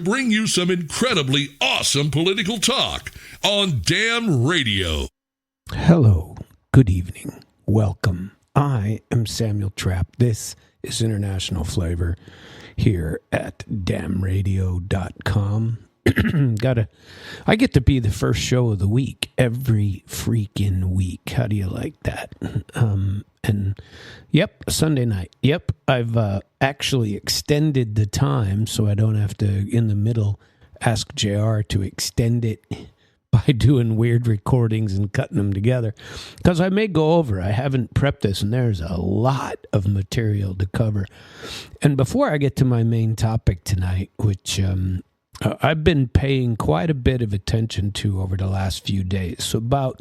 bring you some incredibly awesome political talk on Damn Radio. Hello, good evening, welcome. I am Samuel Trapp. This is International Flavor here at damnradio.com. I get to be the first show of the week every freaking week. How do you like that? And yep, Sunday night. Yep, I've actually extended the time so I don't have to, in the middle, ask JR to extend it by doing weird recordings and cutting them together. Because I may go over. I haven't prepped this, and there's a lot of material to cover. And before I get to my main topic tonight, which I've been paying quite a bit of attention to over the last few days. So about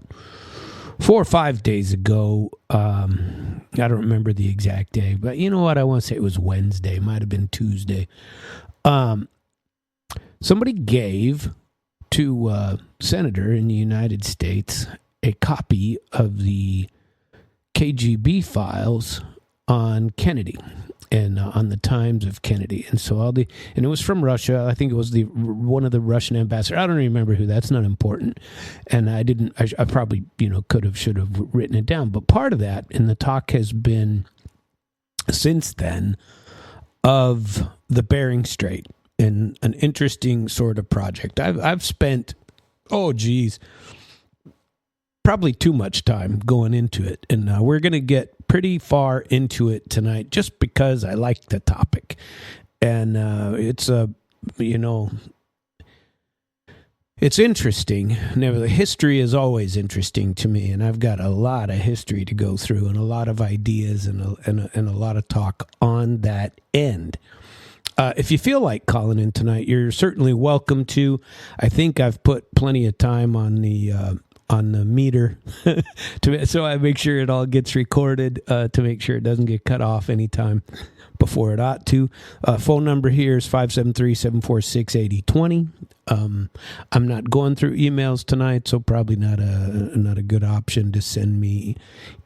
4 or 5 days ago, I don't remember the exact day, but you know what? I want to say it was Wednesday. Might have been Tuesday. Somebody gave to a senator in the United States a copy of the KGB files on Kennedy and on the times of Kennedy, and so and it was from Russia. I think it was one of the Russian ambassadors. I don't remember who. That's not important, and I probably should have written it down. But part of that, and the talk has been since then, of the Bering Strait, and an interesting sort of project. I've spent probably too much time going into it, and we're going to get pretty far into it tonight just because I like the topic. And it's interesting. Never, the history is always interesting to me, and I've got a lot of history to go through and a lot of ideas and a lot of talk on that end. If you feel like calling in tonight, you're certainly welcome to. I think I've put plenty of time on the meter so I make sure it all gets recorded to make sure it doesn't get cut off anytime before it ought to. Phone number here is 573-746-8020. I'm not going through emails tonight, so probably not a good option to send me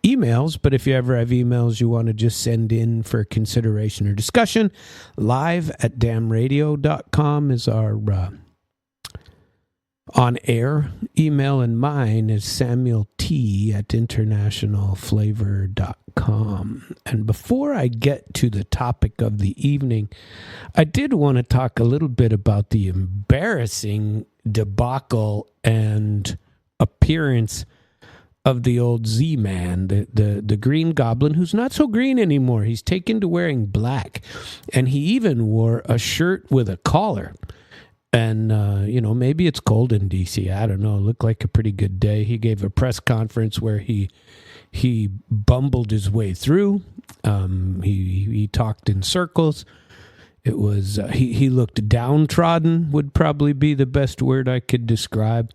emails. But if you ever have emails you want to just send in for consideration or discussion, live at damnradio.com is our on-air email, and mine is samuelt@internationalflavor.com. And before I get to the topic of the evening, I did want to talk a little bit about the embarrassing debacle and appearance of the old Z-Man, the Green Goblin, who's not so green anymore. He's taken to wearing black, and he even wore a shirt with a collar. And, maybe it's cold in D.C. I don't know. It looked like a pretty good day. He gave a press conference where he bumbled his way through. He talked in circles. It was he looked downtrodden, would probably be the best word I could describe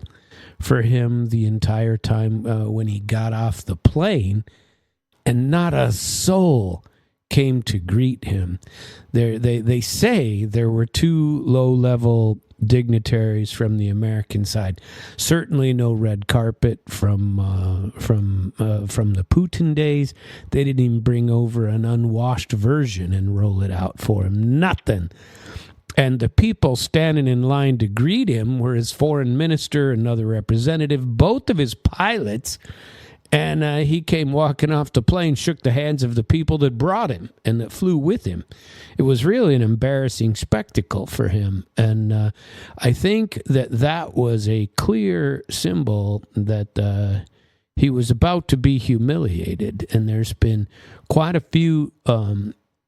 for him the entire time when he got off the plane. And not a soul came to greet him. They say there were two low-level dignitaries from the American side. Certainly no red carpet from the Putin days. They didn't even bring over an unwashed version and roll it out for him. Nothing. And the people standing in line to greet him were his foreign minister, another representative, both of his pilots. And he came walking off the plane, shook the hands of the people that brought him and that flew with him. It was really an embarrassing spectacle for him. And I think that was a clear symbol that he was about to be humiliated. And there's been quite a few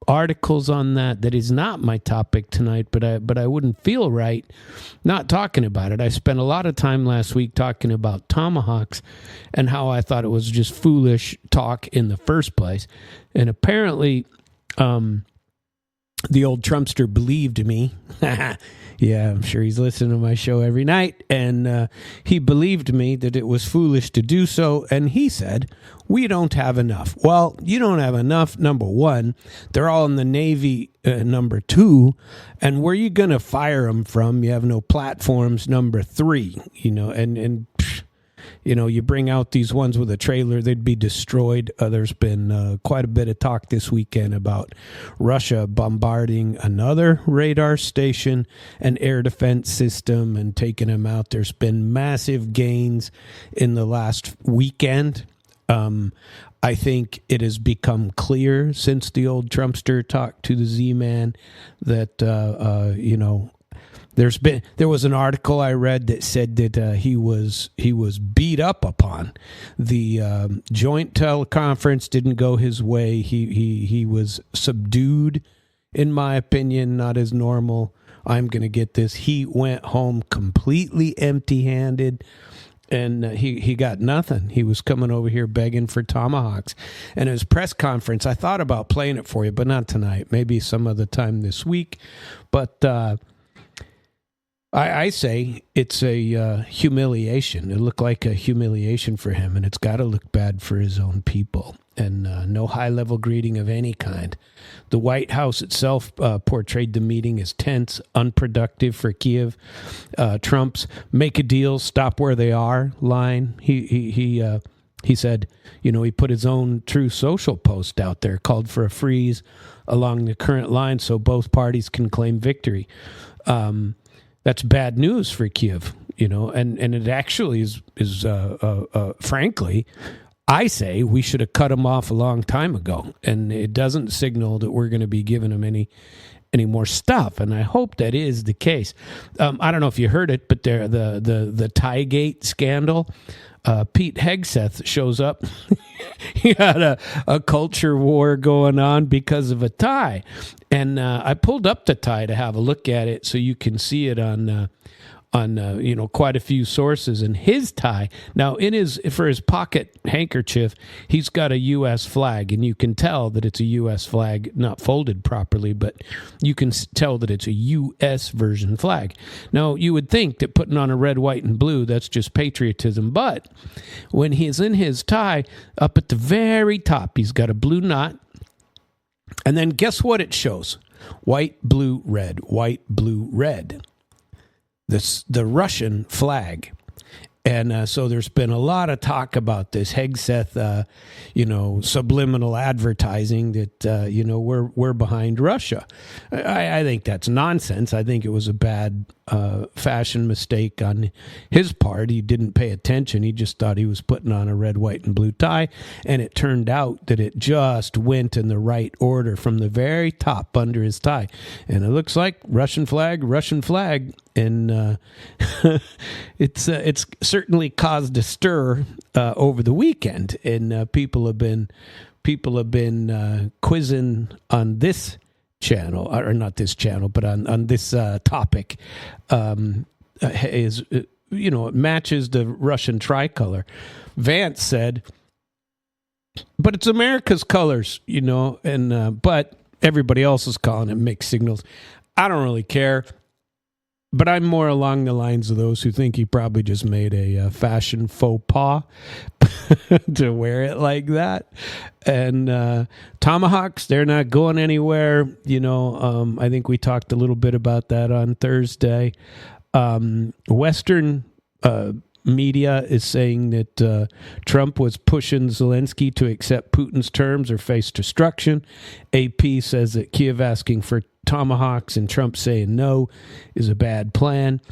articles on that is not my topic tonight, but I wouldn't feel right not talking about it. I spent a lot of time last week talking about tomahawks and how I thought it was just foolish talk in the first place. And apparently, the old Trumpster believed me. Yeah, I'm sure he's listening to my show every night. And he believed me that it was foolish to do so. And he said, we don't have enough. Well, you don't have enough, number one. They're all in the Navy, number two. And where are you going to fire them from? You have no platforms, number three. And you bring out these ones with a trailer, they'd be destroyed. There's been quite a bit of talk this weekend about Russia bombarding another radar station and air defense system and taking them out. There's been massive gains in the last weekend. I think it has become clear since the old Trumpster talked to the Z-Man that, there was an article I read that said that he was beat up upon. The joint teleconference didn't go his way. He was subdued, in my opinion, not as normal. I'm going to get this. He went home completely empty-handed. And he got nothing. He was coming over here begging for tomahawks. And his press conference, I thought about playing it for you, but not tonight. Maybe some other time this week. But I say it's a humiliation. It looked like a humiliation for him, and it's got to look bad for his own people. And no high-level greeting of any kind. The White House itself portrayed the meeting as tense, unproductive for Kiev. Trump's "make a deal, stop where they are" line. He said, he put his own True Social post out there, called for a freeze along the current line so both parties can claim victory. That's bad news for Kiev, and it actually is frankly, I say we should have cut them off a long time ago, and it doesn't signal that we're going to be giving them any more stuff, and I hope that is the case. I don't know if you heard it, but the Tie-Gate scandal, Pete Hegseth shows up. He had a culture war going on because of a tie, and I pulled up the tie to have a look at it so you can see it on quite a few sources. And his tie, now for his pocket handkerchief, he's got a U.S. flag, and you can tell that it's a U.S. flag, not folded properly, but you can tell that it's a U.S. version flag. Now, you would think that putting on a red, white, and blue, that's just patriotism, but when he's in his tie, up at the very top, he's got a blue knot, and then guess what it shows? White, blue, red, white, blue, red. The Russian flag. And so there's been a lot of talk about this Hegseth, subliminal advertising that, we're behind Russia. I think that's nonsense. I think it was a bad fashion mistake on his part. He didn't pay attention. He just thought he was putting on a red, white, and blue tie. And it turned out that it just went in the right order from the very top under his tie. And it looks like Russian flag. And it's certainly caused a stir over the weekend, and people have been quizzing on this channel, or not this channel, but on this topic. It matches the Russian tricolor. Vance said, but it's America's colors, but everybody else is calling it mixed signals. I don't really care. But I'm more along the lines of those who think he probably just made a fashion faux pas to wear it like that. And tomahawks, they're not going anywhere. I think we talked a little bit about that on Thursday. Western media is saying that Trump was pushing Zelensky to accept Putin's terms or face destruction. AP says that Kiev asking for tomahawks and Trump saying no is a bad plan.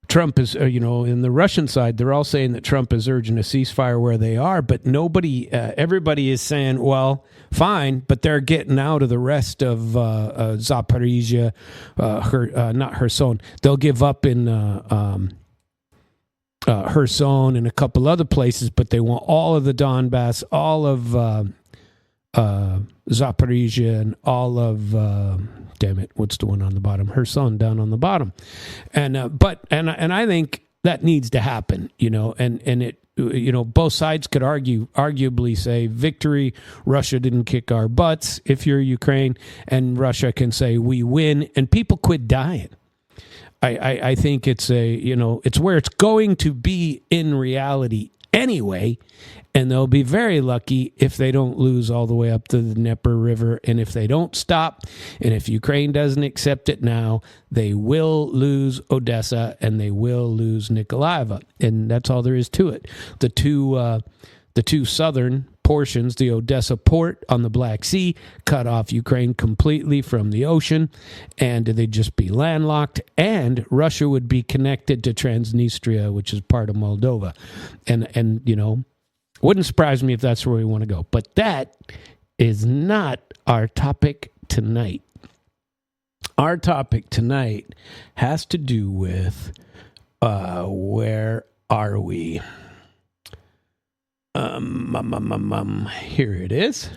Trump is, in the Russian side, they're all saying that Trump is urging a ceasefire where they are, but everybody is saying, well, fine, but they're getting out of the rest of Zaporizhia, not Kherson. They'll give up in Kherson and a couple other places, but they want all of the Donbass, all of Zaporizhia, and all of what's the one on the bottom? Kherson down on the bottom, and I think that needs to happen, and it, both sides could arguably say victory. Russia didn't kick our butts. If you're Ukraine, and Russia can say we win, and people quit dying. I think it's it's where it's going to be in reality anyway. And they'll be very lucky if they don't lose all the way up to the Dnieper River. And if they don't stop, and if Ukraine doesn't accept it now, they will lose Odessa and they will lose Nikolaeva. And that's all there is to it. The two southern portions, the Odessa port on the Black Sea, cut off Ukraine completely from the ocean, and they'd just be landlocked, and Russia would be connected to Transnistria, which is part of Moldova. And you know, wouldn't surprise me if that's where we want to go. But that is not our topic tonight. Our topic tonight has to do with where are we? Here it is.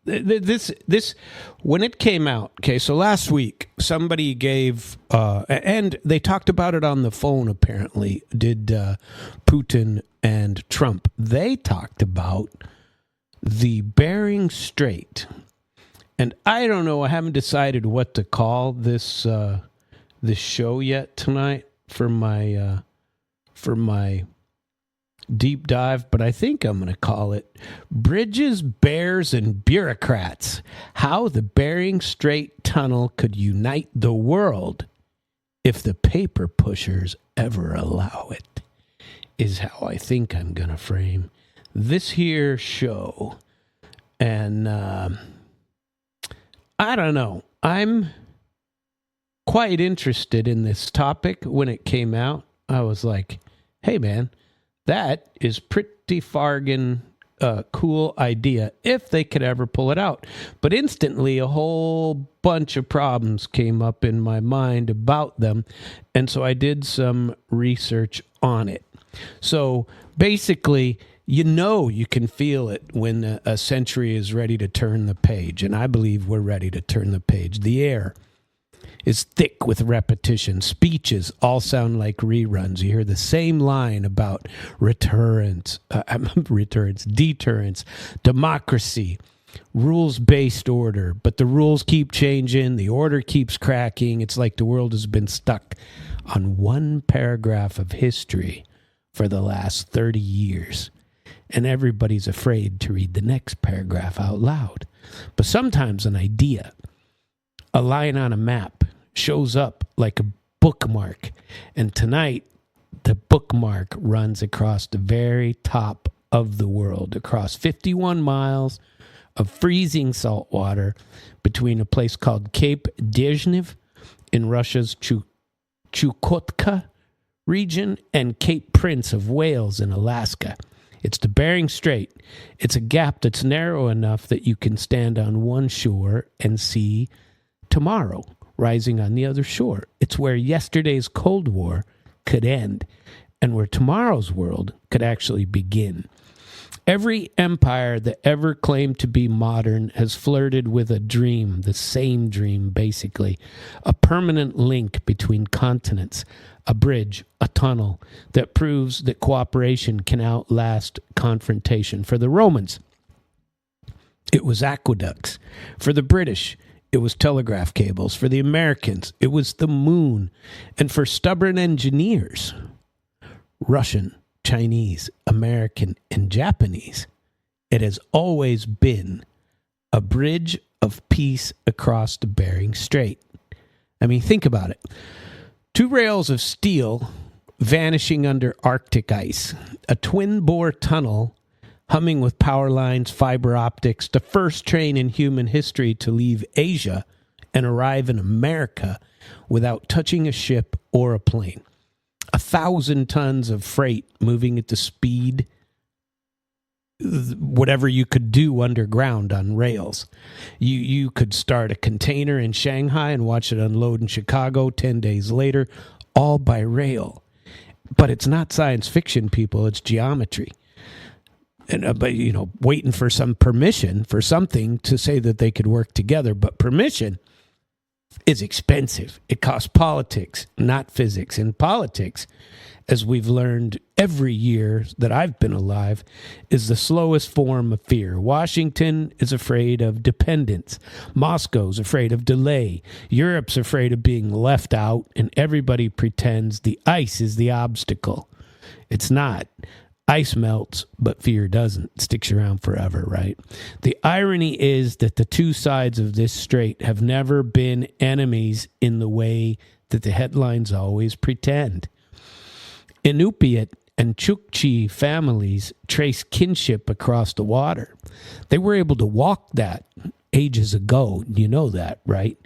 This when it came out. Okay, so last week somebody gave and they talked about it on the phone. Apparently, did Putin and Trump? They talked about the Bering Strait, and I don't know. I haven't decided what to call this show yet tonight for my deep dive, but I think I'm going to call it Bridges, Bears, and Bureaucrats: How the Bering Strait Tunnel Could Unite the World If the Paper Pushers Ever Allow It, is how I think I'm going to frame this here show. And I don't know. I'm quite interested in this topic. When it came out, I was like, hey, man, that is pretty fargan cool idea if they could ever pull it out. But instantly, a whole bunch of problems came up in my mind about them. And so I did some research on it. So basically, you know, you can feel it when a century is ready to turn the page. And I believe we're ready to turn the page. The air is thick with repetition. Speeches all sound like reruns. You hear the same line about deterrence, democracy, rules-based order. But the rules keep changing. The order keeps cracking. It's like the world has been stuck on one paragraph of history for the last 30 years. And everybody's afraid to read the next paragraph out loud. But sometimes an idea, a line on a map, shows up like a bookmark. And tonight, the bookmark runs across the very top of the world, across 51 miles of freezing salt water between a place called Cape Dezhnev in Russia's Chukotka region and Cape Prince of Wales in Alaska. It's the Bering Strait. It's a gap that's narrow enough that you can stand on one shore and see tomorrow rising on the other shore. It's where yesterday's Cold War could end and where tomorrow's world could actually begin. Every empire that ever claimed to be modern has flirted with a dream, the same dream basically, a permanent link between continents, a bridge, a tunnel that proves that cooperation can outlast confrontation. For the Romans, it was aqueducts. For the British, it was telegraph cables. For the Americans, it was the moon. And for stubborn engineers, Russian, Chinese, American, and Japanese, it has always been a bridge of peace across the Bering Strait. I mean, think about it. 2 rails of steel vanishing under Arctic ice, a twin-bore tunnel humming with power lines, fiber optics, the first train in human history to leave Asia and arrive in America without touching a ship or a plane. 1,000 tons of freight moving at the speed, whatever you could do underground on rails. You could start a container in Shanghai and watch it unload in Chicago 10 days later, all by rail. But it's not science fiction, people. It's geometry. And but waiting for some permission for something to say that they could work together. But permission is expensive. It costs politics, not physics. And politics, as we've learned every year that I've been alive, is the slowest form of fear. Washington is afraid of dependence. Moscow's afraid of delay. Europe's afraid of being left out, and everybody pretends the ice is the obstacle. It's not. Ice melts, but fear doesn't. It sticks around forever, right? The irony is that the two sides of this strait have never been enemies in the way that the headlines always pretend. Inupiat and Chukchi families trace kinship across the water. They were able to walk that ages ago. You know that, right?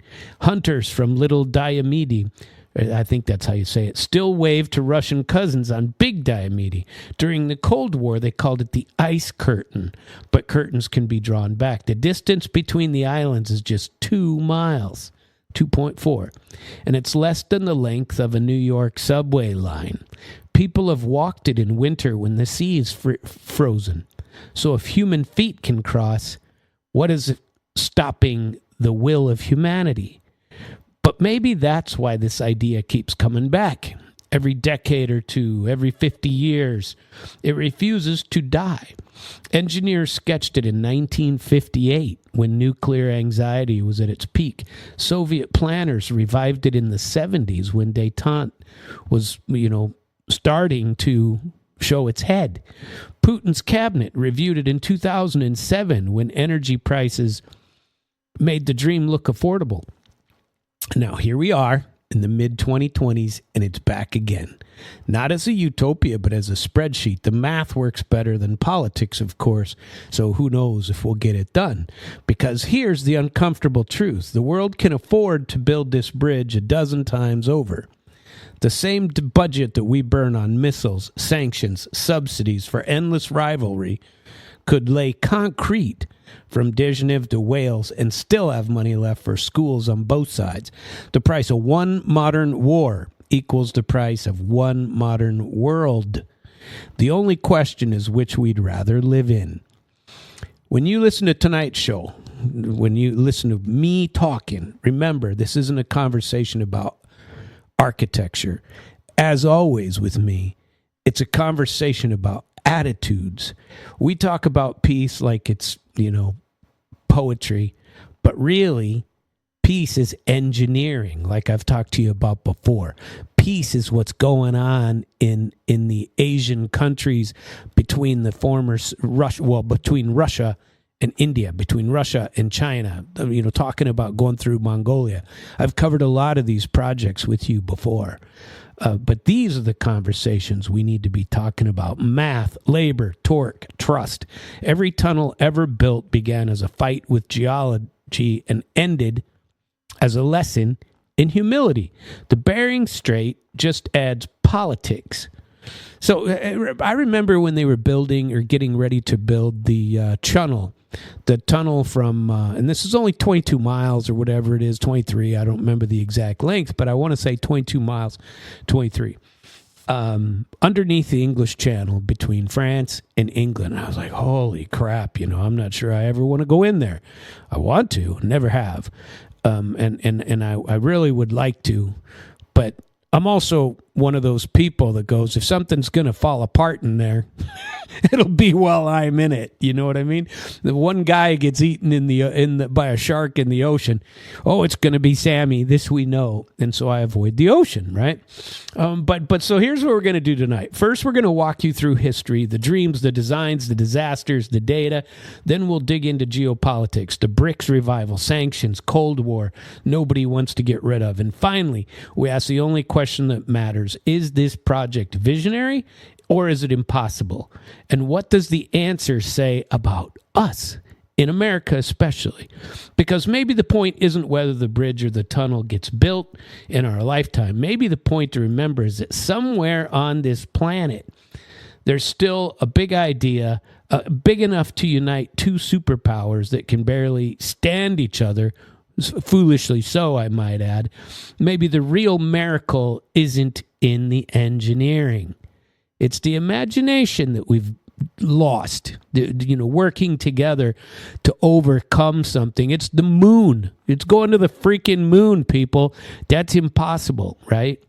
Hunters from Little Diomede, I think that's how you say it, still wave to Russian cousins on Big Diomede. During the Cold War, they called it the ice curtain, but curtains can be drawn back. The distance between the islands is just 2 miles, 2.4, and it's less than the length of a New York subway line. People have walked it in winter when the sea is frozen. So if human feet can cross, what is stopping the will of humanity? But maybe that's why this idea keeps coming back. Every decade or two, every 50 years, it refuses to die. Engineers sketched it in 1958 when nuclear anxiety was at its peak. Soviet planners revived it in the 70s when détente was, starting to show its head. Putin's cabinet reviewed it in 2007 when energy prices made the dream look affordable. Now, here we are in the mid-2020s, and it's back again. Not as a utopia, but as a spreadsheet. The math works better than politics, of course, so who knows if we'll get it done. Because here's the uncomfortable truth. The world can afford to build this bridge a dozen times over. The same budget that we burn on missiles, sanctions, subsidies for endless rivalry could lay concrete from Dezhnev to Wales and still have money left for schools on both sides. The price of one modern war equals the price of one modern world. The only question is which we'd rather live in. When you listen to tonight's show, when you listen to me talking, remember, this isn't a conversation about architecture. As always with me, it's a conversation about attitudes. We talk about peace like it's, poetry, but really, peace is engineering, like I've talked to you about before. Peace is what's going on in the Asian countries between the former between Russia and India, between Russia and China, talking about going through Mongolia. I've covered a lot of these projects with you before. But these are the conversations we need to be talking about. Math, labor, torque, trust. Every tunnel ever built began as a fight with geology and ended as a lesson in humility. The Bering Strait just adds politics. So I remember when they were building or getting ready to build the tunnel from, and this is only 22 miles or whatever it is, 23. I don't remember the exact length, but I want to say 22 miles, 23. Underneath the English Channel between France and England. I was like, holy crap, I'm not sure I ever want to go in there. I want to, never have. And I really would like to, but I'm also one of those people that goes, if something's going to fall apart in there, it'll be while I'm in it. You know what I mean? The one guy gets eaten by a shark in the ocean. Oh, it's going to be Sammy. This we know. And so I avoid the ocean, right? But so here's what we're going to do tonight. First, we're going to walk you through history, the dreams, the designs, the disasters, the data. Then we'll dig into geopolitics, the BRICS revival, sanctions, Cold War, nobody wants to get rid of. And finally, we ask the only question that matters. Is this project visionary or is it impossible? And what does the answer say about us, in America especially? Because maybe the point isn't whether the bridge or the tunnel gets built in our lifetime. Maybe the point to remember is that somewhere on this planet, there's still a big idea, big enough to unite two superpowers that can barely stand each other, foolishly so, I might add. Maybe the real miracle isn't in the engineering. It's the imagination that we've lost, working together to overcome something. It's the moon. It's going to the freaking moon, people. That's impossible, right?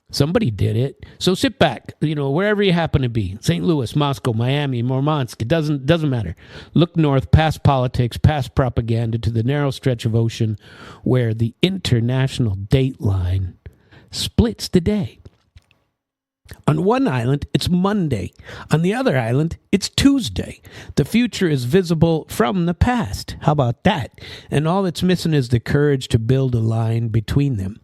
Somebody did it. So sit back, wherever you happen to be, St. Louis, Moscow, Miami, Murmansk, it doesn't matter. Look north, past politics, past propaganda, to the narrow stretch of ocean where the international date line splits the day. On one island, it's Monday. On the other island, it's Tuesday. The future is visible from the past. How about that? And all that's missing is the courage to build a line between them.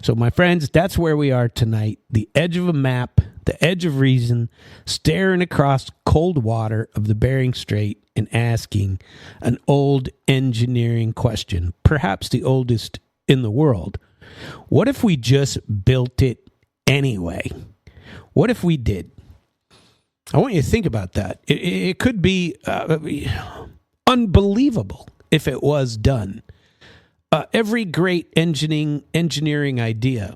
So, my friends, that's where we are tonight. The edge of a map, the edge of reason, staring across cold water of the Bering Strait and asking an old engineering question, perhaps the oldest in the world. What if we just built it anyway? What if we did? I want you to think about that. It could be unbelievable if it was done. Every great engineering idea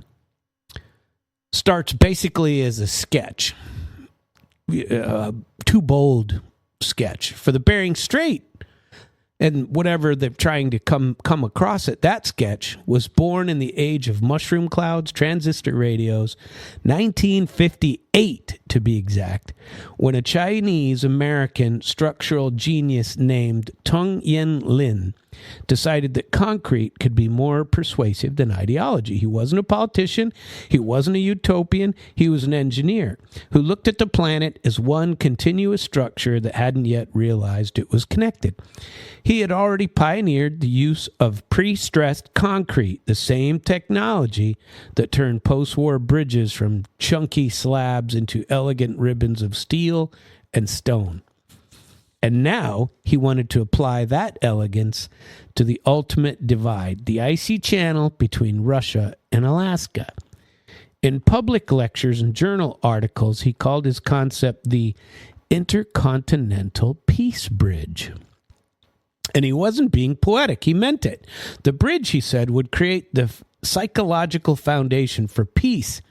starts basically as a sketch, too bold sketch. For the Bering Strait, and whatever they're trying to come across it, that sketch was born in the age of mushroom clouds, transistor radios, 1958 to be exact, when a Chinese-American structural genius named Tung Yen Lin decided that concrete could be more persuasive than ideology. He wasn't a politician. He wasn't a utopian. He was an engineer who looked at the planet as one continuous structure that hadn't yet realized it was connected. He had already pioneered the use of pre-stressed concrete, the same technology that turned post-war bridges from chunky slabs into elegant ribbons of steel and stone. And now he wanted to apply that elegance to the ultimate divide, the icy channel between Russia and Alaska. In public lectures and journal articles, he called his concept the Intercontinental Peace Bridge. And he wasn't being poetic. He meant it. The bridge, he said, would create the psychological foundation for peace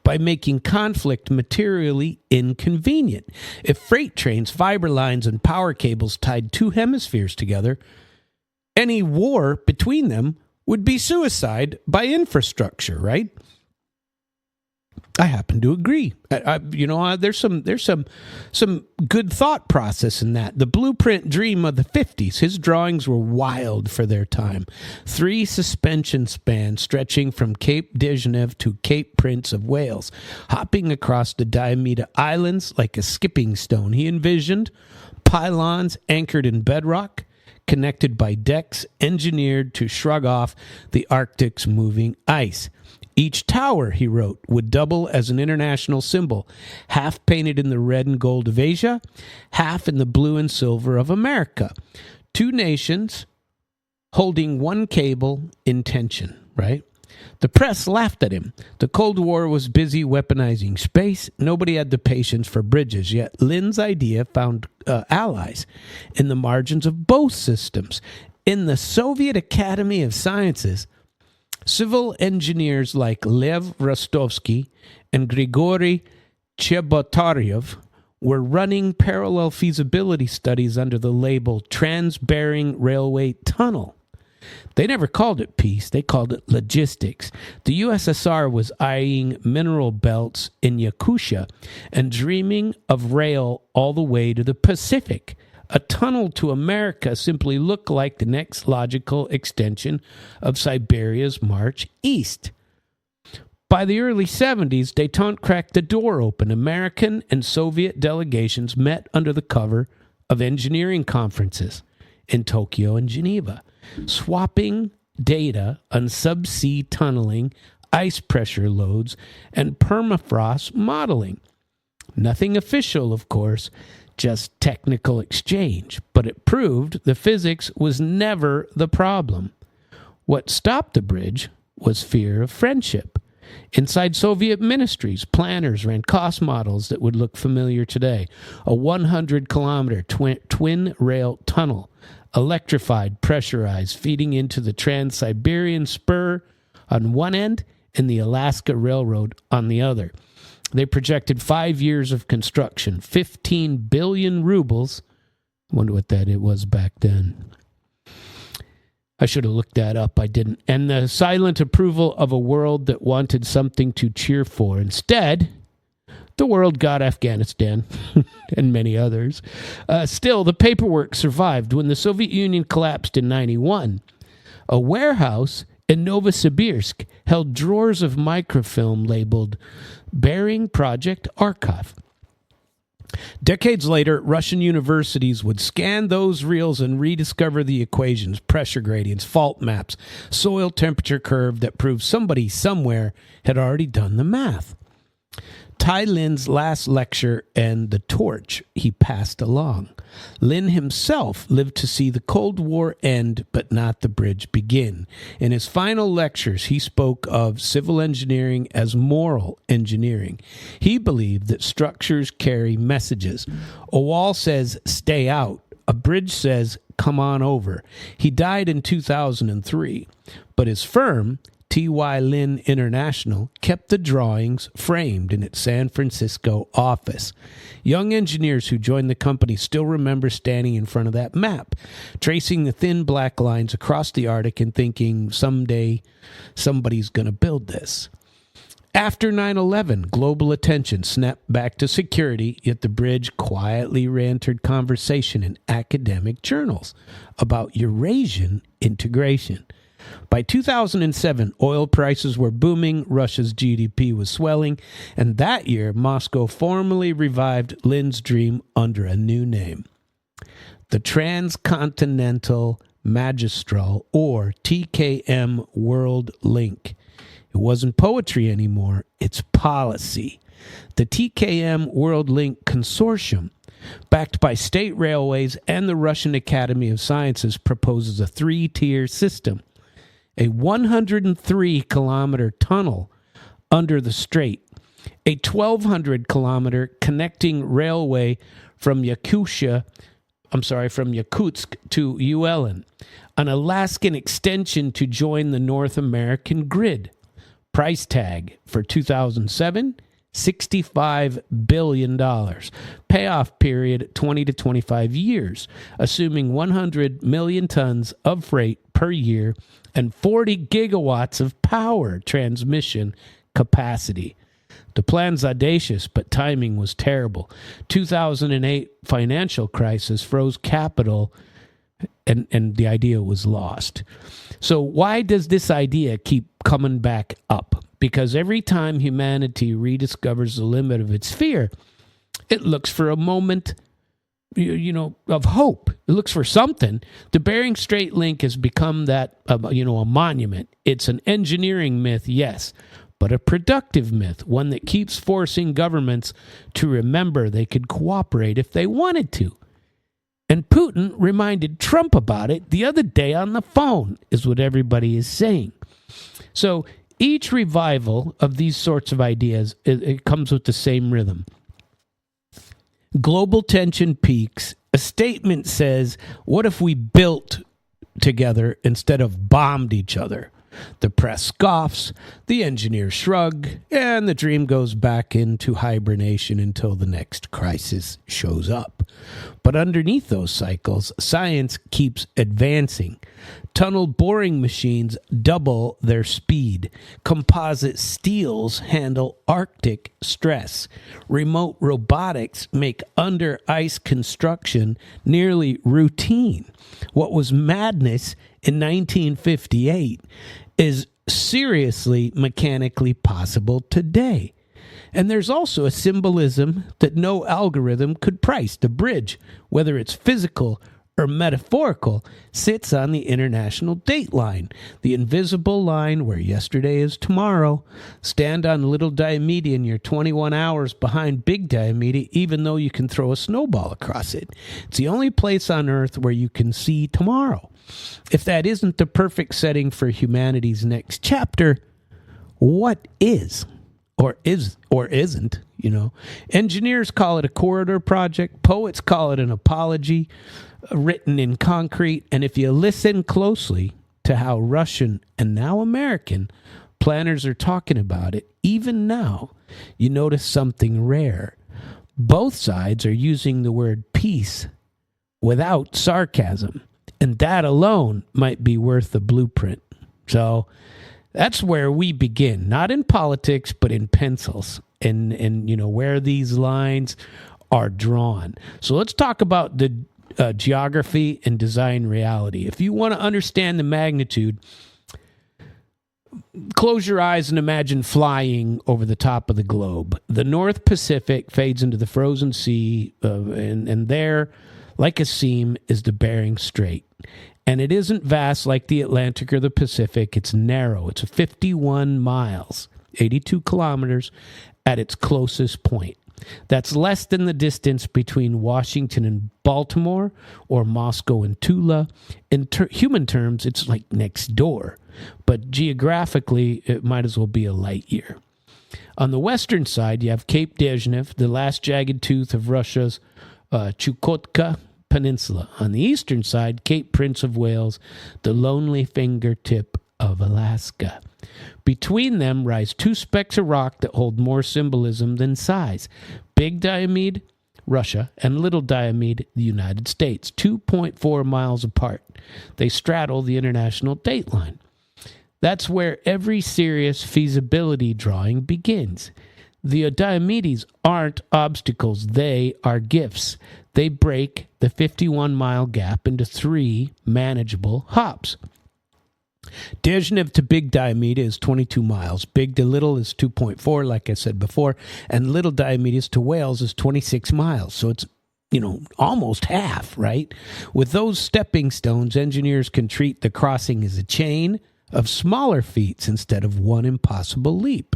by making conflict materially inconvenient. If freight trains, fiber lines, and power cables tied two hemispheres together, any war between them would be suicide by infrastructure, right? I happen to agree. There's some good thought process in that. The blueprint dream of the 50s, his drawings were wild for their time. 3 suspension spans stretching from Cape Dejeuner to Cape Prince of Wales, hopping across the Diomede Islands like a skipping stone. He envisioned pylons anchored in bedrock, connected by decks engineered to shrug off the Arctic's moving ice. Each tower, he wrote, would double as an international symbol, half painted in the red and gold of Asia, half in the blue and silver of America. 2 nations holding one cable in tension, right? The press laughed at him. The Cold War was busy weaponizing space. Nobody had the patience for bridges, yet Lin's idea found allies in the margins of both systems. In the Soviet Academy of Sciences, civil engineers like Lev Rostovsky and Grigory Chebotaryov were running parallel feasibility studies under the label Trans-Bering Railway Tunnel. They never called it peace, they called it logistics. The USSR was eyeing mineral belts in Yakutia and dreaming of rail all the way to the Pacific. A tunnel to America simply looked like the next logical extension of Siberia's march east. By the early 70s, détente cracked the door open. American and Soviet delegations met under the cover of engineering conferences in Tokyo and Geneva, swapping data on subsea tunneling, ice pressure loads, and permafrost modeling. Nothing official, of course, just technical exchange, but it proved the physics was never the problem. What stopped the bridge was fear of friendship. Inside Soviet ministries, planners ran cost models that would look familiar today. A 100-kilometer twin rail tunnel, electrified, pressurized, feeding into the Trans-Siberian Spur on one end and the Alaska Railroad on the other. They projected 5 years of construction, 15 billion rubles. I wonder what that it was back then. I should have looked that up. I didn't. And the silent approval of a world that wanted something to cheer for. Instead, the world got Afghanistan and many others. Still, the paperwork survived. When the Soviet Union collapsed in 1991, a warehouse in Novosibirsk held drawers of microfilm labeled Bering Project Archive. Decades later, Russian universities would scan those reels and rediscover the equations, pressure gradients, fault maps, soil temperature curve that proved somebody somewhere had already done the math. Tai Lin's last lecture and the torch he passed along. Lin himself lived to see the Cold War end, but not the bridge begin. In his final lectures, he spoke of civil engineering as moral engineering. He believed that structures carry messages. A wall says, stay out. A bridge says, come on over. He died in 2003, but his firm, T.Y. Lin International, kept the drawings framed in its San Francisco office. Young engineers who joined the company still remember standing in front of that map, tracing the thin black lines across the Arctic and thinking, someday somebody's going to build this. After 9/11, global attention snapped back to security, yet the bridge quietly re-entered conversation in academic journals about Eurasian integration. By 2007, oil prices were booming, Russia's GDP was swelling, and that year, Moscow formally revived Lin's dream under a new name. The Transcontinental Magistral, or TKM World Link. It wasn't poetry anymore, it's policy. The TKM World Link Consortium, backed by state railways and the Russian Academy of Sciences, proposes a 3-tier system. A 103-kilometer tunnel under the strait, a 1,200-kilometer connecting railway from Yakutsk to Yulin, an Alaskan extension to join the North American grid. Price tag for 2007, $65 billion. Payoff period, 20 to 25 years, assuming 100 million tons of freight per year and 40 gigawatts of power transmission capacity. The plan's audacious, but timing was terrible. 2008 financial crisis froze capital, and the idea was lost. So why does this idea keep coming back up? Because every time humanity rediscovers the limit of its sphere, it looks for a moment of hope. It looks for something. The Bering Strait link has become that, a monument. It's an engineering myth, yes, but a productive myth, one that keeps forcing governments to remember they could cooperate if they wanted to. And Putin reminded Trump about it the other day on the phone, is what everybody is saying. So each revival of these sorts of ideas, it comes with the same rhythm. Global tension peaks. A statement says, what if we built together instead of bombed each other? The press scoffs, the engineers shrug, and the dream goes back into hibernation until the next crisis shows up. But underneath those cycles, science keeps advancing. Tunnel boring machines double their speed. Composite steels handle Arctic stress. Remote robotics make under-ice construction nearly routine. What was madness in 1958 is seriously mechanically possible today. And there's also a symbolism that no algorithm could price. The bridge, whether it's physical or metaphorical, sits on the international date line, the invisible line where yesterday is tomorrow. Stand on Little Diomede and you're 21 hours behind Big Diomede, even though you can throw a snowball across it. It's the only place on Earth where you can see tomorrow. If that isn't the perfect setting for humanity's next chapter, what is? Or isn't, Engineers call it a corridor project. Poets call it an apology written in concrete. And if you listen closely to how Russian and now American Planners are talking about it. Even now, you notice something rare. Both sides are using the word peace without sarcasm, and that alone might be worth a blueprint. So that's where we begin, not in politics, but in pencils and where these lines are drawn. So let's talk about the geography and design reality. If you want to understand the magnitude, close your eyes and imagine flying over the top of the globe. The North Pacific fades into the frozen sea, and there, like a seam, is the Bering Strait. And it isn't vast like the Atlantic or the Pacific. It's narrow. It's 51 miles, 82 kilometers at its closest point. That's less than the distance between Washington and Baltimore or Moscow and Tula. In human terms, it's like next door. But geographically, it might as well be a light year. On the western side, you have Cape Dezhnev, the last jagged tooth of Russia's Chukotka Peninsula. On the eastern side, Cape Prince of Wales, the lonely fingertip of Alaska. Between them rise two specks of rock that hold more symbolism than size. Big Diomede, Russia, and Little Diomede, the United States, 2.4 miles apart. They straddle the international date line. That's where every serious feasibility drawing begins. The Diomedes aren't obstacles, they are gifts. They break the 51-mile gap into 3 manageable hops. Dezhnev to Big Diomede is 22 miles. Big to Little is 2.4, like I said before. And Little Diomedes to Wales is 26 miles. So it's, almost half, right? With those stepping stones, engineers can treat the crossing as a chain of smaller feats instead of one impossible leap.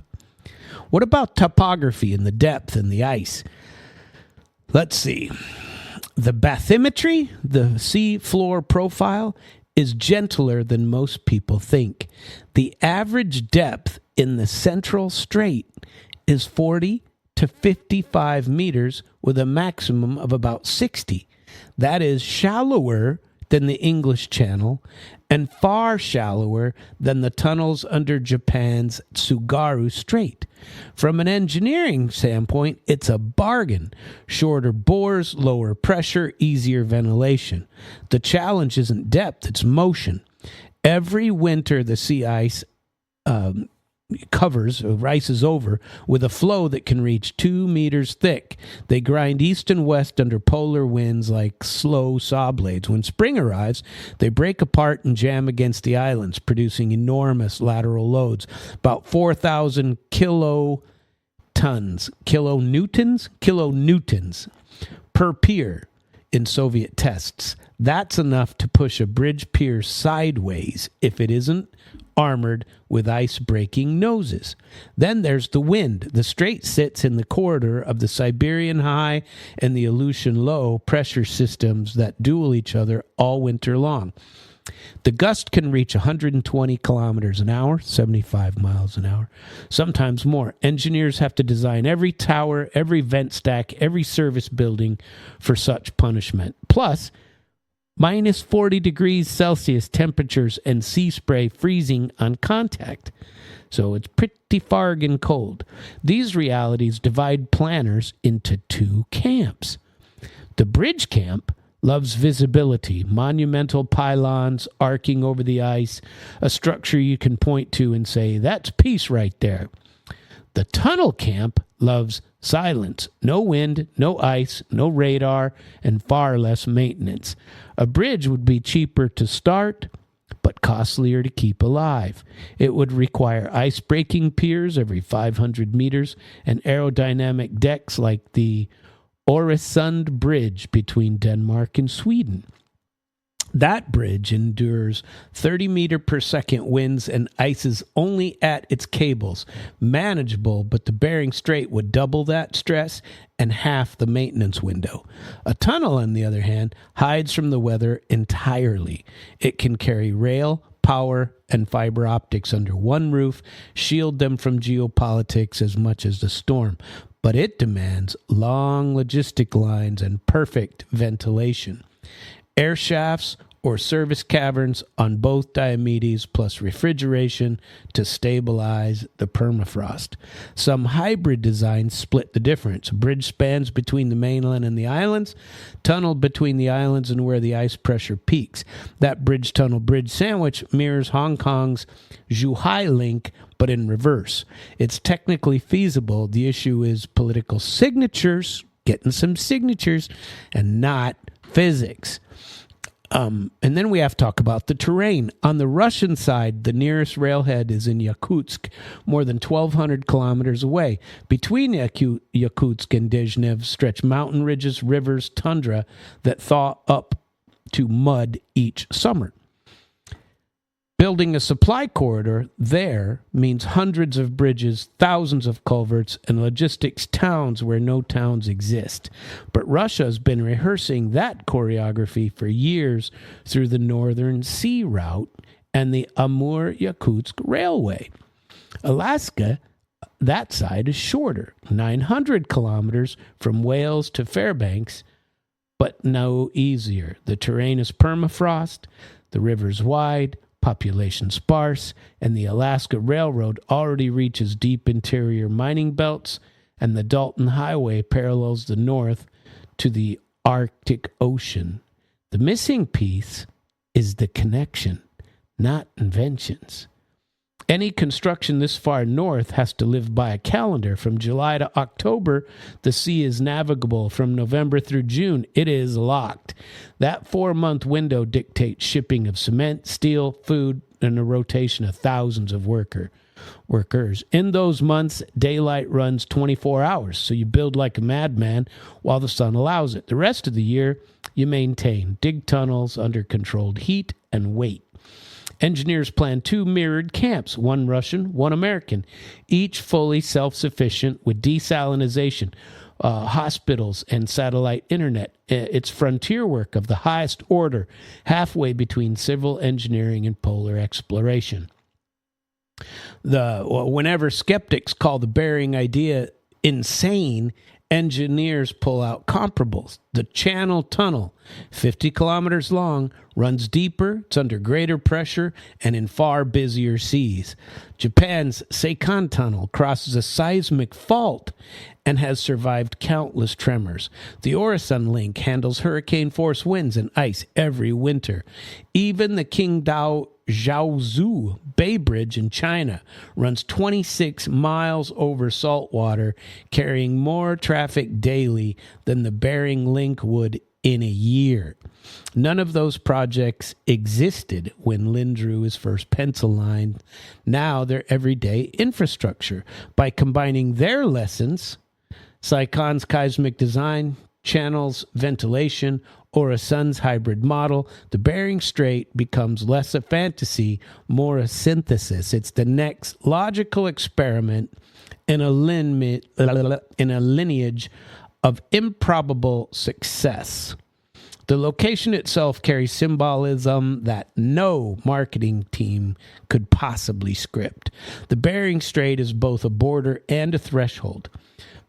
What about topography and the depth and the ice? Let's see. The bathymetry, the sea floor profile, is gentler than most people think. The average depth in the Central Strait is 40 to 55 meters with a maximum of about 60. That is shallower than the English Channel and far shallower than the tunnels under Japan's Tsugaru Strait. From an engineering standpoint, it's a bargain. Shorter bores, lower pressure, easier ventilation. The challenge isn't depth, it's motion. Every winter, the sea ice rises over with a flow that can reach 2 meters thick. They grind east and west under polar winds like slow saw blades. When spring arrives, they break apart and jam against the islands, producing enormous lateral loads, about 4,000 kilonewtons per pier in Soviet tests. That's enough to push a bridge pier sideways if it isn't armored with ice-breaking noses. Then there's the wind. The strait sits in the corridor of the Siberian high and the Aleutian low pressure systems that duel each other all winter long. The gust can reach 120 kilometers an hour, 75 miles an hour, sometimes more. Engineers have to design every tower, every vent stack, every service building for such punishment. Plus, minus 40 degrees Celsius temperatures and sea spray freezing on contact. So it's pretty fargin' cold. These realities divide planners into 2 camps. The bridge camp loves visibility, monumental pylons arcing over the ice, a structure you can point to and say, that's peace right there. The tunnel camp loves silence, no wind, no ice, no radar, and far less maintenance. A bridge would be cheaper to start, but costlier to keep alive. It would require ice-breaking piers every 500 meters and aerodynamic decks like the Øresund Bridge between Denmark and Sweden. That bridge endures 30 meter per second winds and ices only at its cables. Manageable, but the Bering Strait would double that stress and half the maintenance window. A tunnel, on the other hand, hides from the weather entirely. It can carry rail, power, and fiber optics under one roof, shield them from geopolitics as much as the storm. But it demands long logistic lines and perfect ventilation. Air shafts or service caverns on both Diomedes, plus refrigeration to stabilize the permafrost. Some hybrid designs split the difference. Bridge spans between the mainland and the islands, tunnel between the islands and where the ice pressure peaks. That bridge-tunnel bridge sandwich mirrors Hong Kong's Zhuhai link, but in reverse. It's technically feasible. The issue is political signatures, getting some signatures, and not physics. And then we have to talk about the terrain. On the Russian side, the nearest railhead is in Yakutsk, more than 1,200 kilometers away. Between Yakutsk and Dezhnev stretch mountain ridges, rivers, tundra that thaw up to mud each summer. Building a supply corridor there means hundreds of bridges, thousands of culverts, and logistics towns where no towns exist. But Russia has been rehearsing that choreography for years through the Northern Sea Route and the Amur-Yakutsk Railway. Alaska, that side is shorter, 900 kilometers from Wales to Fairbanks, but no easier. The terrain is permafrost, the river's wide, population sparse, and the Alaska Railroad already reaches deep interior mining belts, and the Dalton Highway parallels the north to the Arctic Ocean. The missing piece is the connection, not inventions. Any construction this far north has to live by a calendar. From July to October, the sea is navigable. From November through June, it is locked. That 4-month window dictates shipping of cement, steel, food, and a rotation of thousands of workers. In those months, daylight runs 24 hours, so you build like a madman while the sun allows it. The rest of the year, you maintain, dig tunnels under controlled heat, and wait. Engineers plan 2 mirrored camps, one Russian, one American, each fully self-sufficient with desalination, hospitals, and satellite internet. It's frontier work of the highest order, halfway between civil engineering and polar exploration. Whenever skeptics call the Bering idea insane, engineers pull out comparables. The Channel Tunnel, 50 kilometers long, runs deeper, it's under greater pressure, and in far busier seas. Japan's Seikan Tunnel crosses a seismic fault and has survived countless tremors. The Orasan Link handles hurricane-force winds and ice every winter. Even the Qingdao Zhaozhou Bay Bridge in China runs 26 miles over salt water, carrying more traffic daily than the Bering Link would in a year. None of those projects existed when Lynn drew his first pencil line. Now they're everyday infrastructure. By combining their lessons, Saikon's seismic design, channels, ventilation, or a sun's hybrid model, the Bering Strait becomes less a fantasy, more a synthesis. It's the next logical experiment in a lineage of improbable success. The location itself carries symbolism that no marketing team could possibly script. The Bering Strait is both a border and a threshold.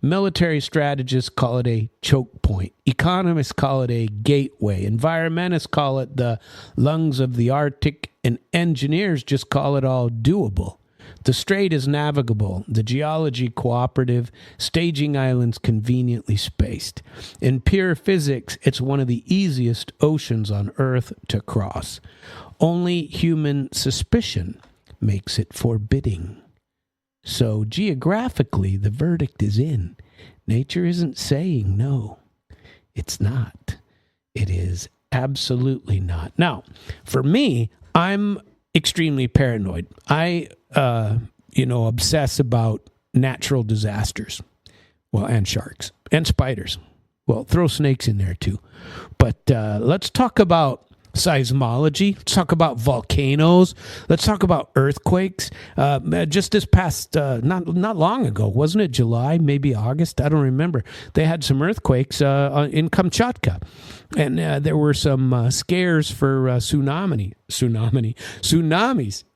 Military strategists call it a choke point. Economists call it a gateway. Environmentalists call it the lungs of the Arctic. And engineers just call it all doable. The strait is navigable, the geology cooperative, staging islands conveniently spaced. In pure physics, it's one of the easiest oceans on Earth to cross. Only human suspicion makes it forbidding. So geographically, the verdict is in. Nature isn't saying no. It's not. It is absolutely not. Now, for me, I'm extremely paranoid. I, obsess about natural disasters. Well, and sharks and spiders. Well, throw snakes in there too. But let's talk about seismology. Let's talk about volcanoes. Let's talk about earthquakes. Just this past, not long ago, wasn't it July, maybe August? I don't remember. They had some earthquakes in Kamchatka. And there were some scares for tsunamis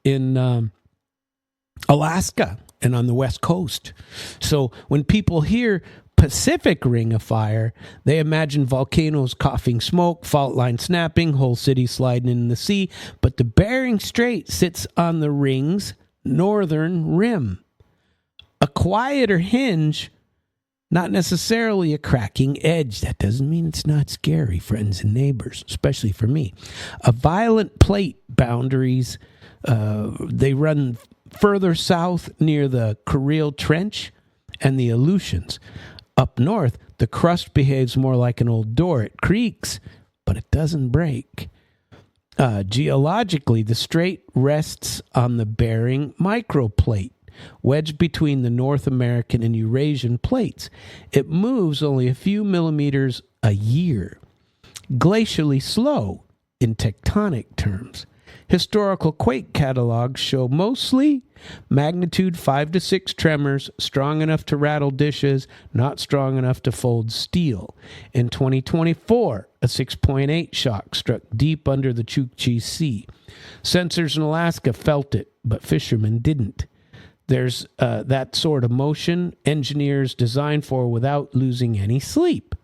in Alaska and on the West Coast. So when people hear Pacific Ring of Fire, they imagine volcanoes coughing smoke, fault lines snapping, whole cities sliding in the sea. But the Bering Strait sits on the ring's northern rim. A quieter hinge, not necessarily a cracking edge. That doesn't mean it's not scary, friends and neighbors, especially for me. A violent plate boundaries, they run further south near the Kuriles Trench and the Aleutians. Up north, the crust behaves more like an old door. It creaks, but it doesn't break. Geologically, the strait rests on the Bering microplate, wedged between the North American and Eurasian plates. It moves only a few millimeters a year, glacially slow in tectonic terms. Historical quake catalogs show mostly magnitude 5 to 6 tremors, strong enough to rattle dishes, not strong enough to fold steel. In 2024, a 6.8 shock struck deep under the Chukchi Sea. Sensors in Alaska felt it, but fishermen didn't. There's that sort of motion engineers design for without losing any sleep.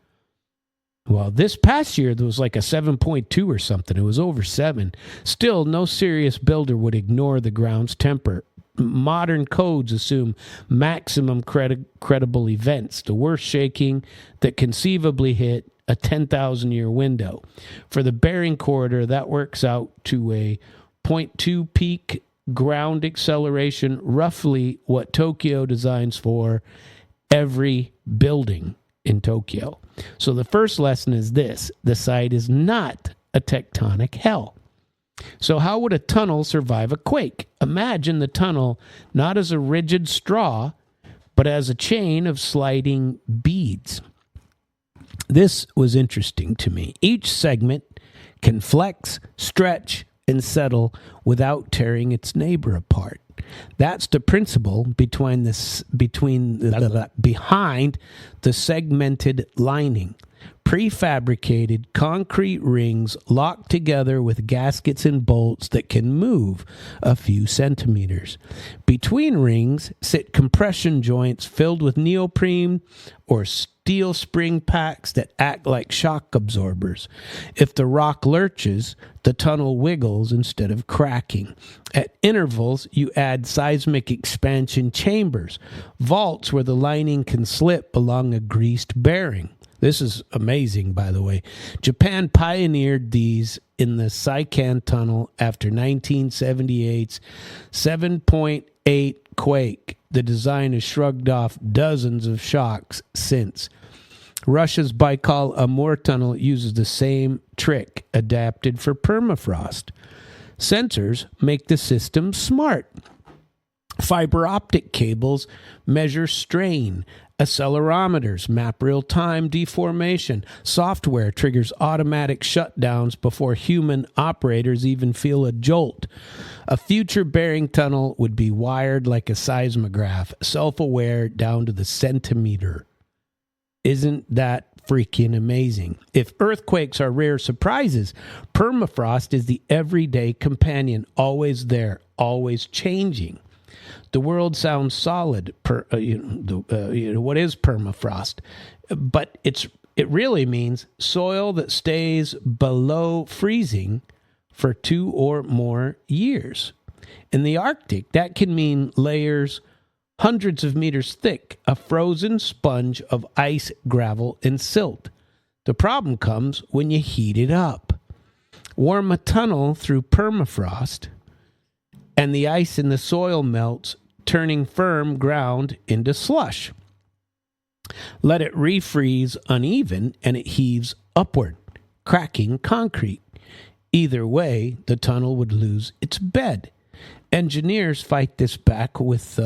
Well, this past year, there was like a 7.2 or something. It was over 7. Still, no serious builder would ignore the ground's temper. Modern codes assume maximum credible events, the worst shaking that conceivably hit a 10,000-year window. For the Bering Corridor, that works out to a 0.2 peak ground acceleration, roughly what Tokyo designs for every building in Tokyo. So the first lesson is this: the site is not a tectonic hell. So how would a tunnel survive a quake? Imagine the tunnel not as a rigid straw, but as a chain of sliding beads. This was interesting to me. Each segment can flex, stretch, and settle without tearing its neighbor apart. That's the principle behind the segmented lining. Prefabricated concrete rings locked together with gaskets and bolts that can move a few centimeters. Between rings sit compression joints filled with neoprene or steel spring packs that act like shock absorbers. If the rock lurches, the tunnel wiggles instead of cracking. At intervals, you add seismic expansion chambers, vaults where the lining can slip along a greased bearing. This is amazing, by the way. Japan pioneered these in the Sanction tunnel after 1978's 7.8 quake. The design has shrugged off dozens of shocks since. Russia's Baikal-Amur tunnel uses the same trick, adapted for permafrost. Sensors make the system smart. Fiber optic cables measure strain. Accelerometers map real-time deformation. Software triggers automatic shutdowns before human operators even feel a jolt. A future Bering tunnel would be wired like a seismograph, self-aware down to the centimeter. Isn't that freaking amazing? If earthquakes are rare surprises, permafrost is the everyday companion, always there, always changing. The world sounds solid. What is permafrost? But it really means soil that stays below freezing for 2 or more years. In the Arctic, that can mean layers hundreds of meters thick, a frozen sponge of ice, gravel, and silt. The problem comes when you heat it up. Warm a tunnel through permafrost, and the ice in the soil melts, turning firm ground into slush. Let it refreeze uneven, and it heaves upward, cracking concrete. Either way, the tunnel would lose its bed. Engineers fight this back with,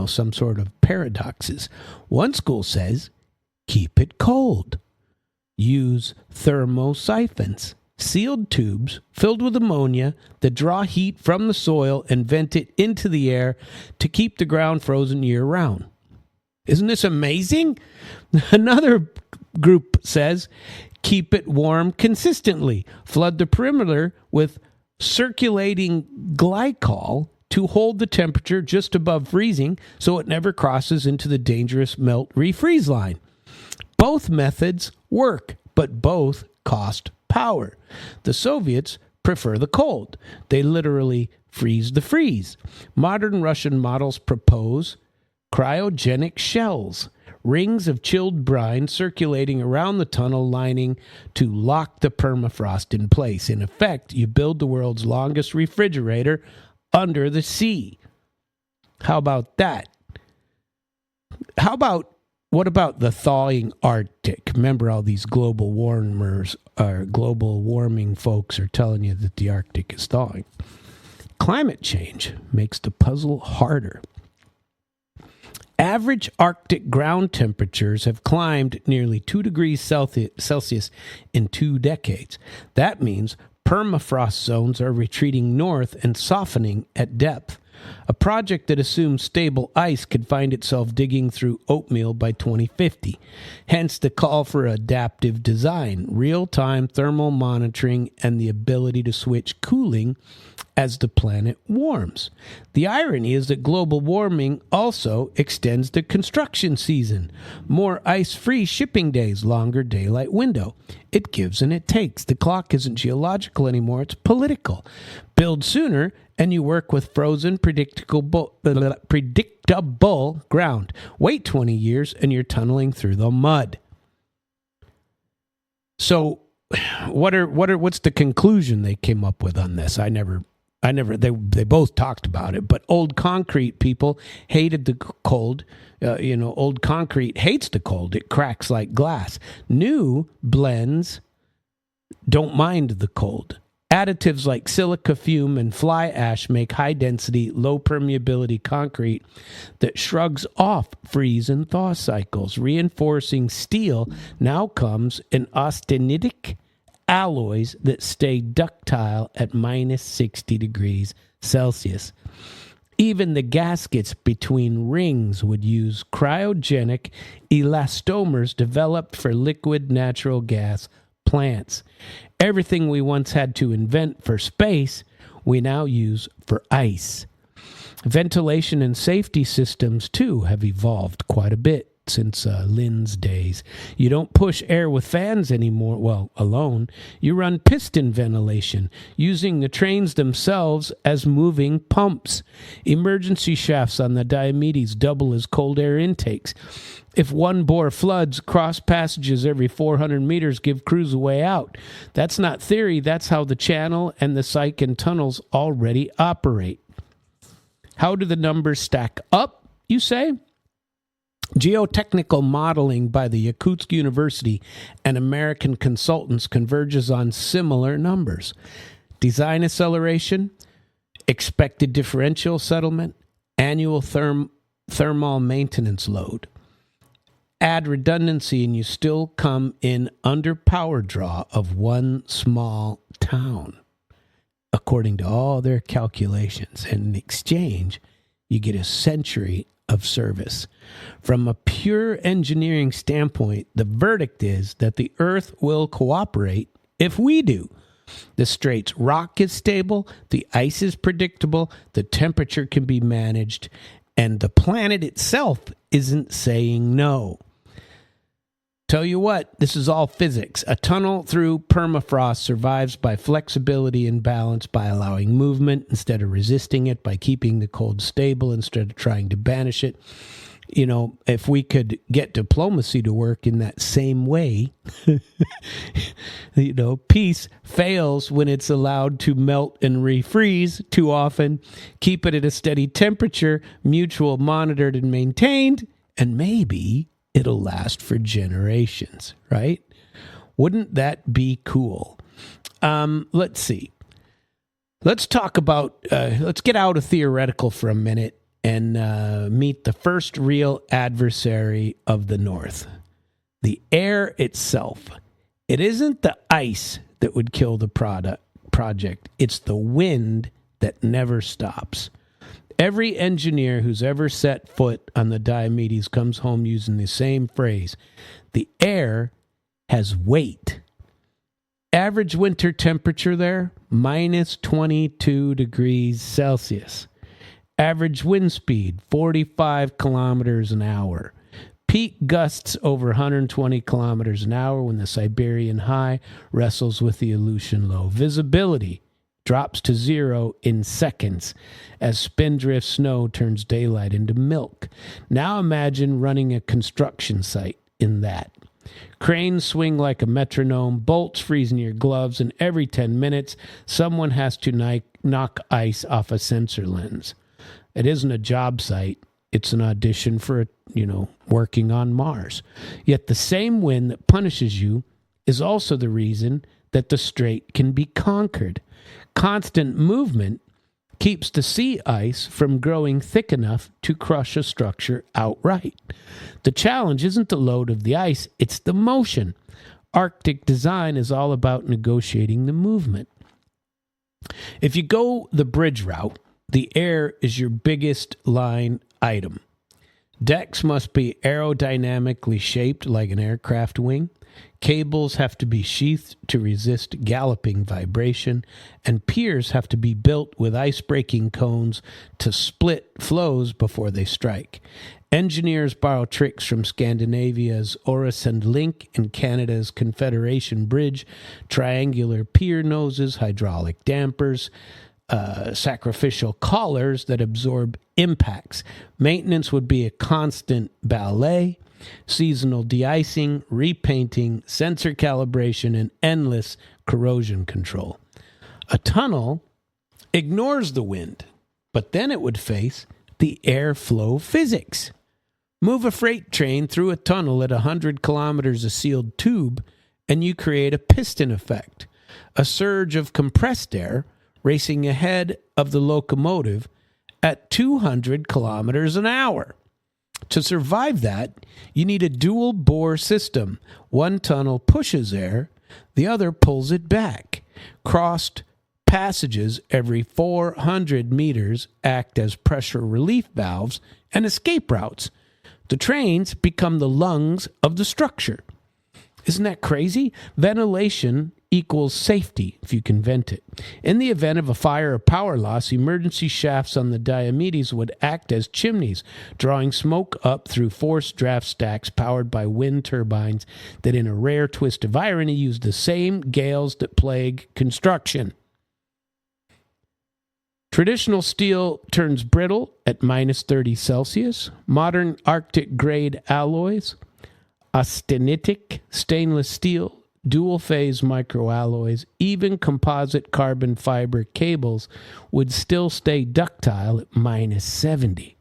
some sort of paradoxes. One school says, keep it cold. Use thermosiphons, sealed tubes filled with ammonia that draw heat from the soil and vent it into the air to keep the ground frozen year-round. Isn't this amazing? Another group says, keep it warm consistently. Flood the perimeter with circulating glycol to hold the temperature just above freezing so it never crosses into the dangerous melt-refreeze line. Both methods work, but both cost power. The Soviets prefer the cold. They literally freeze the freeze. Modern Russian models propose cryogenic shells, rings of chilled brine circulating around the tunnel lining to lock the permafrost in place. In effect, you build the world's longest refrigerator under the sea. How about that? What about the thawing Arctic? Remember, all these global warming folks are telling you that the Arctic is thawing. Climate change makes the puzzle harder. Average Arctic ground temperatures have climbed nearly 2 degrees Celsius in 2 decades. That means permafrost zones are retreating north and softening at depth. A project that assumes stable ice could find itself digging through oatmeal by 2050. Hence the call for adaptive design, real-time thermal monitoring, and the ability to switch cooling as the planet warms. The irony is that global warming also extends the construction season. More ice-free shipping days, longer daylight window. It gives and it takes. The clock isn't geological anymore, it's political. Build sooner and you work with frozen, predictable ground. Wait 20 years and you're tunneling through the mud. So what's the conclusion they came up with on this? They both talked about it, but old concrete people hated the cold. Old concrete hates the cold. It cracks like glass. New blends don't mind the cold. Additives like silica fume and fly ash make high-density, low-permeability concrete that shrugs off freeze and thaw cycles. Reinforcing steel now comes in austenitic alloys that stay ductile at minus 60 degrees Celsius. Even the gaskets between rings would use cryogenic elastomers developed for liquid natural gas plants. Everything we once had to invent for space, we now use for ice. Ventilation and safety systems, too, have evolved quite a bit since Lynn's days. You don't push air with fans anymore, alone. You run piston ventilation, using the trains themselves as moving pumps. Emergency shafts on the Diomedes double as cold air intakes. If one bore floods, cross passages every 400 meters give crews a way out. That's not theory. That's how the channel and the cyc and tunnels already operate. How do the numbers stack up, you say? Geotechnical modeling by the Yakutsk University and American consultants converges on similar numbers. Design acceleration, expected differential settlement, annual thermal maintenance load. Add redundancy and you still come in under power draw of one small town, according to all their calculations. And in exchange, you get a century of service. From a pure engineering standpoint, the verdict is that the Earth will cooperate if we do. The Strait's rock is stable, the ice is predictable, the temperature can be managed, and the planet itself isn't saying no. Tell you what, this is all physics. A tunnel through permafrost survives by flexibility and balance, by allowing movement instead of resisting it, by keeping the cold stable instead of trying to banish it. You know, if we could get diplomacy to work in that same way, peace fails when it's allowed to melt and refreeze too often. Keep it at a steady temperature, mutual monitored and maintained, and maybe it'll last for generations, right? Wouldn't that be cool? Let's see. Let's talk about, let's get out of theoretical for a minute and meet the first real adversary of the North, the air itself. It isn't the ice that would kill the project. It's the wind that never stops. Every engineer who's ever set foot on the Diomedes comes home using the same phrase. The air has weight. Average winter temperature there, minus 22 degrees Celsius. Average wind speed, 45 kilometers an hour. Peak gusts over 120 kilometers an hour when the Siberian high wrestles with the Aleutian low. Visibility drops to 0 in seconds as spindrift snow turns daylight into milk. Now imagine running a construction site in that. Cranes swing like a metronome, bolts freeze in your gloves, and every 10 minutes, someone has to knock ice off a sensor lens. It isn't a job site. It's an audition for, working on Mars. Yet the same wind that punishes you is also the reason that the strait can be conquered. Constant movement keeps the sea ice from growing thick enough to crush a structure outright. The challenge isn't the load of the ice, it's the motion. Arctic design is all about negotiating the movement. If you go the bridge route, the air is your biggest line item. Decks must be aerodynamically shaped like an aircraft wing. Cables have to be sheathed to resist galloping vibration, and piers have to be built with ice-breaking cones to split flows before they strike. Engineers borrow tricks from Scandinavia's Øresund Link and Canada's Confederation Bridge, triangular pier noses, hydraulic dampers, sacrificial collars that absorb impacts. Maintenance would be a constant ballet, seasonal de-icing, repainting, sensor calibration, and endless corrosion control. A tunnel ignores the wind, but then it would face the airflow physics. Move a freight train through a tunnel at 100 kilometers of sealed tube, and you create a piston effect, a surge of compressed air racing ahead of the locomotive at 200 kilometers an hour. To survive that, you need a dual bore system. One tunnel pushes air, the other pulls it back. Crossed passages every 400 meters act as pressure relief valves and escape routes. The trains become the lungs of the structure. Isn't that crazy? Ventilation equals safety if you can vent it. In the event of a fire or power loss, emergency shafts on the Diomedes would act as chimneys, drawing smoke up through forced draft stacks powered by wind turbines that, in a rare twist of irony, use the same gales that plague construction. Traditional steel turns brittle at minus 30 Celsius. Modern Arctic-grade alloys, austenitic stainless steel, dual-phase microalloys, even composite carbon fiber cables would still stay ductile at minus 70.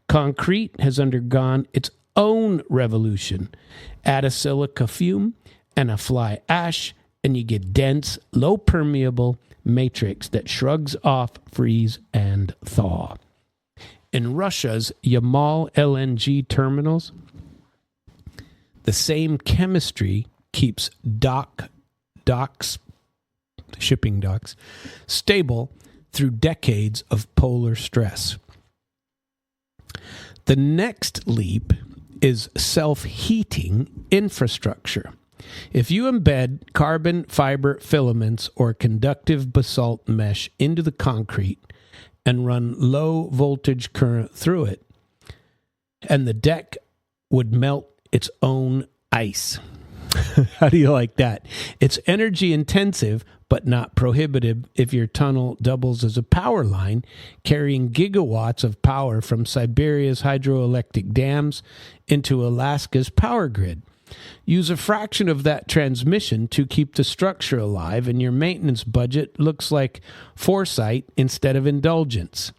Concrete has undergone its own revolution. Add a silica fume and a fly ash, and you get dense, low-permeable matrix that shrugs off freeze and thaw. In Russia's Yamal LNG terminals, the same chemistry keeps shipping docks, stable through decades of polar stress. The next leap is self-heating infrastructure. If you embed carbon fiber filaments or conductive basalt mesh into the concrete and run low voltage current through it, and the deck would melt its own ice. How do you like that? It's energy intensive, but not prohibitive if your tunnel doubles as a power line, carrying gigawatts of power from Siberia's hydroelectric dams into Alaska's power grid. Use a fraction of that transmission to keep the structure alive, and your maintenance budget looks like foresight instead of indulgence.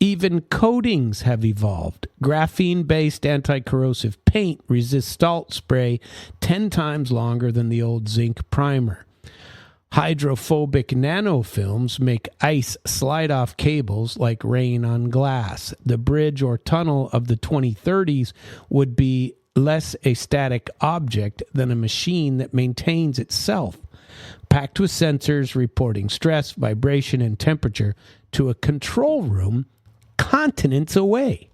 Even coatings have evolved. Graphene-based anti-corrosive paint resists salt spray 10 times longer than the old zinc primer. Hydrophobic nanofilms make ice slide off cables like rain on glass. The bridge or tunnel of the 2030s would be less a static object than a machine that maintains itself, packed with sensors reporting stress, vibration, and temperature to a control room continents away.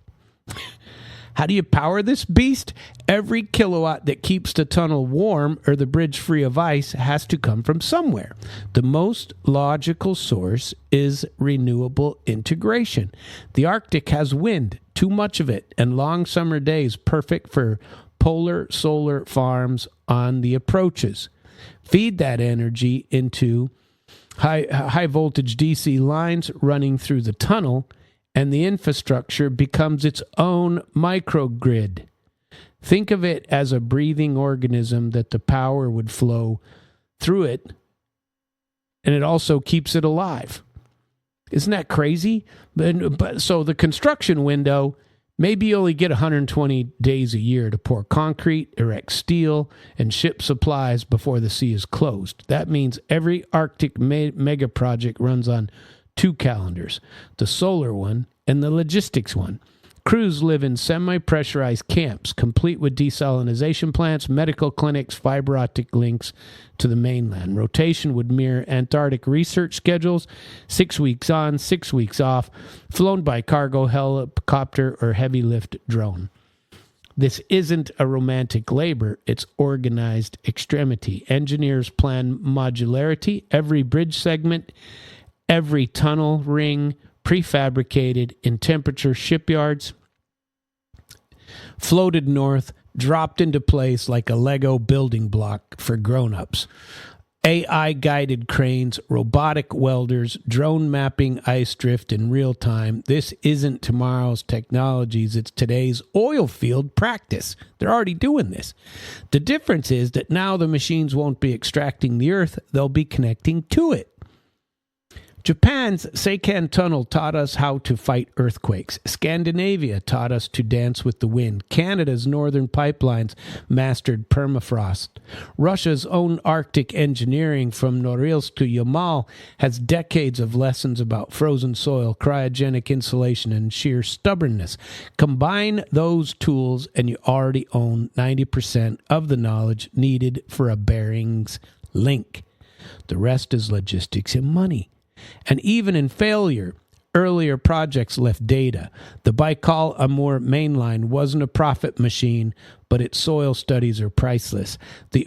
How do you power this beast? Every kilowatt that keeps the tunnel warm or the bridge free of ice has to come from somewhere. The most logical source is renewable integration. The Arctic has wind, too much of it, and long summer days perfect for polar solar farms on the approaches. Feed that energy into high voltage DC lines running through the tunnel, and the infrastructure becomes its own microgrid. Think of it as a breathing organism that the power would flow through it, and it also keeps it alive. Isn't that crazy? But so the construction window, maybe you only get 120 days a year to pour concrete, erect steel, and ship supplies before the sea is closed. That means every Arctic mega project runs on 2 calendars, the solar one and the logistics one. Crews live in semi-pressurized camps, complete with desalination plants, medical clinics, fiber optic links to the mainland. Rotation would mirror Antarctic research schedules, 6 weeks on, 6 weeks off, flown by cargo helicopter or heavy lift drone. This isn't a romantic labor, it's organized extremity. Engineers plan modularity, every bridge segment, every tunnel ring, prefabricated in temperature shipyards, floated north, dropped into place like a Lego building block for grown-ups. AI-guided cranes, robotic welders, drone mapping ice drift in real time. This isn't tomorrow's technologies, it's today's oil field practice. They're already doing this. The difference is that now the machines won't be extracting the earth, they'll be connecting to it. Japan's Seikan Tunnel taught us how to fight earthquakes. Scandinavia taught us to dance with the wind. Canada's northern pipelines mastered permafrost. Russia's own Arctic engineering from Norilsk to Yamal has decades of lessons about frozen soil, cryogenic insulation, and sheer stubbornness. Combine those tools and you already own 90% of the knowledge needed for a Bering's link. The rest is logistics and money. And even in failure, earlier projects left data. The Baikal-Amur mainline wasn't a profit machine, but its soil studies are priceless. The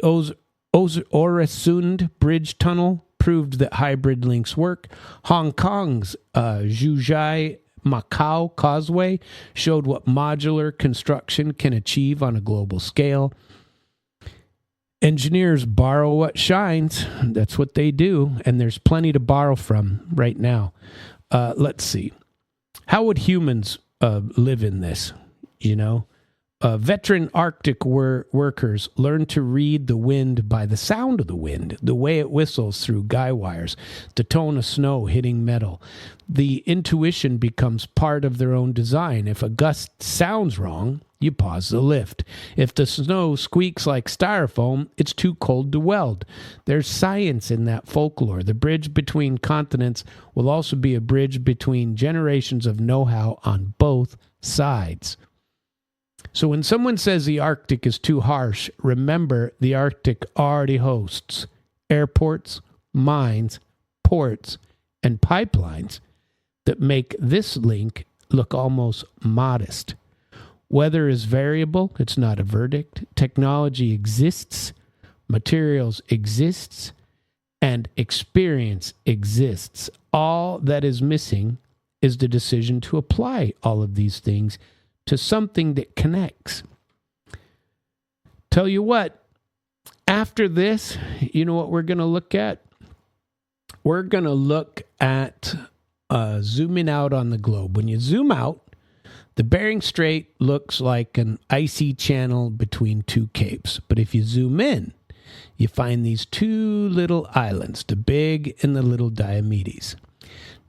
Øresund Bridge Tunnel proved that hybrid links work. Hong Kong's Zhuhai-Macau Causeway showed what modular construction can achieve on a global scale. Engineers borrow what shines. That's what they do. And there's plenty to borrow from right now. Let's see. How would humans live in this? You know, veteran Arctic workers learn to read the wind by the sound of the wind, the way it whistles through guy wires, the tone of snow hitting metal. The intuition becomes part of their own design. If a gust sounds wrong, you pause the lift. If the snow squeaks like styrofoam, it's too cold to weld. There's science in that folklore. The bridge between continents will also be a bridge between generations of know-how on both sides. So when someone says the Arctic is too harsh, remember the Arctic already hosts airports, mines, ports, and pipelines that make this link look almost modest. Weather is variable, it's not a verdict. Technology exists, materials exists, and experience exists. All that is missing is the decision to apply all of these things to something that connects. Tell you what, after this, you know what we're going to look at? We're going to look at zooming out on the globe. When you zoom out, the Bering Strait looks like an icy channel between two capes. But if you zoom in, you find these two little islands, the Big and the Little Diomedes.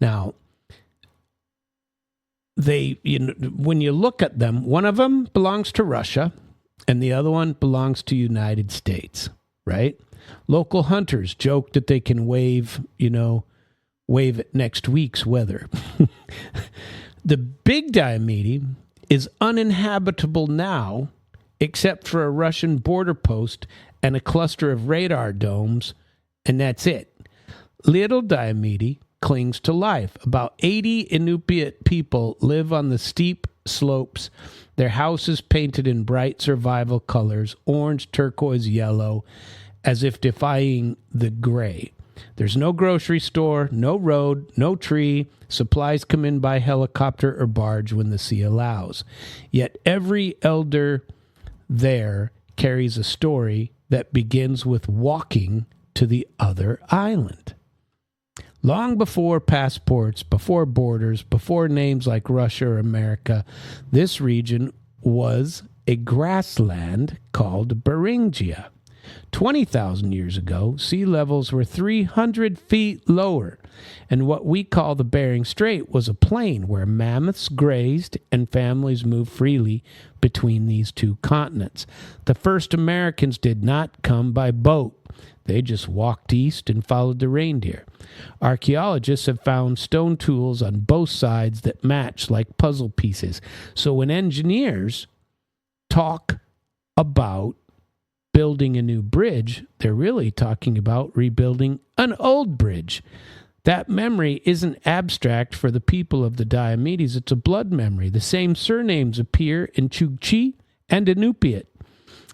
Now, when you look at them, one of them belongs to Russia and the other one belongs to United States, right? Local hunters joke that they can wave it next week's weather. The Big Diomede is uninhabitable now, except for a Russian border post and a cluster of radar domes, and that's it. Little Diomede clings to life. About 80 Inupiat people live on the steep slopes, their houses painted in bright survival colors, orange, turquoise, yellow, as if defying the gray. There's no grocery store, no road, no tree. Supplies come in by helicopter or barge when the sea allows. Yet every elder there carries a story that begins with walking to the other island. Long before passports, before borders, before names like Russia or America, this region was a grassland called Beringia. 20,000 years ago, sea levels were 300 feet lower, and what we call the Bering Strait was a plain where mammoths grazed and families moved freely between these two continents. The first Americans did not come by boat. They just walked east and followed the reindeer. Archaeologists have found stone tools on both sides that match like puzzle pieces. So when engineers talk about building a new bridge, they're really talking about rebuilding an old bridge. That memory isn't abstract for the people of the Diomedes. It's a blood memory. The same surnames appear in Chukchi and Inupiat.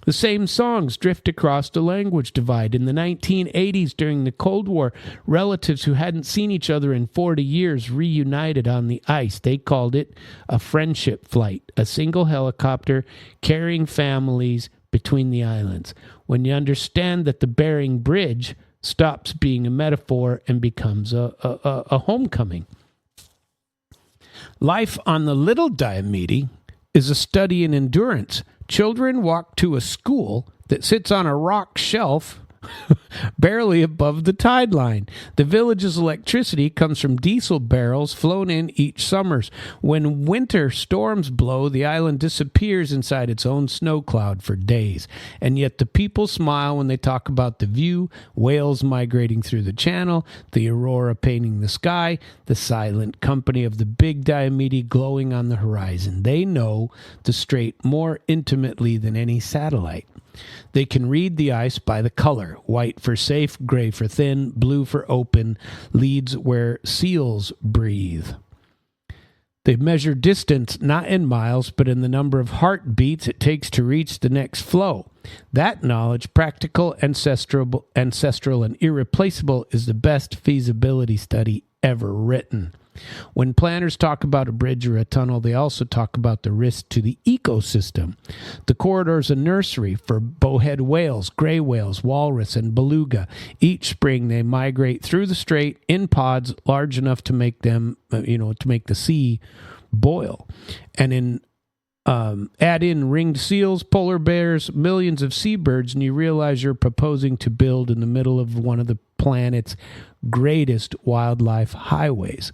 The same songs drift across the language divide. In the 1980s, during the Cold War, relatives who hadn't seen each other in 40 years reunited on the ice. They called it a friendship flight, a single helicopter carrying families between the islands. When you understand that the Bering Bridge stops being a metaphor and becomes a homecoming. Life on the Little Diomede is a study in endurance. Children walk to a school that sits on a rock shelf barely above the tide line. The village's electricity comes from diesel barrels flown in each summer. When winter storms blow, the island disappears inside its own snow cloud for days. And yet the people smile when they talk about the view, whales migrating through the channel, the aurora painting the sky, the silent company of the big Diomede glowing on the horizon. They know the strait more intimately than any satellite. They can read the ice by the color, white for safe, gray for thin, blue for open, leads where seals breathe. They measure distance not in miles, but in the number of heartbeats it takes to reach the next flow. That knowledge, practical, ancestral, and irreplaceable, is the best feasibility study ever written. When planners talk about a bridge or a tunnel, they also talk about the risk to the ecosystem. The corridor is a nursery for bowhead whales, gray whales, walrus, and beluga. Each spring, they migrate through the strait in pods large enough to make them, to make the sea boil. And add in ringed seals, polar bears, millions of seabirds, and you realize you're proposing to build in the middle of one of the planet's greatest wildlife highways.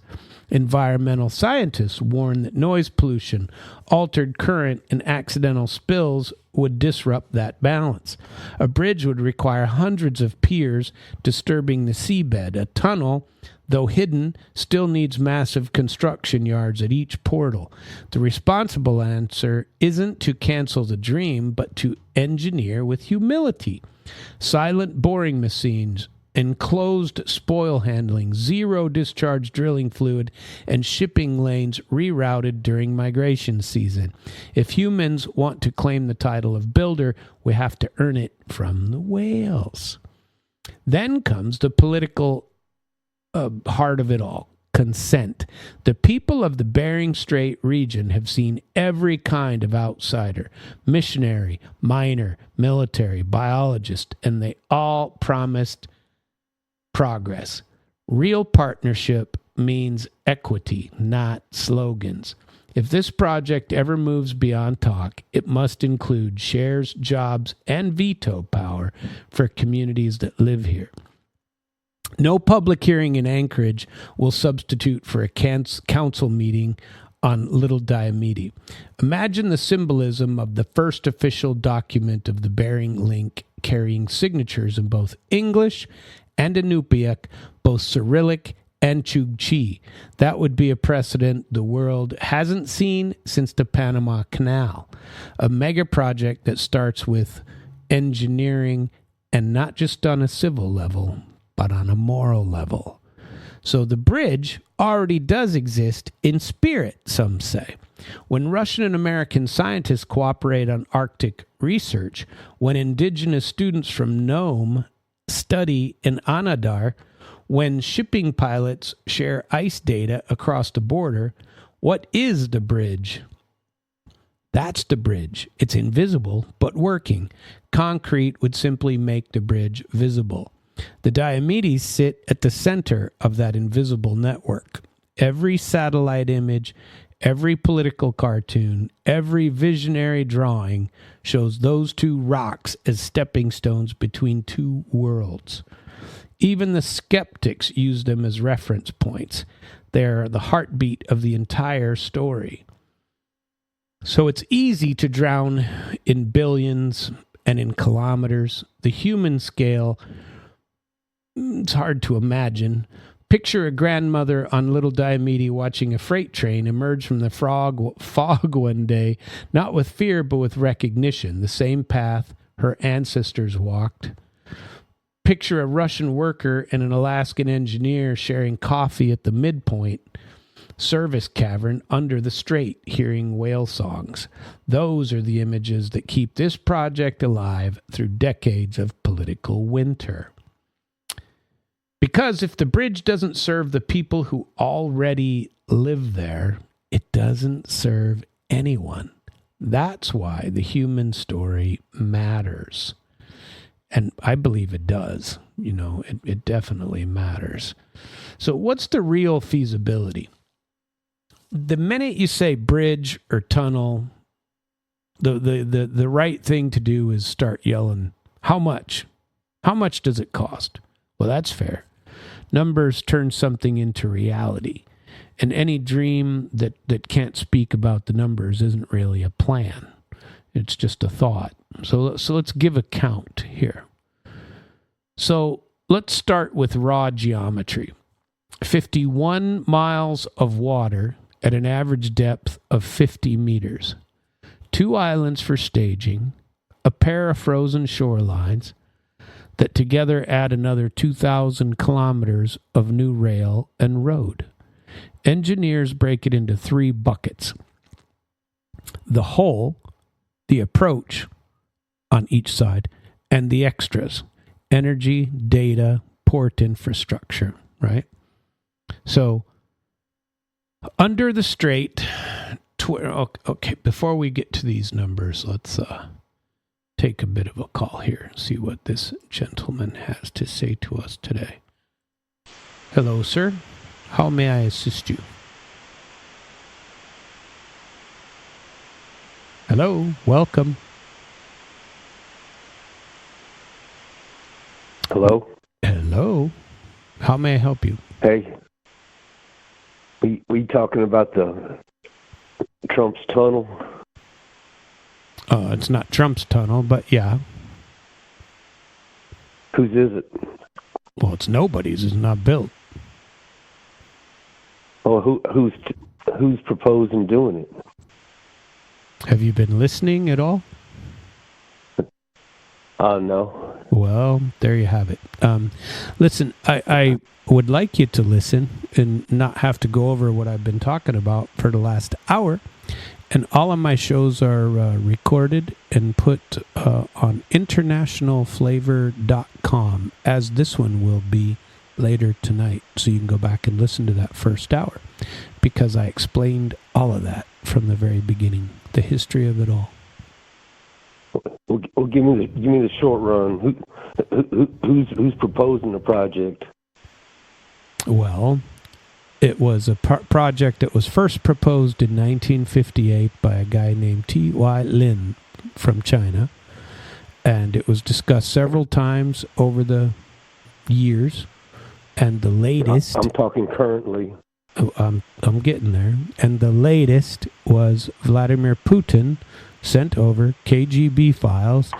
Environmental scientists warn that noise pollution, altered current, and accidental spills would disrupt that balance. A bridge would require hundreds of piers disturbing the seabed. A tunnel, though hidden, still needs massive construction yards at each portal. The responsible answer isn't to cancel the dream, but to engineer with humility. Silent boring machines, enclosed spoil handling, zero discharge drilling fluid, and shipping lanes rerouted during migration season. If humans want to claim the title of builder, we have to earn it from the whales. Then comes the political heart of it all. Consent. The people of the Bering Strait region have seen every kind of outsider, missionary, miner, military, biologist, and they all promised progress. Real partnership means equity, not slogans. If this project ever moves beyond talk, it must include shares, jobs, and veto power for communities that live here. No public hearing in Anchorage will substitute for a council meeting on Little Diomede. Imagine the symbolism of the first official document of the Bering Link carrying signatures in both English and Inupiaq, both Cyrillic and Chukchi. That would be a precedent the world hasn't seen since the Panama Canal. A mega project that starts with engineering and not just on a civil level, but on a moral level. So the bridge already does exist in spirit, some say. When Russian and American scientists cooperate on Arctic research, when indigenous students from Nome study in Anadar, when shipping pilots share ice data across the border, what is the bridge? That's the bridge. It's invisible, but working. Concrete would simply make the bridge visible. The Diomedes sit at the center of that invisible network. Every satellite image, every political cartoon, every visionary drawing shows those two rocks as stepping stones between two worlds. Even the skeptics use them as reference points. They're the heartbeat of the entire story. So it's easy to drown in billions and in kilometers. The human scale, it's hard to imagine. Picture a grandmother on Little Diomede watching a freight train emerge from the fog one day, not with fear, but with recognition, the same path her ancestors walked. Picture a Russian worker and an Alaskan engineer sharing coffee at the midpoint service cavern under the strait, hearing whale songs. Those are the images that keep this project alive through decades of political winter. Because if the bridge doesn't serve the people who already live there, it doesn't serve anyone. That's why the human story matters. And I believe it does. It definitely matters. So what's the real feasibility? The minute you say bridge or tunnel, the right thing to do is start yelling, how much? How much does it cost? Well, that's fair. Numbers turn something into reality. And any dream that can't speak about the numbers isn't really a plan. It's just a thought. So let's give a count here. So let's start with raw geometry. 51 miles of water at an average depth of 50 meters. 2 islands for staging, a pair of frozen shorelines that together add another 2,000 kilometers of new rail and road. Engineers break it into 3 buckets. The whole, the approach on each side, and the extras, energy, data, port infrastructure, right? So, under the strait, okay, before we get to these numbers, let's take a bit of a call here and see what this gentleman has to say to us today. Hello, sir. How may I assist you? Hello, welcome. Hello? Hello. How may I help you? Hey. We talking about the Trump's tunnel? It's not Trump's tunnel, but yeah. Whose is it? Well, it's nobody's. It's not built. Oh, who's proposing doing it? Have you been listening at all? No. Well, there you have it. Listen, I would like you to listen and not have to go over what I've been talking about for the last hour. And all of my shows are recorded and put on internationalflavor.com, as this one will be later tonight. So you can go back and listen to that first hour, because I explained all of that from the very beginning, the history of it all. Well, give me the short run. Who's proposing the project? Well, it was a project that was first proposed in 1958 by a guy named T.Y. Lin from China, and it was discussed several times over the years. And the latest, I'm talking currently. I'm getting there. And the latest was Vladimir Putin sent over KGB files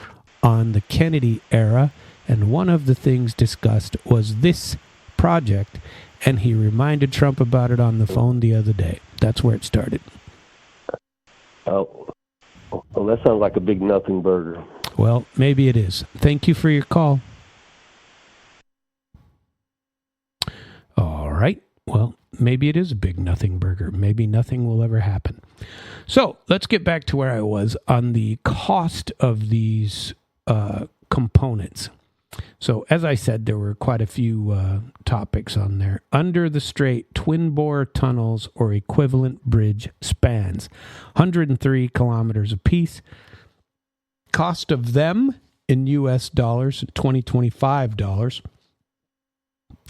on the Kennedy era, and one of the things discussed was this project, and he reminded Trump about it on the phone the other day. That's where it started. Oh, well, that sounds like a big nothing burger. Well, maybe it is. Thank you for your call. All right. Well, maybe it is a big nothing burger. Maybe nothing will ever happen. So let's get back to where I was on the cost of these components. So as I said, there were quite a few topics on there. Under the Strait, twin-bore tunnels or equivalent bridge spans, 103 kilometers apiece. Cost of them in U.S. dollars, 2025 dollars,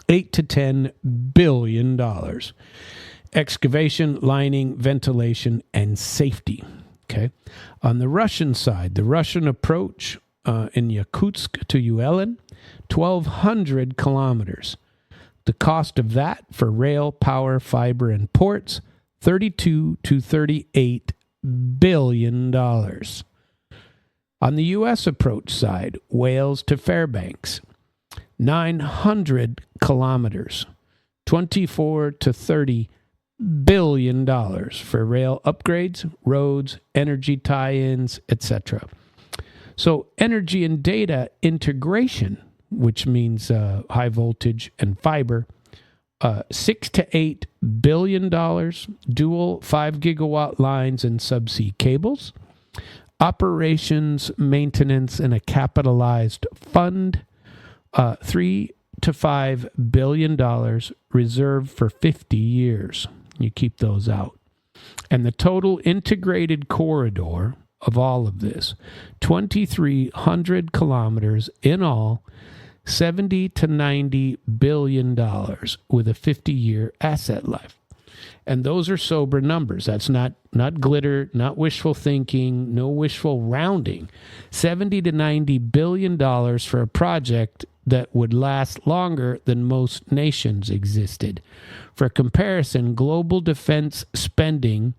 $8 to $10 billion. Excavation, lining, ventilation, and safety. Okay. On the Russian side, the Russian approach in Yakutsk to Yelin, 1,200 kilometers. The cost of that for rail, power, fiber, and ports, $32 to $38 billion. On the U.S. approach side, Wales to Fairbanks, 900 kilometers, $24 to $30 billion for rail upgrades, roads, energy tie-ins, etc. So energy and data integration, which means high voltage and fiber, $6 to $8 billion, dual 5 gigawatt lines and subsea cables, operations, maintenance, and a capitalized fund, $3 to $5 billion reserved for 50 years. You keep those out. And the total integrated corridor of all of this, 2,300 kilometers in all, $70 to $90 billion with a 50-year asset life. And those are sober numbers. That's not glitter, not wishful thinking, no wishful rounding. $70 to $90 billion for a project that would last longer than most nations existed. For comparison, global defense spending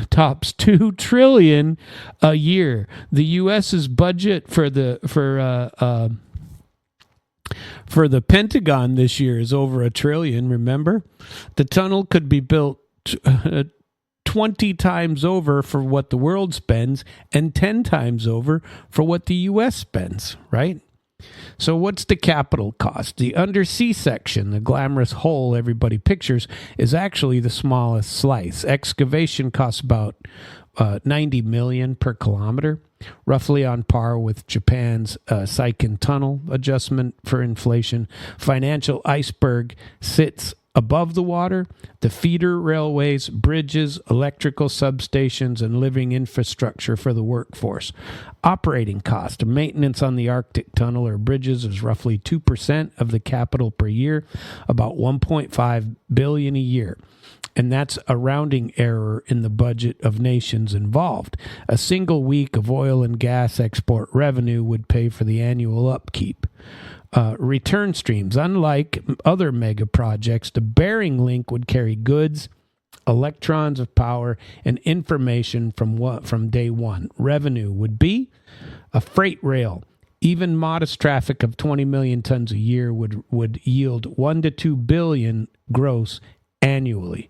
tops $2 trillion a year. The U.S.'s budget for the Pentagon this year is over $1 trillion. Remember, the tunnel could be built 20 times over for what the world spends, and 10 times over for what the U.S. spends. Right. So what's the capital cost? The undersea section, the glamorous hole everybody pictures, is actually the smallest slice. Excavation costs about $90 million per kilometer, roughly on par with Japan's Sanction tunnel adjustment for inflation. Financial iceberg sits above the water. The feeder railways, bridges, electrical substations, and living infrastructure for the workforce. Operating cost of maintenance on the Arctic tunnel or bridges is roughly 2% of the capital per year, about $1.5 billion a year. And that's a rounding error in the budget of nations involved. A single week of oil and gas export revenue would pay for the annual upkeep. Return streams. Unlike other mega projects, the Bering Link would carry goods, electrons of power, and information from day one. Revenue would be a freight rail. Even modest traffic of 20 million tons a year would yield 1 to 2 billion gross annually.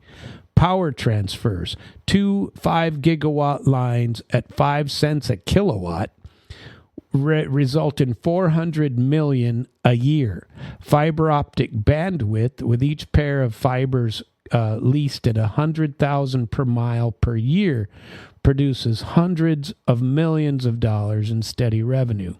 Power transfers. 2 5 gigawatt lines at 5 cents a kilowatt result in 400 million a year. Fiber optic bandwidth, with each pair of fibers leased at 100,000 per mile per year, produces hundreds of millions of dollars in steady revenue.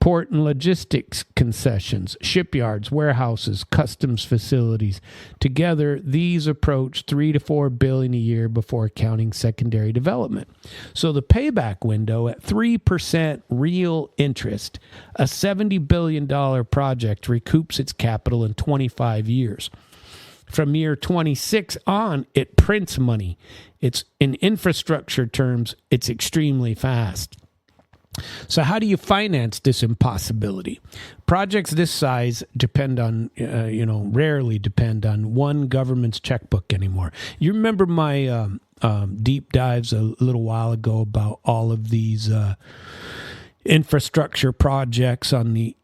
Port and logistics concessions, shipyards, warehouses, customs facilities. Together, these approach $3 to $4 billion a year before counting secondary development. So the payback window at 3% real interest, a $70 billion project recoups its capital in 25 years. From year 26 on, it prints money. It's in infrastructure terms, it's extremely fast. So how do you finance this impossibility? Projects this size depend on, rarely depend on one government's checkbook anymore. You remember my deep dives a little while ago about all of these infrastructure projects on the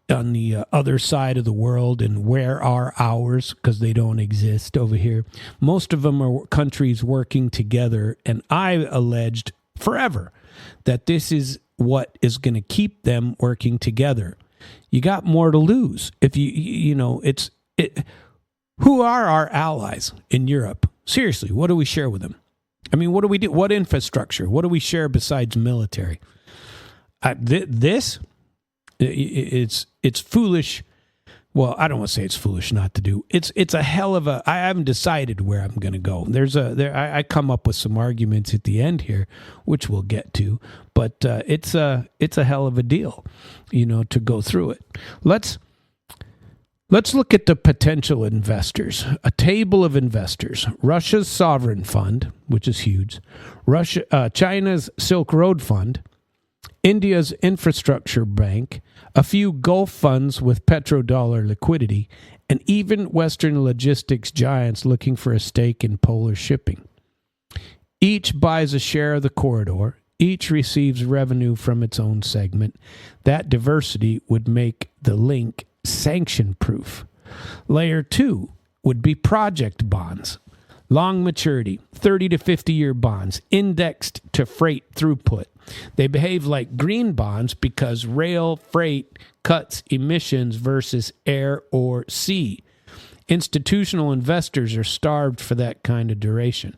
other side of the world, and where are ours, because they don't exist over here. Most of them are countries working together, and I alleged forever that this is what is going to keep them working together. You got more to lose if Who are our allies in Europe? Seriously, what do we share with them? I mean, what do we do? What infrastructure? What do we share besides military? It's foolish. Well, I don't want to say it's foolish not to do. It's a hell of a. I haven't decided where I'm going to go. I come up with some arguments at the end here, which we'll get to. But it's a hell of a deal, to go through it. Let's look at the potential investors. A table of investors. Russia's sovereign fund, which is huge. China's Silk Road Fund. India's infrastructure bank. A few Gulf funds with petrodollar liquidity. And even Western logistics giants looking for a stake in polar shipping. Each buys a share of the corridor. Each receives revenue from its own segment. That diversity would make the link sanction-proof. Layer 2 would be project bonds. Long maturity, 30 to 50-year bonds, indexed to freight throughput. They behave like green bonds because rail freight cuts emissions versus air or sea. Institutional investors are starved for that kind of duration.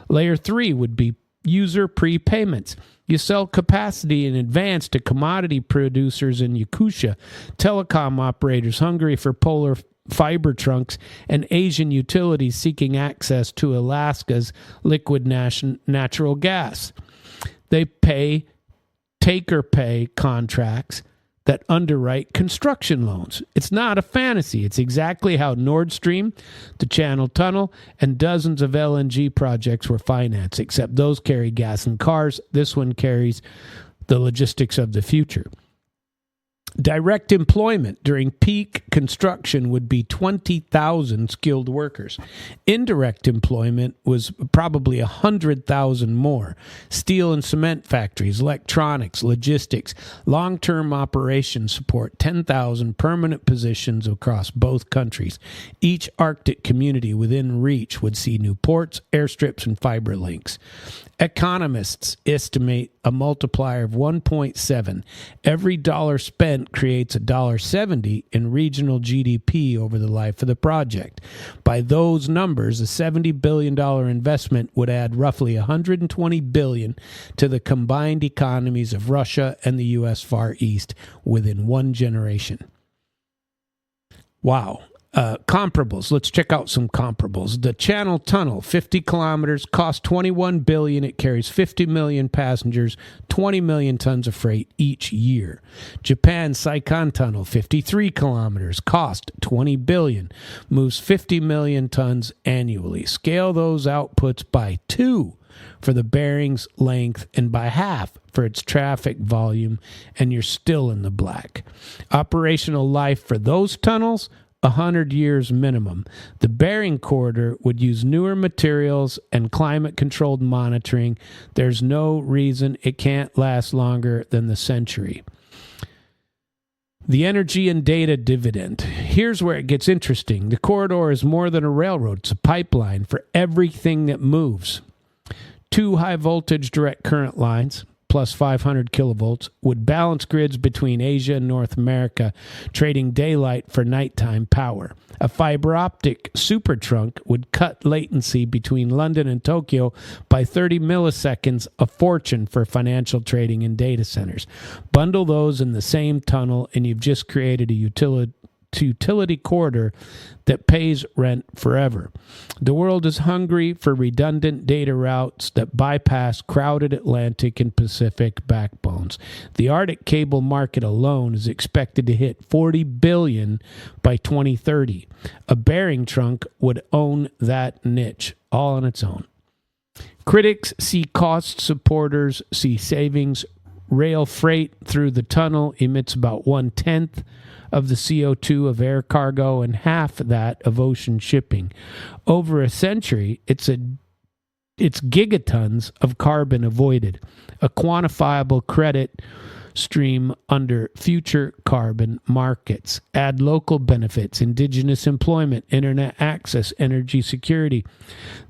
Layer 3 would be user prepayments. You sell capacity in advance to commodity producers in Yakutia, telecom operators hungry for polar fiber trunks, and Asian utilities seeking access to Alaska's liquid natural gas. They pay take-or-pay contracts that underwrite construction loans. It's not a fantasy. It's exactly how Nord Stream, the Channel Tunnel, and dozens of LNG projects were financed, except those carry gas and cars. This one carries the logistics of the future. Direct employment during peak construction would be 20,000 skilled workers. Indirect employment was probably 100,000 more. Steel and cement factories, electronics, logistics, long-term operation support, 10,000 permanent positions across both countries. Each Arctic community within reach would see new ports, airstrips, and fiber links. Economists estimate a multiplier of 1.7. Every dollar spent creates $1.70 in regional GDP over the life of the project. By those numbers, a $70 billion investment would add roughly $120 billion to the combined economies of Russia and the U.S. Far East within one generation. Wow. Comparables. Let's check out some comparables. The Channel Tunnel, 50 kilometers, costs $21 billion. It carries 50 million passengers, 20 million tons of freight each year. Japan's Sanction Tunnel, 53 kilometers, cost $20 billion, moves 50 million tons annually. Scale those outputs by 2 for the Bering's length and by half for its traffic volume, and you're still in the black. Operational life for those tunnels, 100 years minimum. The Bering Corridor would use newer materials and climate-controlled monitoring. There's no reason it can't last longer than the century. The energy and data dividend. Here's where it gets interesting. The corridor is more than a railroad. It's a pipeline for everything that moves. 2 high-voltage direct current lines, plus 500 kilovolts, would balance grids between Asia and North America, trading daylight for nighttime power. A fiber optic super trunk would cut latency between London and Tokyo by 30 milliseconds, a fortune for financial trading in data centers. Bundle those in the same tunnel, and you've just created a utility corridor that pays rent forever. The world is hungry for redundant data routes that bypass crowded Atlantic and Pacific backbones. The Arctic cable market alone is expected to hit $40 billion by 2030. A Bering trunk would own that niche all on its own. Critics see costs, supporters see savings. Rail freight through the tunnel emits about 1/10 of the CO2 of air cargo and half that of ocean shipping. Over a century, it's gigatons of carbon avoided, a quantifiable credit stream under future carbon markets. Add local benefits, indigenous employment, internet access, energy security.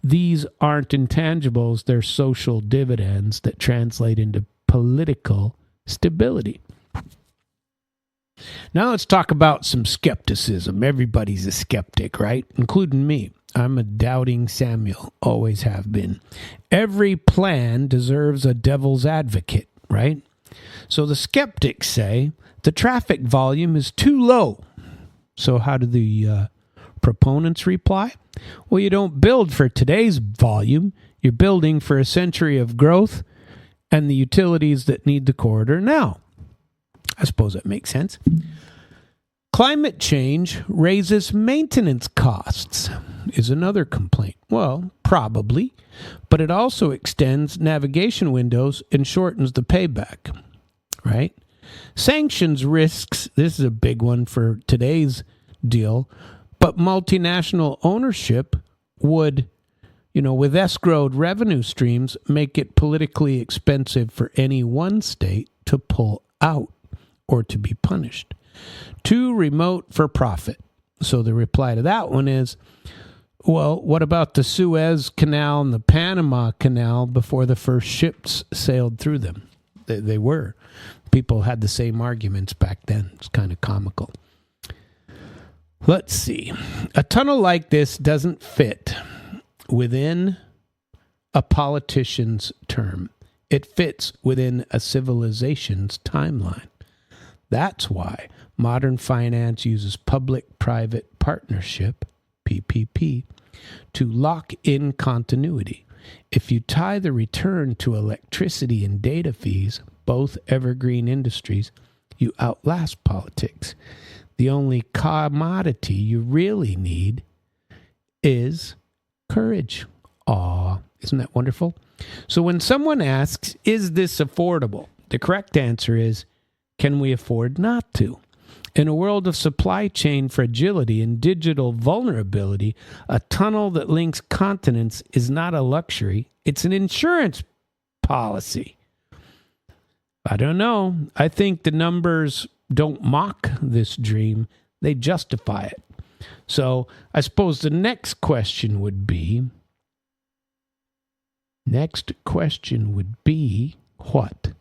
These aren't intangibles, they're social dividends that translate into political stability. Now let's talk about some skepticism. Everybody's a skeptic, right? Including me. I'm a doubting Samuel, always have been. Every plan deserves a devil's advocate, right? So the skeptics say the traffic volume is too low. So how do the proponents reply? Well, you don't build for today's volume. You're building for a century of growth and the utilities that need the corridor now. I suppose that makes sense. Climate change raises maintenance costs, is another complaint. Well, probably, but it also extends navigation windows and shortens the payback, right? Sanctions risks, this is a big one for today's deal, but multinational ownership would, with escrowed revenue streams, make it politically expensive for any one state to pull out or to be punished. Too remote for profit. So the reply to that one is, well, what about the Suez Canal and the Panama Canal before the first ships sailed through them? They were. People had the same arguments back then. It's kind of comical. Let's see. A tunnel like this doesn't fit within a politician's term. It fits within a civilization's timeline. That's why modern finance uses public-private partnership, PPP, to lock in continuity. If you tie the return to electricity and data fees, both evergreen industries, you outlast politics. The only commodity you really need is courage. Aw, isn't that wonderful? So when someone asks, is this affordable? The correct answer is, can we afford not to? In a world of supply chain fragility and digital vulnerability, a tunnel that links continents is not a luxury. It's an insurance policy. I don't know. I think the numbers don't mock this dream. They justify it. So I suppose the next question would be what?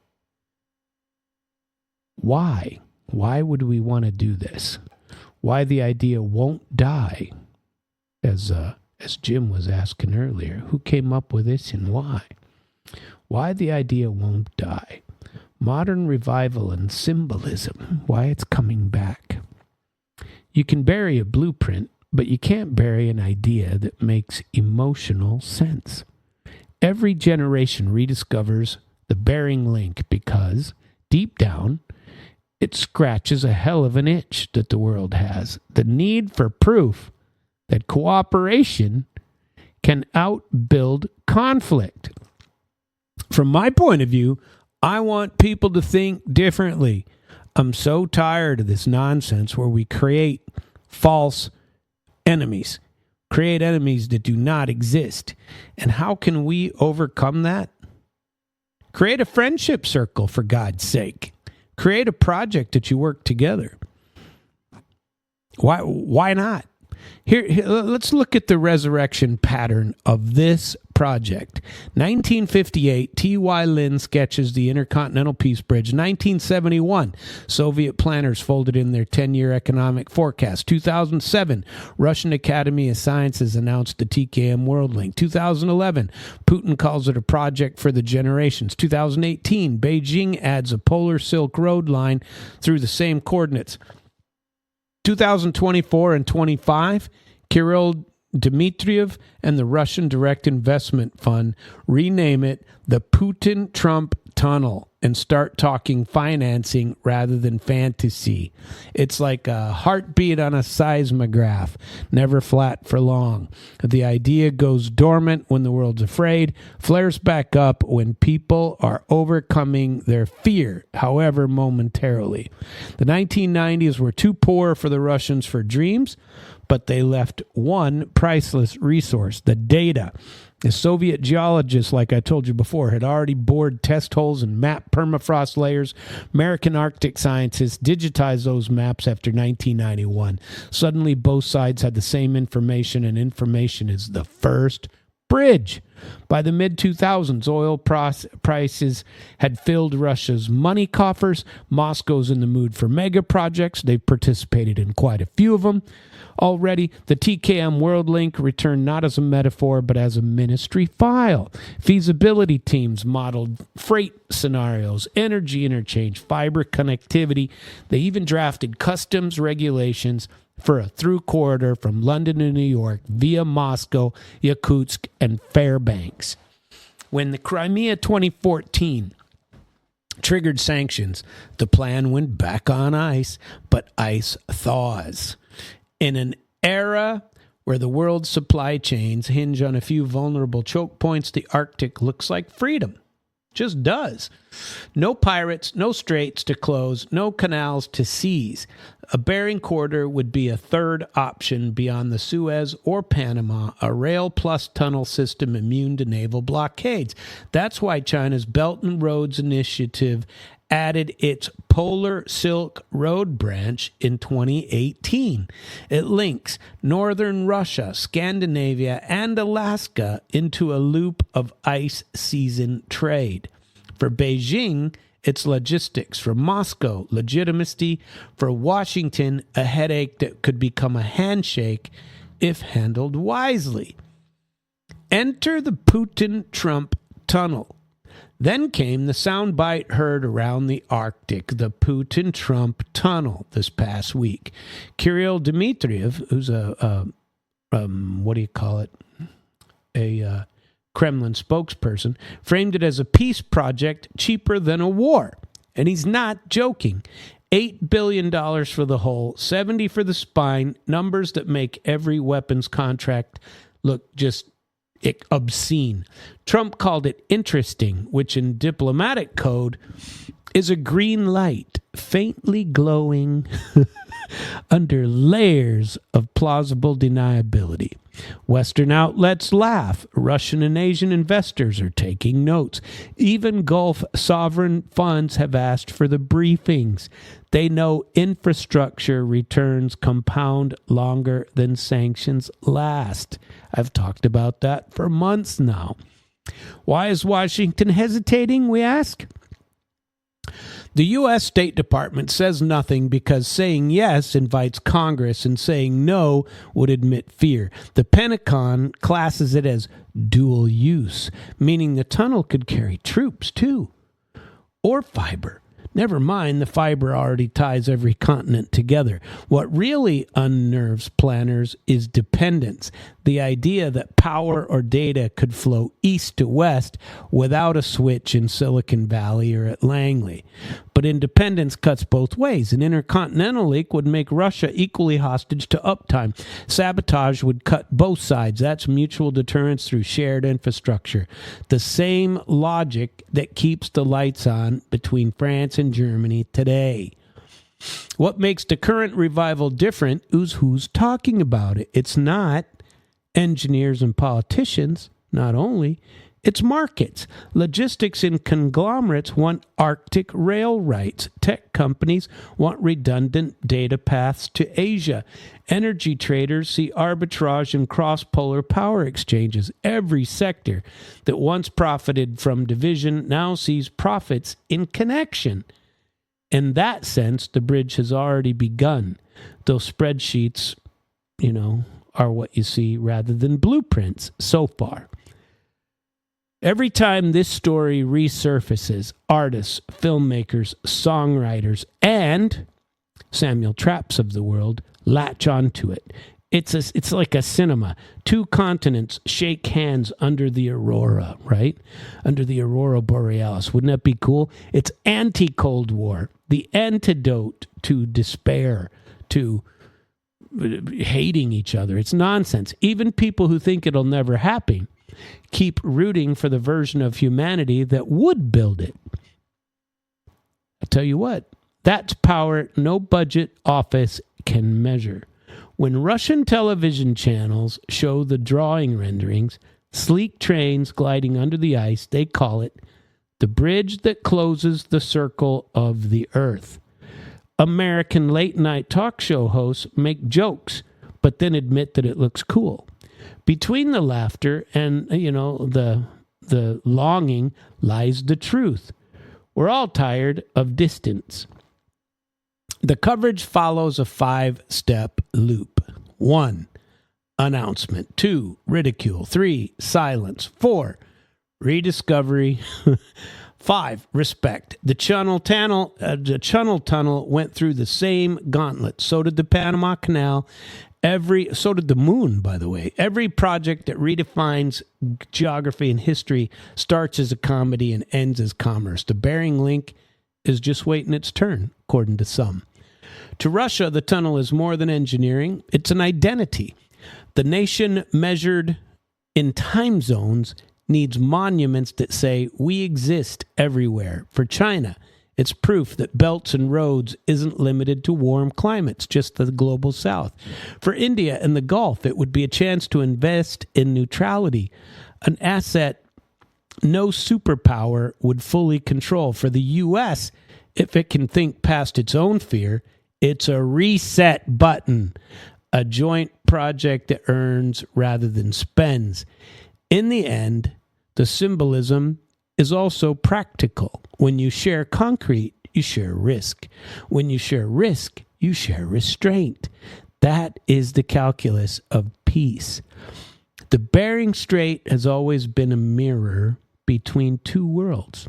Why? Why would we want to do this? Why the idea won't die? As Jim was asking earlier, who came up with this and why? Why the idea won't die? Modern revival and symbolism, why it's coming back. You can bury a blueprint, but you can't bury an idea that makes emotional sense. Every generation rediscovers the Bering link because, deep down, it scratches a hell of an itch that the world has. The need for proof that cooperation can outbuild conflict. From my point of view, I want people to think differently. I'm so tired of this nonsense where we create false enemies, create enemies that do not exist. And how can we overcome that? Create a friendship circle, for God's sake. Create a project that you work together. Why not? Here, let's look at the resurrection pattern of this project. 1958, T.Y. Lin sketches the Intercontinental Peace Bridge. 1971, Soviet planners folded in their 10-year economic forecast. 2007, Russian Academy of Sciences announced the TKM World Link. 2011, Putin calls it a project for the generations. 2018, Beijing adds a polar Silk Road line through the same coordinates. 2024 and 25, Kirill Dmitriev and the Russian Direct Investment Fund rename it the Putin-Trump Tunnel and start talking financing rather than fantasy. It's like a heartbeat on a seismograph, never flat for long. The idea goes dormant when the world's afraid, flares back up when people are overcoming their fear, however momentarily. The 1990s were too poor for the Russians for dreams, but they left one priceless resource, the data. The Soviet geologists, like I told you before, had already bored test holes and mapped permafrost layers. American Arctic scientists digitized those maps after 1991. Suddenly, both sides had the same information, and information is the first bridge. By the mid-2000s, oil prices had filled Russia's money coffers. Moscow's in the mood for mega projects. They've participated in quite a few of them already. The TKM World Link returned not as a metaphor, but as a ministry file. Feasibility teams modeled freight scenarios, energy interchange, fiber connectivity. They even drafted customs regulations for a through corridor from London to New York via Moscow, Yakutsk, and Fairbanks. When the Crimea 2014 triggered sanctions, the plan went back on ice, but ice thaws. In an era where the world's supply chains hinge on a few vulnerable choke points, the Arctic looks like freedom. Just does. No pirates, no straits to close, no canals to seize. A Bering corridor would be a third option beyond the Suez or Panama, a rail plus tunnel system immune to naval blockades. That's why China's Belt and Roads Initiative added its Polar Silk Road branch in 2018. It links northern Russia, Scandinavia, and Alaska into a loop of ice season trade. For Beijing, it's logistics. For Moscow, legitimacy. For Washington, a headache that could become a handshake if handled wisely. Enter the Putin-Trump tunnel. Then came the soundbite heard around the Arctic, the Putin-Trump tunnel this past week. Kirill Dmitriev, who's a Kremlin spokesperson, framed it as a peace project cheaper than a war. And he's not joking. $8 billion for the whole, $70 for the spine, numbers that make every weapons contract look just obscene. Trump called it interesting, which in diplomatic code is a green light, faintly glowing under layers of plausible deniability. Western outlets laugh. Russian and Asian investors are taking notes. Even Gulf sovereign funds have asked for the briefings. They know infrastructure returns compound longer than sanctions last. I've talked about that for months now. Why is Washington hesitating, we ask? The U.S. State Department says nothing because saying yes invites Congress and saying no would admit fear. The Pentagon classes it as dual use, meaning the tunnel could carry troops too, or fiber. Never mind, the fiber already ties every continent together. What really unnerves planners is dependence, the idea that power or data could flow east to west without a switch in Silicon Valley or at Langley. But independence cuts both ways. An intercontinental link would make Russia equally hostage to uptime. Sabotage would cut both sides. That's mutual deterrence through shared infrastructure. The same logic that keeps the lights on between France and Germany today. What makes the current revival different is who's talking about it. It's not engineers and politicians, not only. It's markets. Logistics and conglomerates want Arctic rail rights. Tech companies want redundant data paths to Asia. Energy traders see arbitrage in cross-polar power exchanges. Every sector that once profited from division now sees profits in connection. In that sense, the bridge has already begun. Those spreadsheets, are what you see rather than blueprints so far. Every time this story resurfaces, artists, filmmakers, songwriters, and Samuel Trapps of the world latch onto it. It's like a cinema. Two continents shake hands under the aurora, right? Under the aurora borealis. Wouldn't that be cool? It's anti-Cold War, the antidote to despair, to hating each other. It's nonsense. Even people who think it'll never happen keep rooting for the version of humanity that would build it. I tell you what, that's power no budget office can measure. When Russian television channels show the drawing renderings, sleek trains gliding under the ice, they call it the bridge that closes the circle of the earth. American late-night talk show hosts make jokes, but then admit that it looks cool. Between the laughter and, the longing lies the truth. We're all tired of distance. The coverage follows a 5-step loop. 1, announcement. 2, ridicule. 3, silence. 4, rediscovery. 5, respect. The Channel Tunnel went through the same gauntlet. So did the Panama Canal. So did the moon, by the way. Every project that redefines geography and history starts as a comedy and ends as commerce. The Bering Link is just waiting its turn, according to some. To Russia, the tunnel is more than engineering. It's an identity. The nation measured in time zones needs monuments that say we exist everywhere. For China, it's proof that belts and roads isn't limited to warm climates, just the global south. For India and the Gulf, it would be a chance to invest in neutrality, an asset no superpower would fully control. For the U.S., if it can think past its own fear, it's a reset button, a joint project that earns rather than spends. In the end, the symbolism is also practical. When you share concrete, you share risk. When you share risk, you share restraint. That is the calculus of peace. The Bering Strait has always been a mirror between two worlds.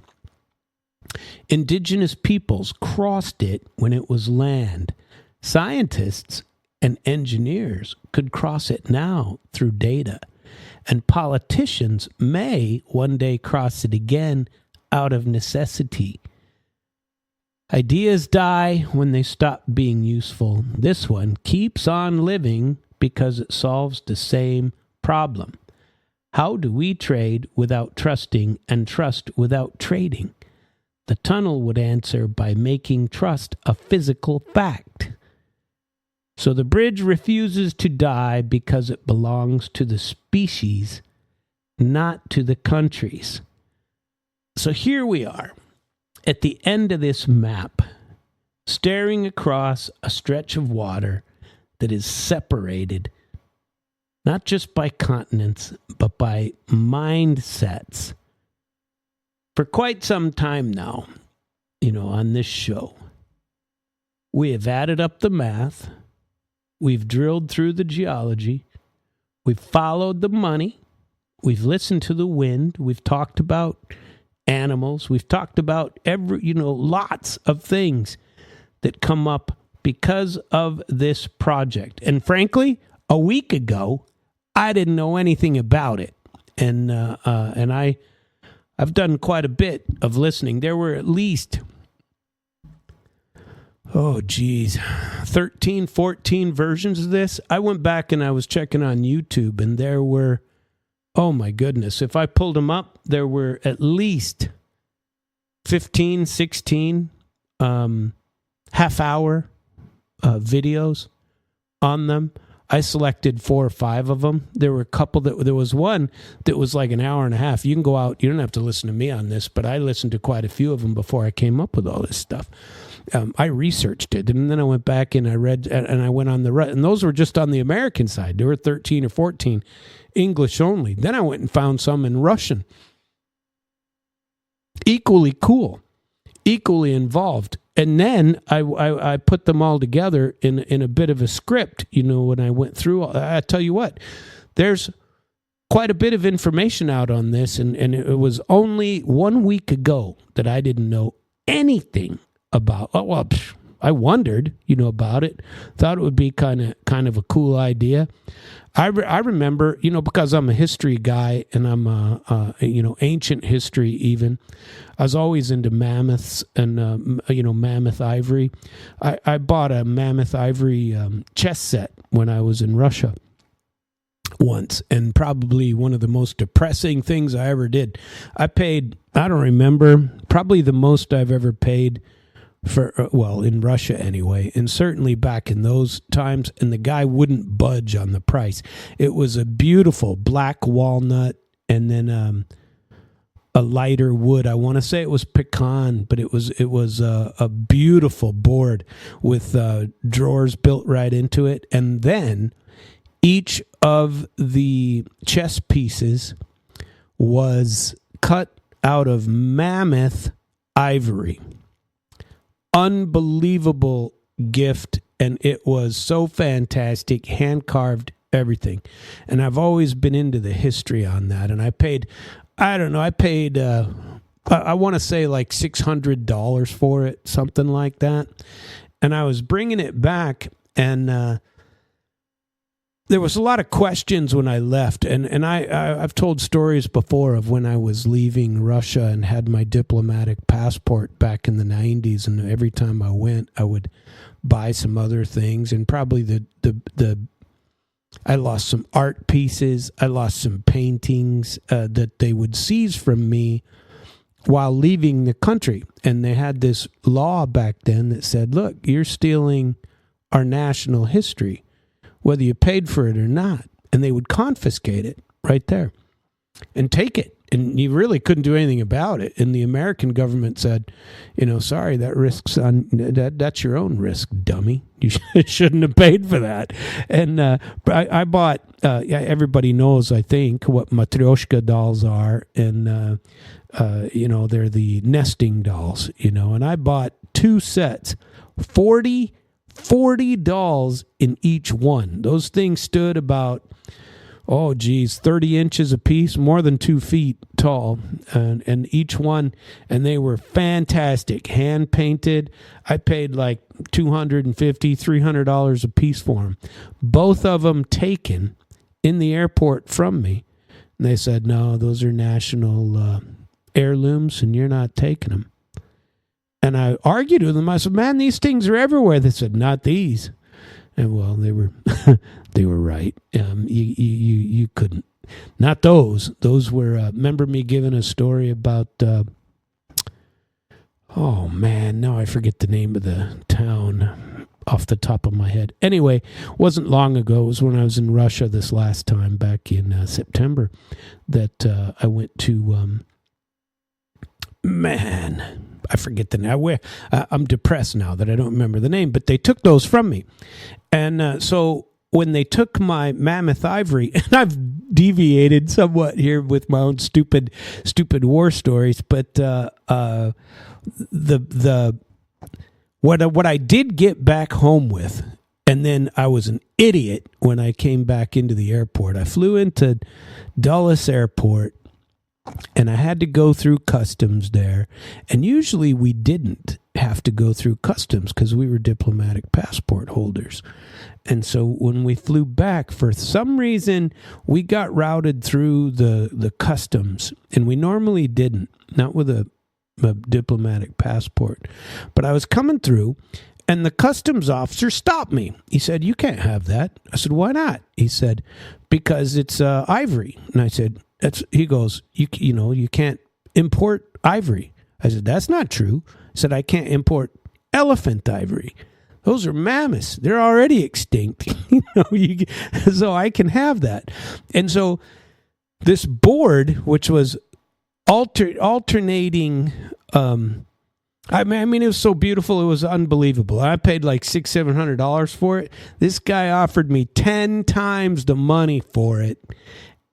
Indigenous peoples crossed it when it was land. Scientists and engineers could cross it now through data. And politicians may one day cross it again out of necessity. Ideas die when they stop being useful. This one keeps on living because it solves the same problem. How do we trade without trusting and trust without trading? The tunnel would answer by making trust a physical fact. So the bridge refuses to die because it belongs to the species, not to the countries. So here we are, at the end of this map, staring across a stretch of water that is separated, not just by continents, but by mindsets. For quite some time now, on this show, we have added up the math, we've drilled through the geology, we've followed the money, we've listened to the wind, we've talked about animals, we've talked about lots of things that come up because of this project. And frankly, a week ago, I didn't know anything about it. And I've done quite a bit of listening. There were at least 13, 14 versions of this. I went back and I was checking on YouTube, and there were, oh my goodness, if I pulled them up, there were at least 15, 16 half-hour videos on them. I selected 4 or 5 of them. There were a couple there was one that was like an hour and a half. You can go out, you don't have to listen to me on this, but I listened to quite a few of them before I came up with all this stuff. I researched it, and then I went back and I read, and I went on and those were just on the American side. There were 13 or 14 English only. Then I went and found some in Russian. Equally cool, equally involved. And then I put them all together in a bit of a script, when I went through. I tell you what, there's quite a bit of information out on this, and it was only 1 week ago that I didn't know anything about. I wondered, about it. Thought it would be kind of a cool idea. I remember, because I'm a history guy and I'm ancient history even. I was always into mammoths and mammoth ivory. I bought a mammoth ivory chess set when I was in Russia once, and probably one of the most depressing things I ever did. I paid, I don't remember, probably the most I've ever paid for, in Russia anyway, and certainly back in those times, and the guy wouldn't budge on the price. It was a beautiful black walnut, and then a lighter wood. I want to say it was pecan, but it was a beautiful board with drawers built right into it. And then Each of the chess pieces was cut out of mammoth ivory. Unbelievable gift, and it was so fantastic, hand-carved everything. And I've always been into the history on that, and I paid, I want to say like $600 for it, something like that. And I was bringing it back, and there was a lot of questions when I left, and I've told stories before of when I was leaving Russia and had my diplomatic passport back in the 90s, and every time I went, I would buy some other things, and probably I lost some art pieces, I lost some paintings that they would seize from me while leaving the country. And they had this law back then that said, look, you're stealing our national history, whether you paid for it or not. And they would confiscate it right there and take it. And you really couldn't do anything about it. And the American government said, sorry, that's your own risk, dummy. You shouldn't have paid for that. And I bought, everybody knows, I think, what Matryoshka dolls are. And, they're the nesting dolls, and I bought 2 sets, 40 dolls in each one. Those things stood about, 30 inches a piece, more than 2 feet tall, and each one, and they were fantastic, hand painted. I paid like $250, $300 a piece for them. Both of them taken in the airport from me. And they said, no, those are national heirlooms, and you're not taking them. And I argued with them. I said, man, these things are everywhere. They said, not these. And well, they were they were right. You couldn't. Not those. Those were, remember me giving a story about, now I forget the name of the town off the top of my head. Anyway, wasn't long ago. It was when I was in Russia this last time back in September that I went to, I forget the name. I'm depressed now that I don't remember the name, but they took those from me. And so when they took my mammoth ivory, and I've deviated somewhat here with my own stupid war stories, but what I did get back home with, and then I was an idiot when I came back into the airport. I flew into Dulles Airport, and I had to go through customs there. And usually we didn't have to go through customs because we were diplomatic passport holders. And so when we flew back, for some reason, we got routed through the customs. And we normally didn't, not with a diplomatic passport. But I was coming through, and the customs officer stopped me. He said, you can't have that. I said, why not? He said, because it's ivory. And I said, he goes, you can't import ivory. I said, that's not true. I said, I can't import elephant ivory. Those are mammoths. They're already extinct. So I can have that. And so this board, which was alternating, it was so beautiful, it was unbelievable. I paid like $600-$700 for it. This guy offered me 10 times the money for it,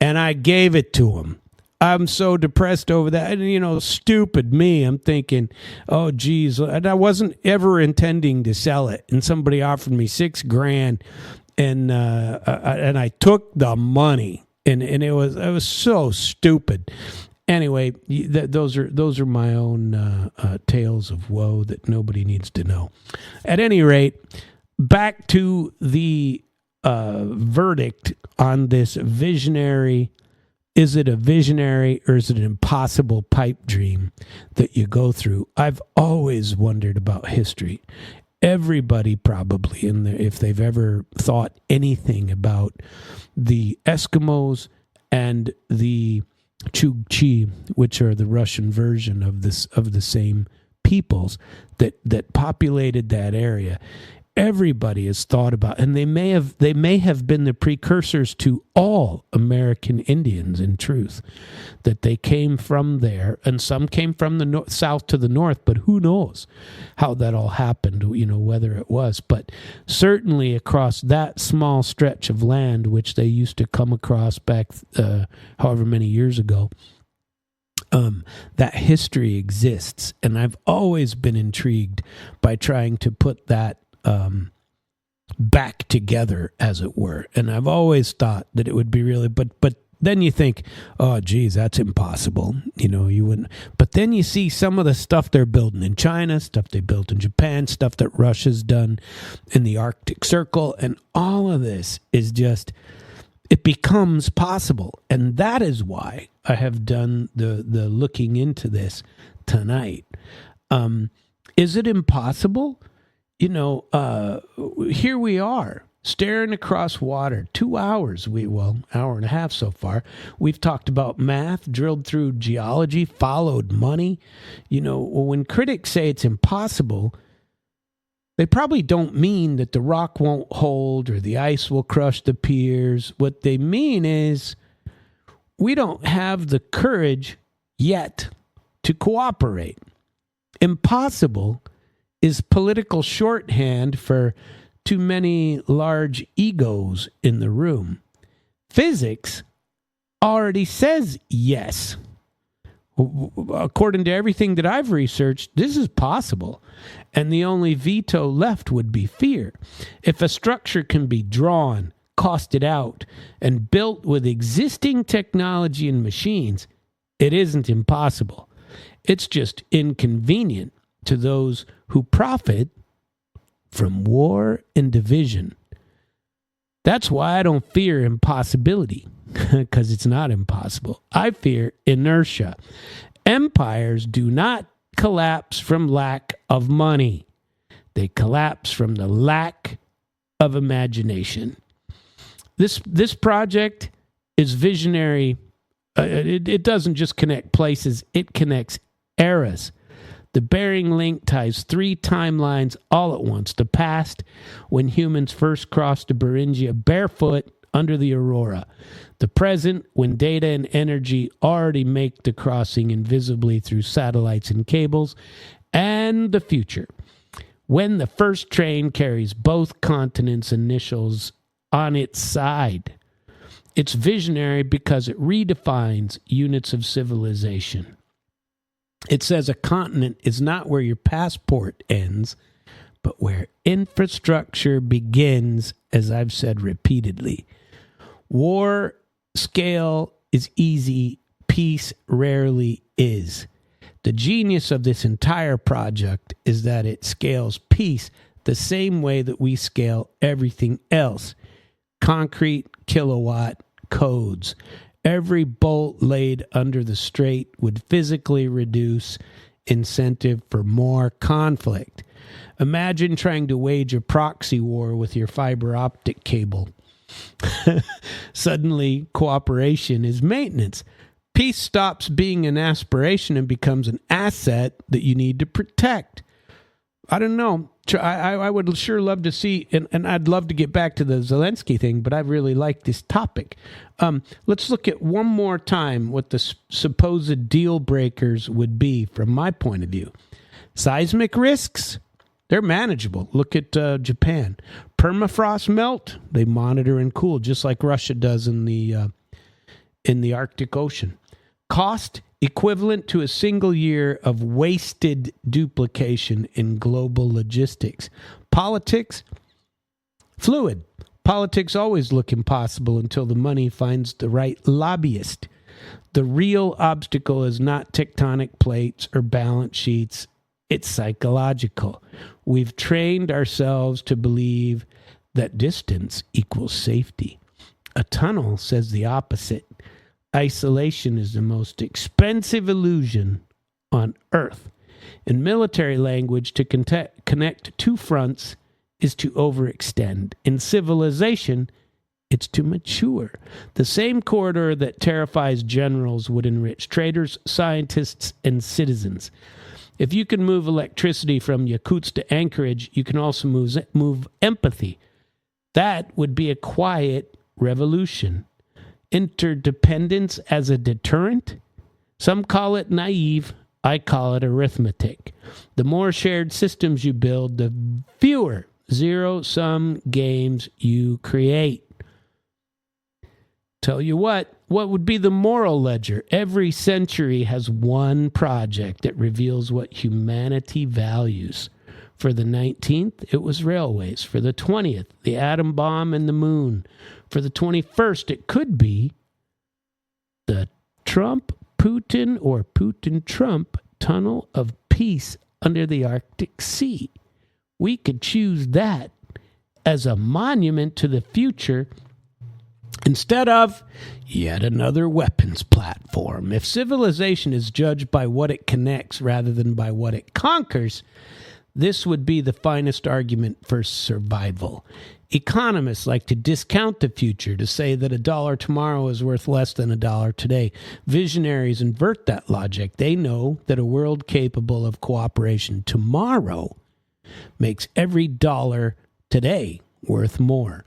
and I gave it to him. I'm so depressed over that. And, stupid me. I'm thinking, oh, geez. And I wasn't ever intending to sell it. And somebody offered me $6,000, and I took the money. And it was so stupid. Anyway, those are my own tales of woe that nobody needs to know. At any rate, back to the verdict on this visionary. Is it a visionary or is it an impossible pipe dream that you go through? I've always wondered about history. Everybody probably, if they've ever thought anything about the Eskimos and the Chukchi, which are the Russian version of the same peoples that populated that area. everybody has thought about, and they may have been the precursors to all American Indians, in truth, that they came from there, and some came from the south to the north, but who knows how that all happened, whether it was. But certainly across that small stretch of land, which they used to come across back however many years ago, that history exists, and I've always been intrigued by trying to put that back together, as it were. And I've always thought that it would be really, but then you think, oh, geez, that's impossible. You wouldn't. But then you see some of the stuff they're building in China, stuff they built in Japan, stuff that Russia's done in the Arctic Circle, and all of this is just, it becomes possible. And that is why I have done the looking into this tonight. Is it impossible? Here we are, staring across water, 2 hours, hour and a half so far. We've talked about math, drilled through geology, followed money. When critics say it's impossible, they probably don't mean that the rock won't hold or the ice will crush the piers. What they mean is we don't have the courage yet to cooperate. Impossible is political shorthand for too many large egos in the room. Physics already says yes. According to everything that I've researched, this is possible. And the only veto left would be fear. If a structure can be drawn, costed out, and built with existing technology and machines, it isn't impossible. It's just inconvenient to those who profit from war and division. That's why I don't fear impossibility, because it's not impossible. I fear inertia. Empires do not collapse from lack of money. They collapse from the lack of imagination. This project is visionary. It doesn't just connect places, it connects eras. The Bering Link ties 3 timelines all at once. The past, when humans first crossed to Beringia barefoot under the aurora. The present, when data and energy already make the crossing invisibly through satellites and cables. And the future, when the first train carries both continents' initials on its side. It's visionary because it redefines units of civilization. It says a continent is not where your passport ends, but where infrastructure begins, as I've said repeatedly. War scale is easy, peace rarely is. The genius of this entire project is that it scales peace the same way that we scale everything else. Concrete, kilowatt, codes. Every bolt laid under the strait would physically reduce incentive for more conflict. Imagine trying to wage a proxy war with your fiber optic cable. Suddenly, cooperation is maintenance. Peace stops being an aspiration and becomes an asset that you need to protect. I don't know. I would sure love to see, and I'd love to get back to the Zelensky thing, but I really like this topic. Let's look at one more time what the supposed deal breakers would be from my point of view. Seismic risks, they're manageable. Look at Japan. Permafrost melt, they monitor and cool, just like Russia does in the Arctic Ocean. Cost, equivalent to a single year of wasted duplication in global logistics. Politics, fluid. Politics always look impossible until the money finds the right lobbyist. The real obstacle is not tectonic plates or balance sheets. It's psychological. We've trained ourselves to believe that distance equals safety. A tunnel says the opposite. Isolation is the most expensive illusion on Earth. In military language, to connect 2 fronts is to overextend. In civilization, it's to mature. The same corridor that terrifies generals would enrich traders, scientists, and citizens. If you can move electricity from Yakutsk to Anchorage, you can also move empathy. That would be a quiet revolution. Interdependence as a deterrent? Some call it naive. I call it arithmetic. The more shared systems you build, the fewer zero-sum games you create. Tell you what would be the moral ledger? Every century has one project that reveals what humanity values. For the 19th, it was railways. For the 20th, the atom bomb and the moon. For the 21st, it could be the Trump-Putin or Putin-Trump tunnel of peace under the Arctic Sea. We could choose that as a monument to the future instead of yet another weapons platform. If civilization is judged by what it connects rather than by what it conquers, this would be the finest argument for survival. Economists like to discount the future, to say that $1 tomorrow is worth less than $1 today. Visionaries invert that logic. They know that a world capable of cooperation tomorrow makes every dollar today worth more.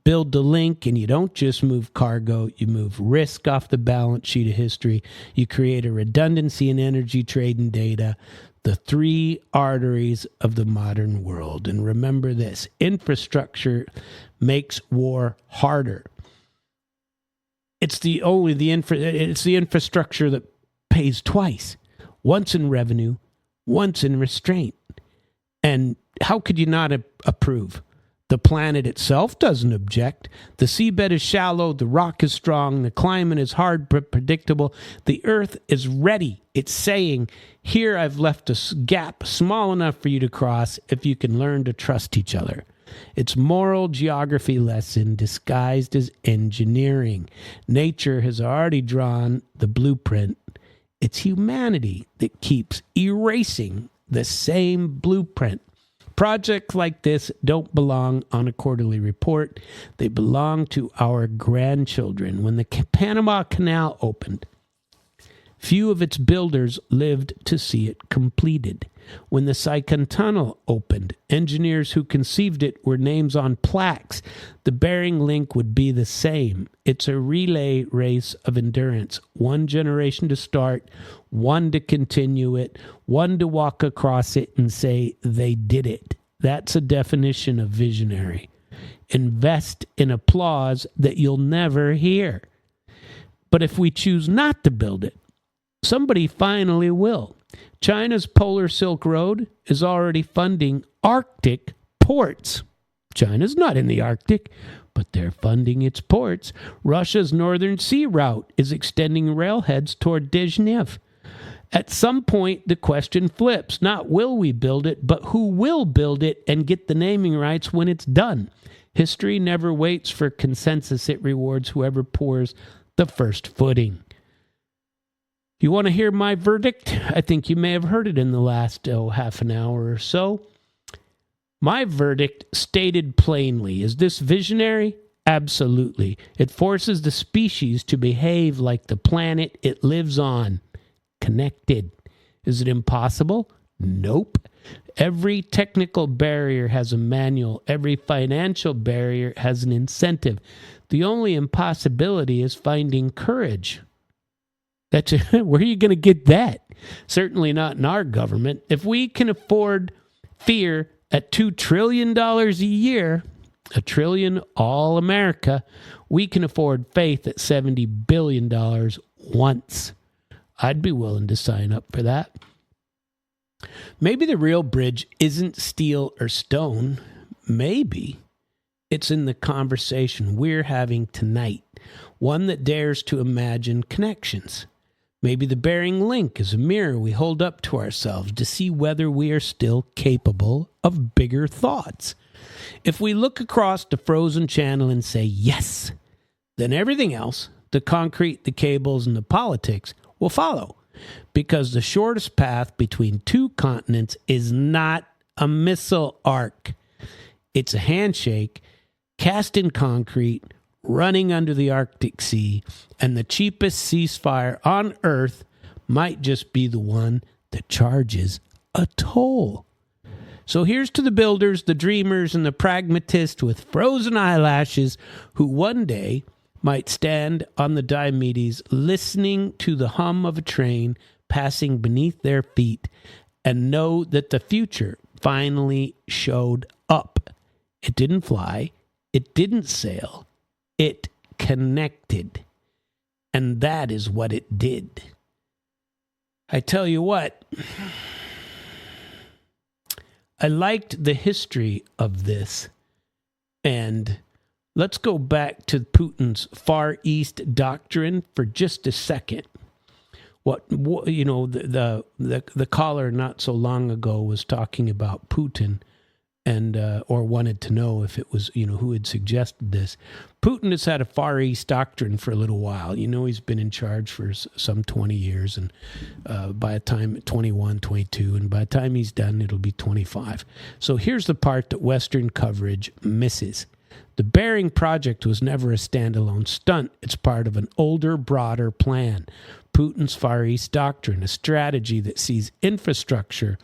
Build the link, and you don't just move cargo, you move risk off the balance sheet of history. You create a redundancy in energy, trade, and data, the three arteries of the modern world. And remember this, infrastructure makes war harder. It's the infrastructure that pays twice, once in revenue, once in restraint. And how could you not approve? The planet itself doesn't object. The seabed is shallow, the rock is strong, the climate is hard but predictable. The earth is ready. It's saying, here I've left a gap small enough for you to cross if you can learn to trust each other. It's moral geography lesson disguised as engineering. Nature has already drawn the blueprint. It's humanity that keeps erasing the same blueprint. Projects like this don't belong on a quarterly report. They belong to our grandchildren. When the Panama Canal opened, few of its builders lived to see it completed. When the Sanction Tunnel opened, engineers who conceived it were names on plaques. The Bering Link would be the same. It's a relay race of endurance. One generation to start, one to continue it, one to walk across it and say they did it. That's a definition of visionary. Invest in applause that you'll never hear. But if we choose not to build it, somebody finally will. China's Polar Silk Road is already funding Arctic ports. China's not in the Arctic, but they're funding its ports. Russia's Northern Sea Route is extending railheads toward Dezhnev. At some point, the question flips. Not will we build it, but who will build it and get the naming rights when it's done. History never waits for consensus. It rewards whoever pours the first footing. You want to hear my verdict? I think you may have heard it in the last half an hour or so. My verdict, stated plainly, is this visionary? Absolutely. It forces the species to behave like the planet it lives on. Connected. Is it impossible? Nope. Every technical barrier has a manual. Every financial barrier has an incentive. The only impossibility is finding courage. Where are you going to get that? Certainly not in our government. If we can afford fear at $2 trillion a year, $1 trillion all America, we can afford faith at $70 billion once. I'd be willing to sign up for that. Maybe the real bridge isn't steel or stone. Maybe it's in the conversation we're having tonight, one that dares to imagine connections. Maybe the Bering Link is a mirror we hold up to ourselves to see whether we are still capable of bigger thoughts. If we look across the frozen channel and say yes, then everything else, the concrete, the cables, and the politics, will follow. Because the shortest path between two continents is not a missile arc. It's a handshake cast in concrete, running under the Arctic Sea, and the cheapest ceasefire on Earth might just be the one that charges a toll. So here's to the builders, the dreamers, and the pragmatists with frozen eyelashes who one day might stand on the Diomedes listening to the hum of a train passing beneath their feet and know that the future finally showed up. It didn't fly. It didn't sail. It connected. And that is what it did. I tell you what, I liked the history of this. And let's go back to Putin's Far East doctrine for just a second. The caller not so long ago was talking about Putin and or wanted to know if it was, who had suggested this. Putin has had a Far East doctrine for a little while. He's been in charge for some 20 years, and by the time 21, 22, and by the time he's done, it'll be 25. So here's the part that Western coverage misses. The Bering Project was never a standalone stunt. It's part of an older, broader plan. Putin's Far East doctrine, a strategy that sees infrastructure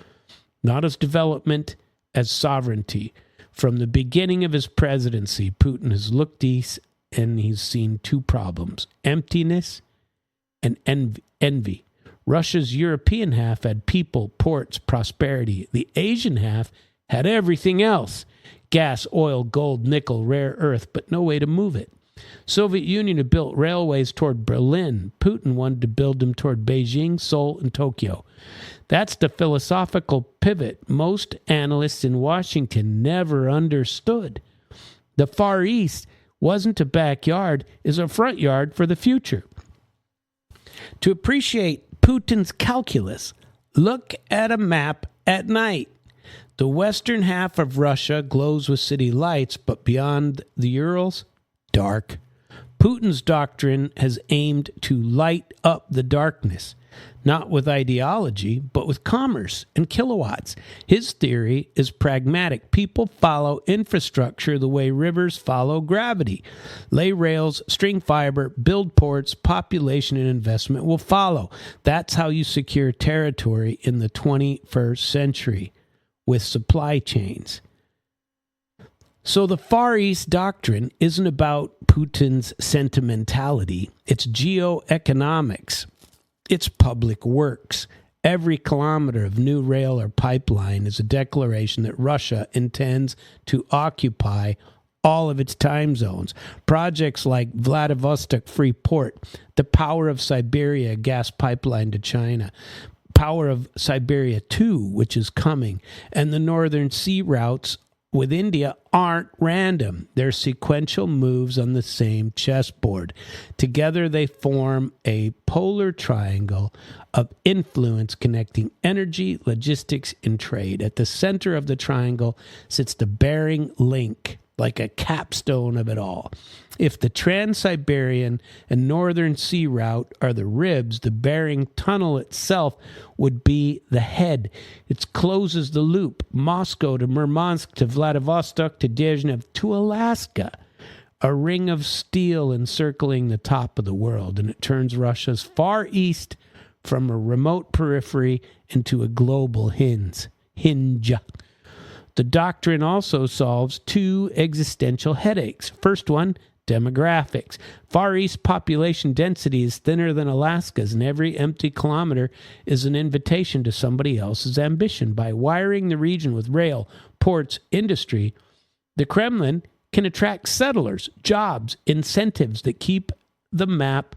not as development, as sovereignty. From the beginning of his presidency, Putin has looked east and he's seen two problems: emptiness and envy. Russia's European half had people, ports, prosperity. The Asian half had everything else: gas, oil, gold, nickel, rare earth, but no way to move it. Soviet Union had built railways toward Berlin. Putin wanted to build them toward Beijing, Seoul, and Tokyo. That's the philosophical pivot most analysts in Washington never understood. The Far East wasn't a backyard, it's a front yard for the future. To appreciate Putin's calculus, look at a map at night. The western half of Russia glows with city lights, but beyond the Urals, dark. Putin's doctrine has aimed to light up the darkness, not with ideology, but with commerce and kilowatts. His theory is pragmatic. People follow infrastructure the way rivers follow gravity. Lay rails, string fiber, build ports, population and investment will follow. That's how you secure territory in the 21st century, with supply chains. So the Far East doctrine isn't about Putin's sentimentality. It's geoeconomics. It's public works. Every kilometer of new rail or pipeline is a declaration that Russia intends to occupy all of its time zones. Projects like Vladivostok Free Port, the Power of Siberia gas pipeline to China, Power of Siberia 2, which is coming, and the Northern Sea routes with India aren't random. They're sequential moves on the same chessboard. Together they form a polar triangle of influence connecting energy, logistics, and trade. At the center of the triangle sits the Bering Link, like a capstone of it all. If the Trans-Siberian and Northern Sea route are the ribs, the Bering Tunnel itself would be the head. It closes the loop, Moscow to Murmansk to Vladivostok to Dezhnev to Alaska, a ring of steel encircling the top of the world, and it turns Russia's Far East from a remote periphery into a global hinge. The doctrine also solves two existential headaches. First one, demographics. Far East population density is thinner than Alaska's, and every empty kilometer is an invitation to somebody else's ambition. By wiring the region with rail, ports, industry, the Kremlin can attract settlers, jobs, incentives that keep the map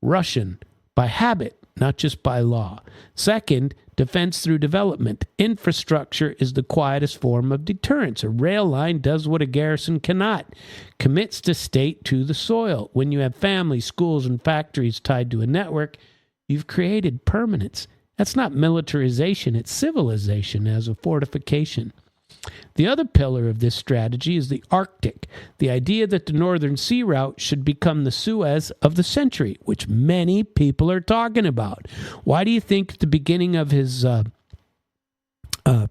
Russian by habit, not just by law. Second, defense through development. Infrastructure is the quietest form of deterrence. A rail line does what a garrison cannot, commits the state to the soil. When you have families, schools, and factories tied to a network, you've created permanence. That's not militarization, it's civilization as a fortification. The other pillar of this strategy is the Arctic, the idea that the Northern Sea route should become the Suez of the century, which many people are talking about. Why do you think at the beginning of his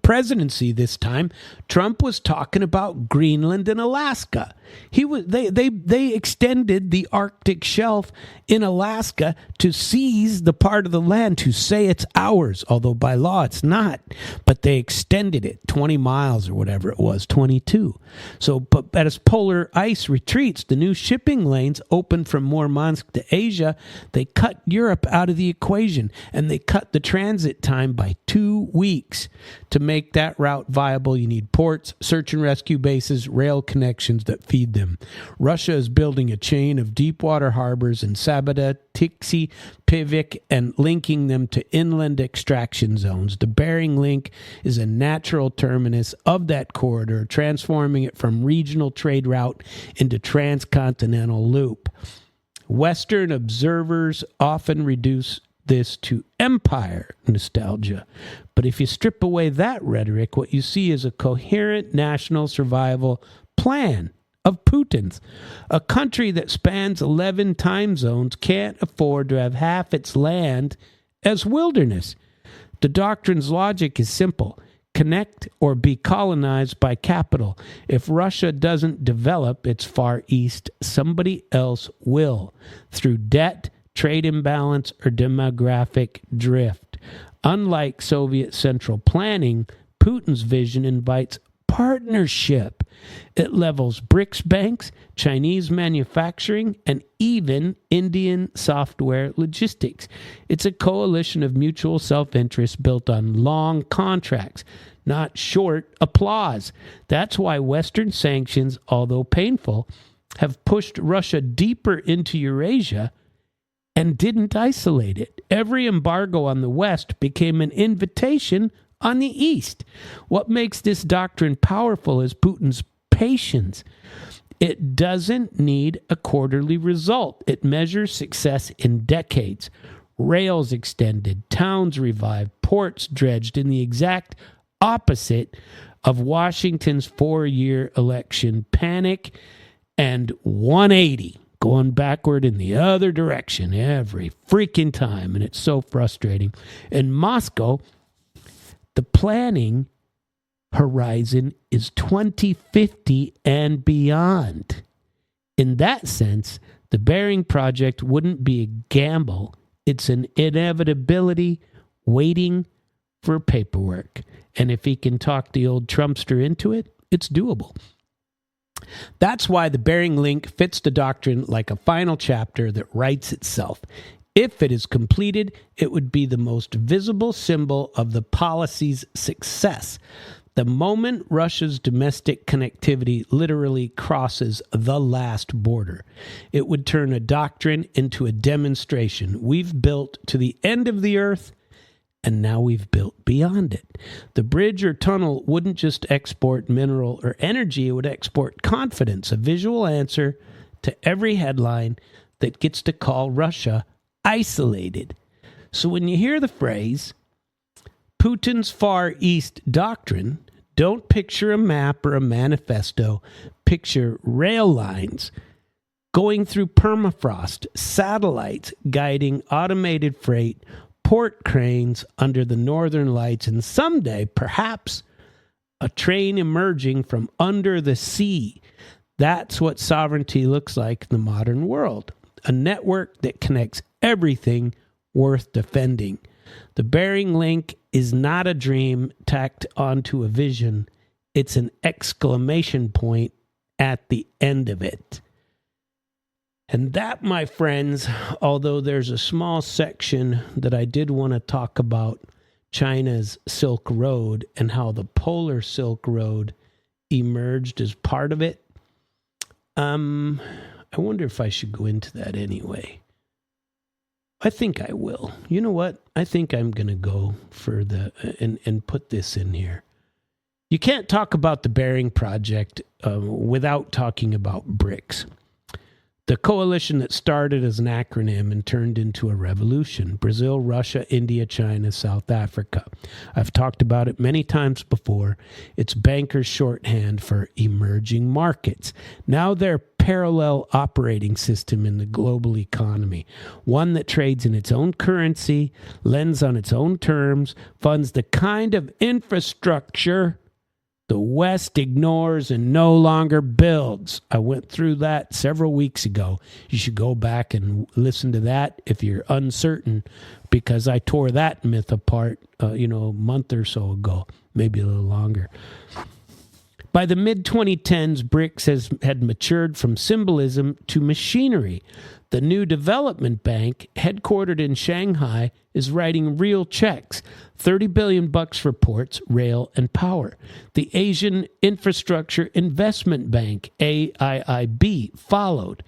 presidency this time, Trump was talking about Greenland and Alaska. They extended the Arctic shelf in Alaska to seize the part of the land, to say it's ours, although by law it's not. But they extended it 20 miles or whatever it was, 22. So, but as polar ice retreats, the new shipping lanes open from Murmansk to Asia. They cut Europe out of the equation, and they cut the transit time by 2 weeks. To make that route viable, you need ports, search and rescue bases, rail connections that feed them. Russia is building a chain of deep water harbors in Sabada, Tiksi, Pivik, and linking them to inland extraction zones. The Bering Link is a natural terminus of that corridor, transforming it from regional trade route into transcontinental loop. Western observers often reduce this to empire nostalgia. But if you strip away that rhetoric, what you see is a coherent national survival plan of Putin's. A country that spans 11 time zones can't afford to have half its land as wilderness. The doctrine's logic is simple. Connect or be colonized by capital. If Russia doesn't develop its Far East, somebody else will, through debt, trade imbalance, or demographic drift. Unlike Soviet central planning, Putin's vision invites partnership. It levels BRICS banks, Chinese manufacturing, and even Indian software logistics. It's a coalition of mutual self-interest built on long contracts, not short applause. That's why Western sanctions, although painful, have pushed Russia deeper into Eurasia and didn't isolate it. Every embargo on the West became an invitation on the East. What makes this doctrine powerful is Putin's patience. It doesn't need a quarterly result. It measures success in decades. Rails extended, towns revived, ports dredged in the exact opposite of Washington's 4-year election panic and 180. Going backward in the other direction every freaking time. And it's so frustrating. In Moscow, the planning horizon is 2050 and beyond. In that sense, the Bering Project wouldn't be a gamble. It's an inevitability waiting for paperwork. And if he can talk the old Trumpster into it, it's doable. That's why the Bering Link fits the doctrine like a final chapter that writes itself. If it is completed, it would be the most visible symbol of the policy's success. The moment Russia's domestic connectivity literally crosses the last border, it would turn a doctrine into a demonstration. We've built to the end of the earth, and now we've built beyond it. The bridge or tunnel wouldn't just export mineral or energy, it would export confidence, a visual answer to every headline that gets to call Russia isolated. So when you hear the phrase, Putin's Far East doctrine, don't picture a map or a manifesto, picture rail lines going through permafrost, satellites guiding automated freight, port cranes under the northern lights, and someday, perhaps, a train emerging from under the sea. That's what sovereignty looks like in the modern world. A network that connects everything worth defending. The Bering Link is not a dream tacked onto a vision. It's an exclamation point at the end of it. And that, my friends, although there's a small section that I did want to talk about China's Silk Road and how the Polar Silk Road emerged as part of it, I wonder if I should go into that anyway. I think I will. You know what? I think I'm going to go for and put this in here. You can't talk about the Bering Project without talking about BRICS. The coalition that started as an acronym and turned into a revolution: Brazil, Russia, India, China, South Africa. I've talked about it many times before. It's bankers' shorthand for emerging markets. Now they're parallel operating system in the global economy, one that trades in its own currency, lends on its own terms, funds the kind of infrastructure the West ignores and no longer builds. I went through that several weeks ago. You should go back and listen to that if you're uncertain, because I tore that myth apart, a month or so ago, maybe a little longer. By the mid-2010s, BRICS had matured from symbolism to machinery. The new development bank, headquartered in Shanghai, is writing real checks, $30 billion for ports, rail, and power. The Asian Infrastructure Investment Bank, AIIB, followed,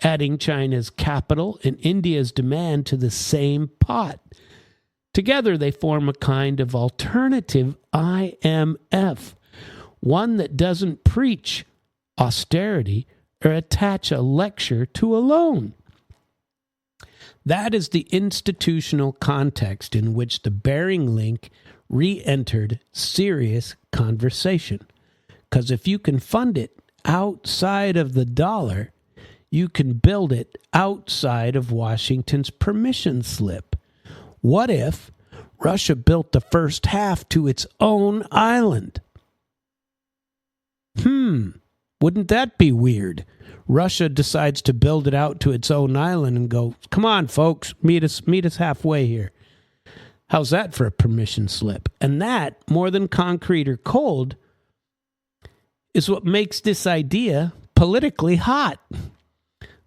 adding China's capital and India's demand to the same pot. Together, they form a kind of alternative IMF, one that doesn't preach austerity or attach a lecture to a loan. That is the institutional context in which the Bering link re-entered serious conversation. Because if you can fund it outside of the dollar, you can build it outside of Washington's permission slip. What if Russia built the first half to its own island? Wouldn't that be weird? Russia decides to build it out to its own island and go, come on, folks, meet us halfway here. How's that for a permission slip? And that, more than concrete or cold, is what makes this idea politically hot.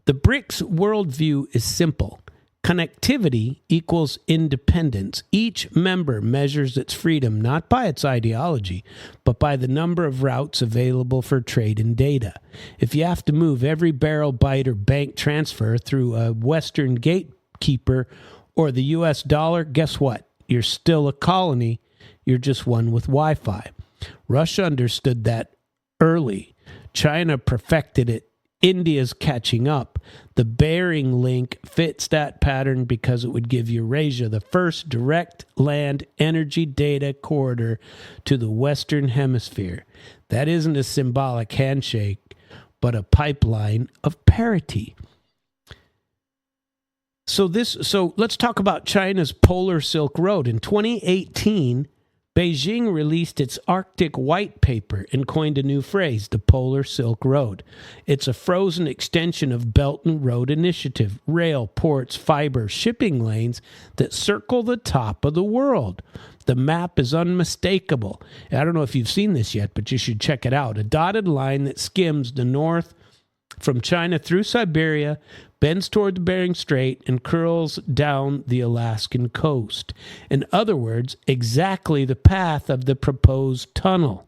The BRICS worldview is simple. Connectivity equals independence. Each member measures its freedom not by its ideology, but by the number of routes available for trade and data. If you have to move every barrel, byte, or bank transfer through a Western gatekeeper or the US dollar, guess what? You're still a colony. You're just one with Wi-Fi. Russia understood that early. China perfected it. India's catching up. The Bering link fits that pattern because it would give Eurasia the first direct land energy data corridor to the Western Hemisphere. That isn't a symbolic handshake, but a pipeline of parity. So let's talk about China's Polar Silk Road. In 2018, Beijing released its Arctic White Paper and coined a new phrase, the Polar Silk Road. It's a frozen extension of Belt and Road Initiative, rail, ports, fiber, shipping lanes that circle the top of the world. The map is unmistakable. I don't know if you've seen this yet, but you should check it out. A dotted line that skims the north from China through Siberia, bends toward the Bering Strait, and curls down the Alaskan coast. In other words, exactly the path of the proposed tunnel.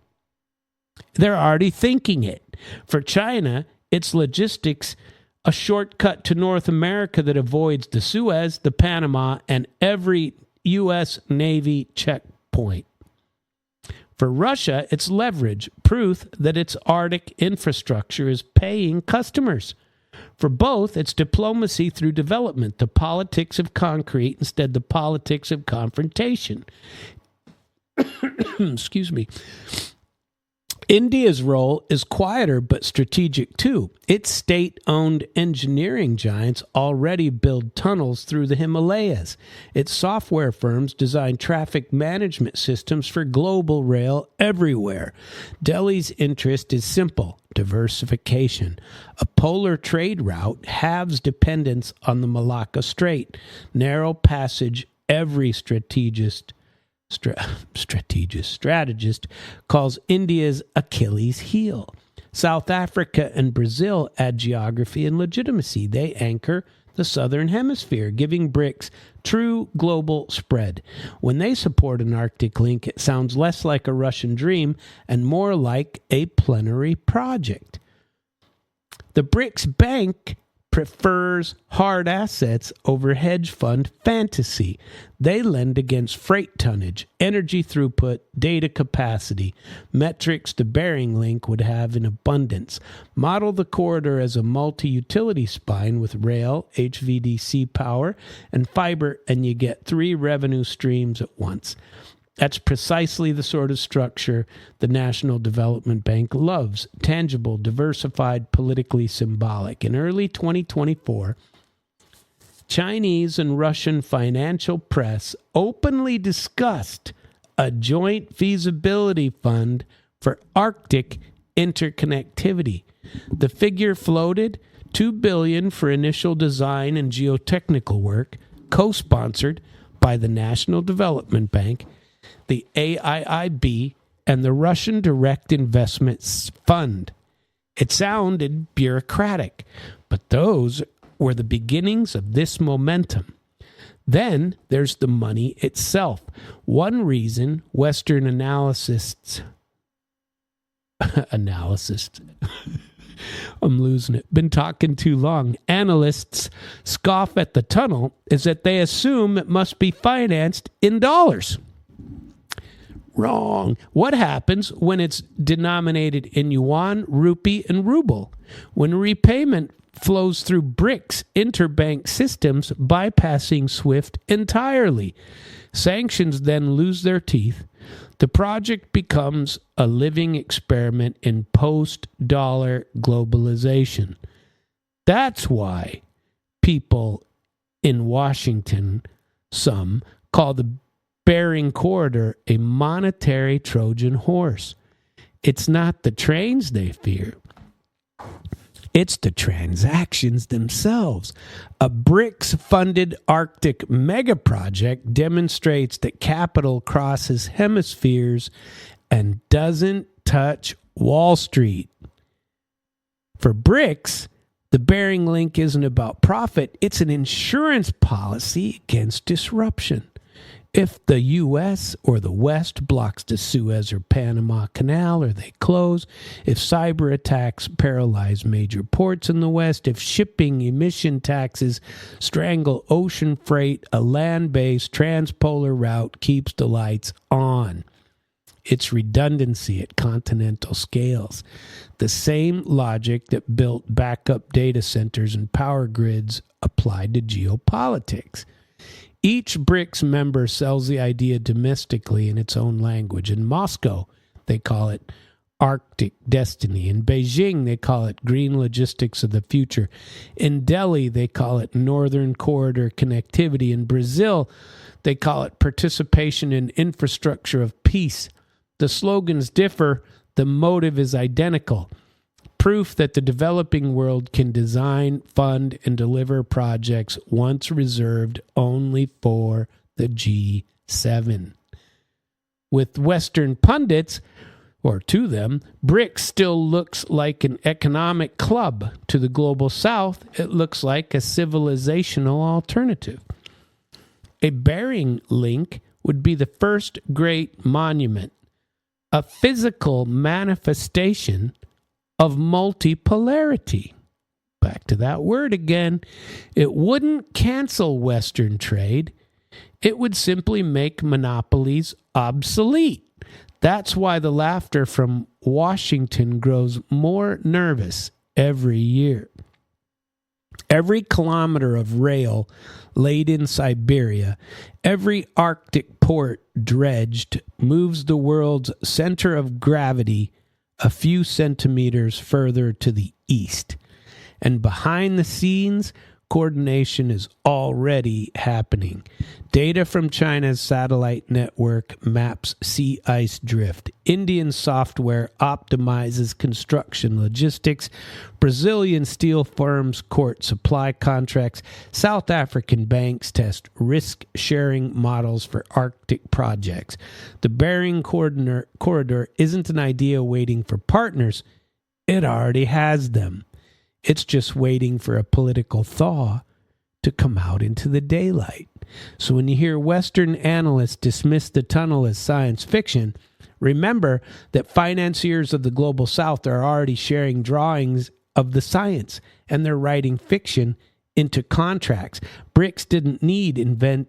They're already thinking it. For China, it's logistics, a shortcut to North America that avoids the Suez, the Panama, and every U.S. Navy checkpoint. For Russia, it's leverage, proof that its Arctic infrastructure is paying customers. For both, it's diplomacy through development, the politics of concrete instead the politics of confrontation. Excuse me. India's role is quieter but strategic too. Its state-owned engineering giants already build tunnels through the Himalayas. Its software firms design traffic management systems for global rail everywhere. Delhi's interest is simple: diversification. A polar trade route halves dependence on the Malacca Strait. Narrow passage, every strategist calls India's Achilles heel. South Africa and Brazil add geography and legitimacy. They anchor the Southern Hemisphere, giving BRICS true global spread. When they support an Arctic link, it sounds less like a Russian dream and more like a plenary project. The BRICS Bank prefers hard assets over hedge fund fantasy. They lend against freight tonnage, energy throughput, data capacity, metrics the Bering Link would have in abundance. Model the corridor as a multi-utility spine with rail, HVDC power, and fiber, and you get 3 revenue streams at once. That's precisely the sort of structure the National Development Bank loves. Tangible, diversified, politically symbolic. In early 2024, Chinese and Russian financial press openly discussed a joint feasibility fund for Arctic interconnectivity. The figure floated $2 billion for initial design and geotechnical work, co-sponsored by the National Development Bank, the AIIB, and the Russian Direct Investments Fund. It sounded bureaucratic, but those were the beginnings of this momentum. Then there's the money itself. One reason Western analysts I'm losing it. Been talking too long. Analysts scoff at the tunnel is that they assume it must be financed in dollars. Wrong. What happens when it's denominated in yuan, rupee, and ruble? When repayment flows through BRICS interbank systems, bypassing SWIFT entirely. Sanctions then lose their teeth. The project becomes a living experiment in post-dollar globalization. That's why people in Washington, some, call the Bering Corridor a monetary Trojan horse. It's not the trains they fear. It's the transactions themselves. A BRICS-funded Arctic mega-project demonstrates that capital crosses hemispheres and doesn't touch Wall Street. For BRICS, the Bering Link isn't about profit. It's an insurance policy against disruption. If the U.S. or the West blocks the Suez or Panama Canal, or they close, if cyber attacks paralyze major ports in the West, if shipping emission taxes strangle ocean freight, a land-based transpolar route keeps the lights on. It's redundancy at continental scales. The same logic that built backup data centers and power grids applied to geopolitics. Each BRICS member sells the idea domestically in its own language. In Moscow, they call it Arctic Destiny. In Beijing, they call it Green Logistics of the Future. In Delhi, they call it Northern Corridor Connectivity. In Brazil, they call it Participation in Infrastructure of Peace. The slogans differ, the motive is identical. Proof that the developing world can design, fund, and deliver projects once reserved only for the G7. With Western pundits, or to them, BRICS still looks like an economic club. To the global south, it looks like a civilizational alternative. A Bering Link would be the first great monument, a physical manifestation of multipolarity. Back to that word again. It wouldn't cancel Western trade. It would simply make monopolies obsolete. That's why the laughter from Washington grows more nervous every year. Every kilometer of rail laid in Siberia, every Arctic port dredged, moves the world's center of gravity a few centimeters further to the east. And behind the scenes, coordination is already happening. Data from China's satellite network maps sea ice drift. Indian software optimizes construction logistics. Brazilian steel firms court supply contracts. South African banks test risk-sharing models for Arctic projects. The Bering Corridor isn't an idea waiting for partners. It already has them. It's just waiting for a political thaw to come out into the daylight. So when you hear Western analysts dismiss the tunnel as science fiction, remember that financiers of the Global South are already sharing drawings of the science, and they're writing fiction into contracts. BRICS didn't need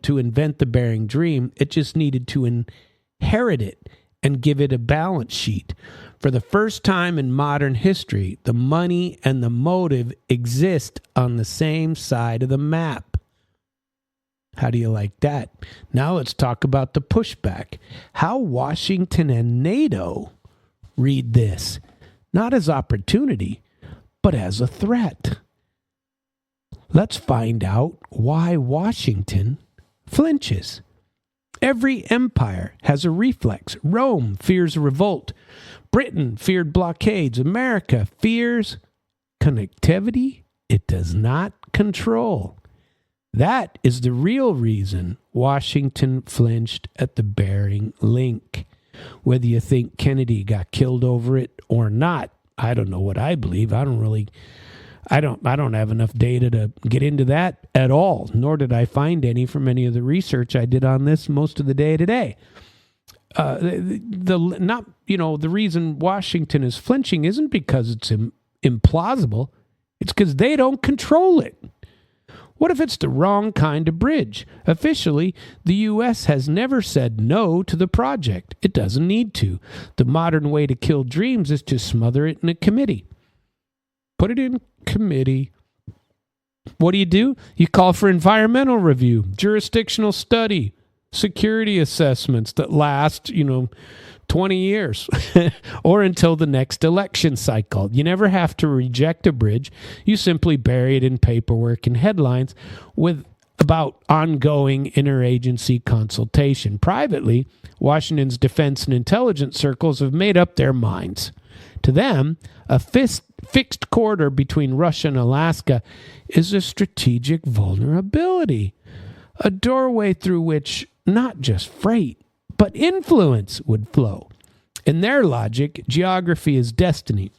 to invent the Bering Dream. It just needed to inherit it and give it a balance sheet. For the first time in modern history, the money and the motive exist on the same side of the map. How do you like that? Now let's talk about the pushback. How Washington and NATO read this, not as opportunity, but as a threat. Let's find out why Washington flinches. Every empire has a reflex. Rome fears revolt. Britain feared blockades. America fears connectivity it does not control. That is the real reason Washington flinched at the Bering Link. Whether you think Kennedy got killed over it or not, I don't know what I believe. I don't have enough data to get into that at all, nor did I find any from any of the research I did on this most of the day today. The reason Washington is flinching isn't because it's implausible. It's because they don't control it. What if it's the wrong kind of bridge? Officially, the U.S. has never said no to the project. It doesn't need to. The modern way to kill dreams is to smother it in a committee. Put it in committee. What do? You call for environmental review, jurisdictional study, security assessments that last, 20 years or until the next election cycle. You never have to reject a bridge. You simply bury it in paperwork and headlines about ongoing interagency consultation. Privately, Washington's defense and intelligence circles have made up their minds. To them, a fixed corridor between Russia and Alaska is a strategic vulnerability, a doorway through which not just freight, but influence would flow. In their logic, geography is destiny.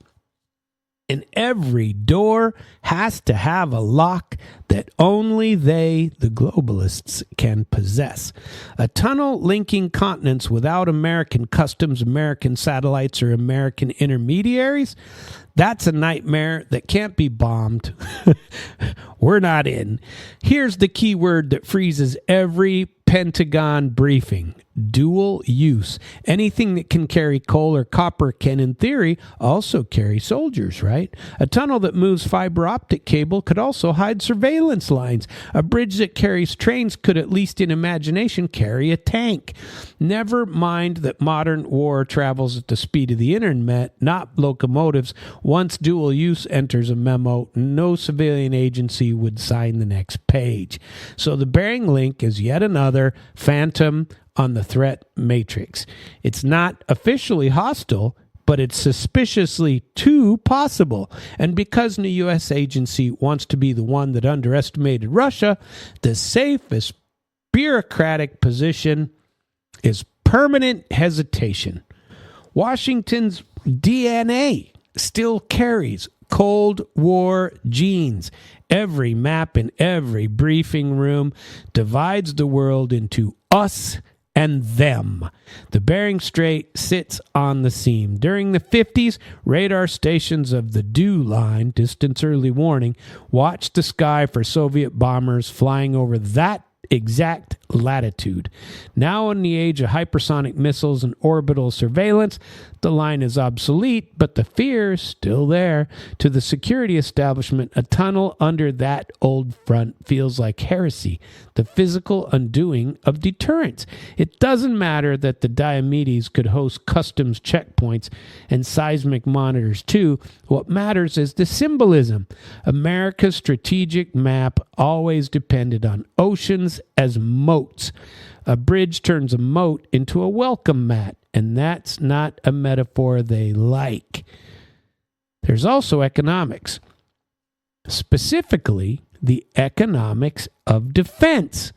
And every door has to have a lock that only they, the globalists, can possess. A tunnel linking continents without American customs, American satellites, or American intermediaries, that's a nightmare that can't be bombed. We're not in. Here's the key word that freezes every Pentagon briefing: dual use. Anything that can carry coal or copper can, in theory, also carry soldiers, right? A tunnel that moves fiber optic cable could also hide surveillance lines. A bridge that carries trains could, at least in imagination, carry a tank. Never mind that modern war travels at the speed of the internet, not locomotives. Once dual use enters a memo, no civilian agency would sign the next page. So the Bering Link is yet another phantom on the threat matrix. It's not officially hostile, but it's suspiciously too possible. And because the U.S. agency wants to be the one that underestimated Russia, the safest bureaucratic position is permanent hesitation. Washington's DNA still carries Cold War genes. Every map in every briefing room divides the world into us and them. The Bering Strait sits on the seam. During the 50s, radar stations of the DEW line, distance early warning, watched the sky for Soviet bombers flying over that exact latitude. Now, in the age of hypersonic missiles and orbital surveillance, the line is obsolete, but the fear is still there. To the security establishment, a tunnel under that old front feels like heresy, the physical undoing of deterrence. It doesn't matter that the Diomedes could host customs checkpoints and seismic monitors too. What matters is the symbolism. America's strategic map always depended on oceans as moats. A bridge turns a moat into a welcome mat, and that's not a metaphor they like. There's also economics, specifically the economics of defense.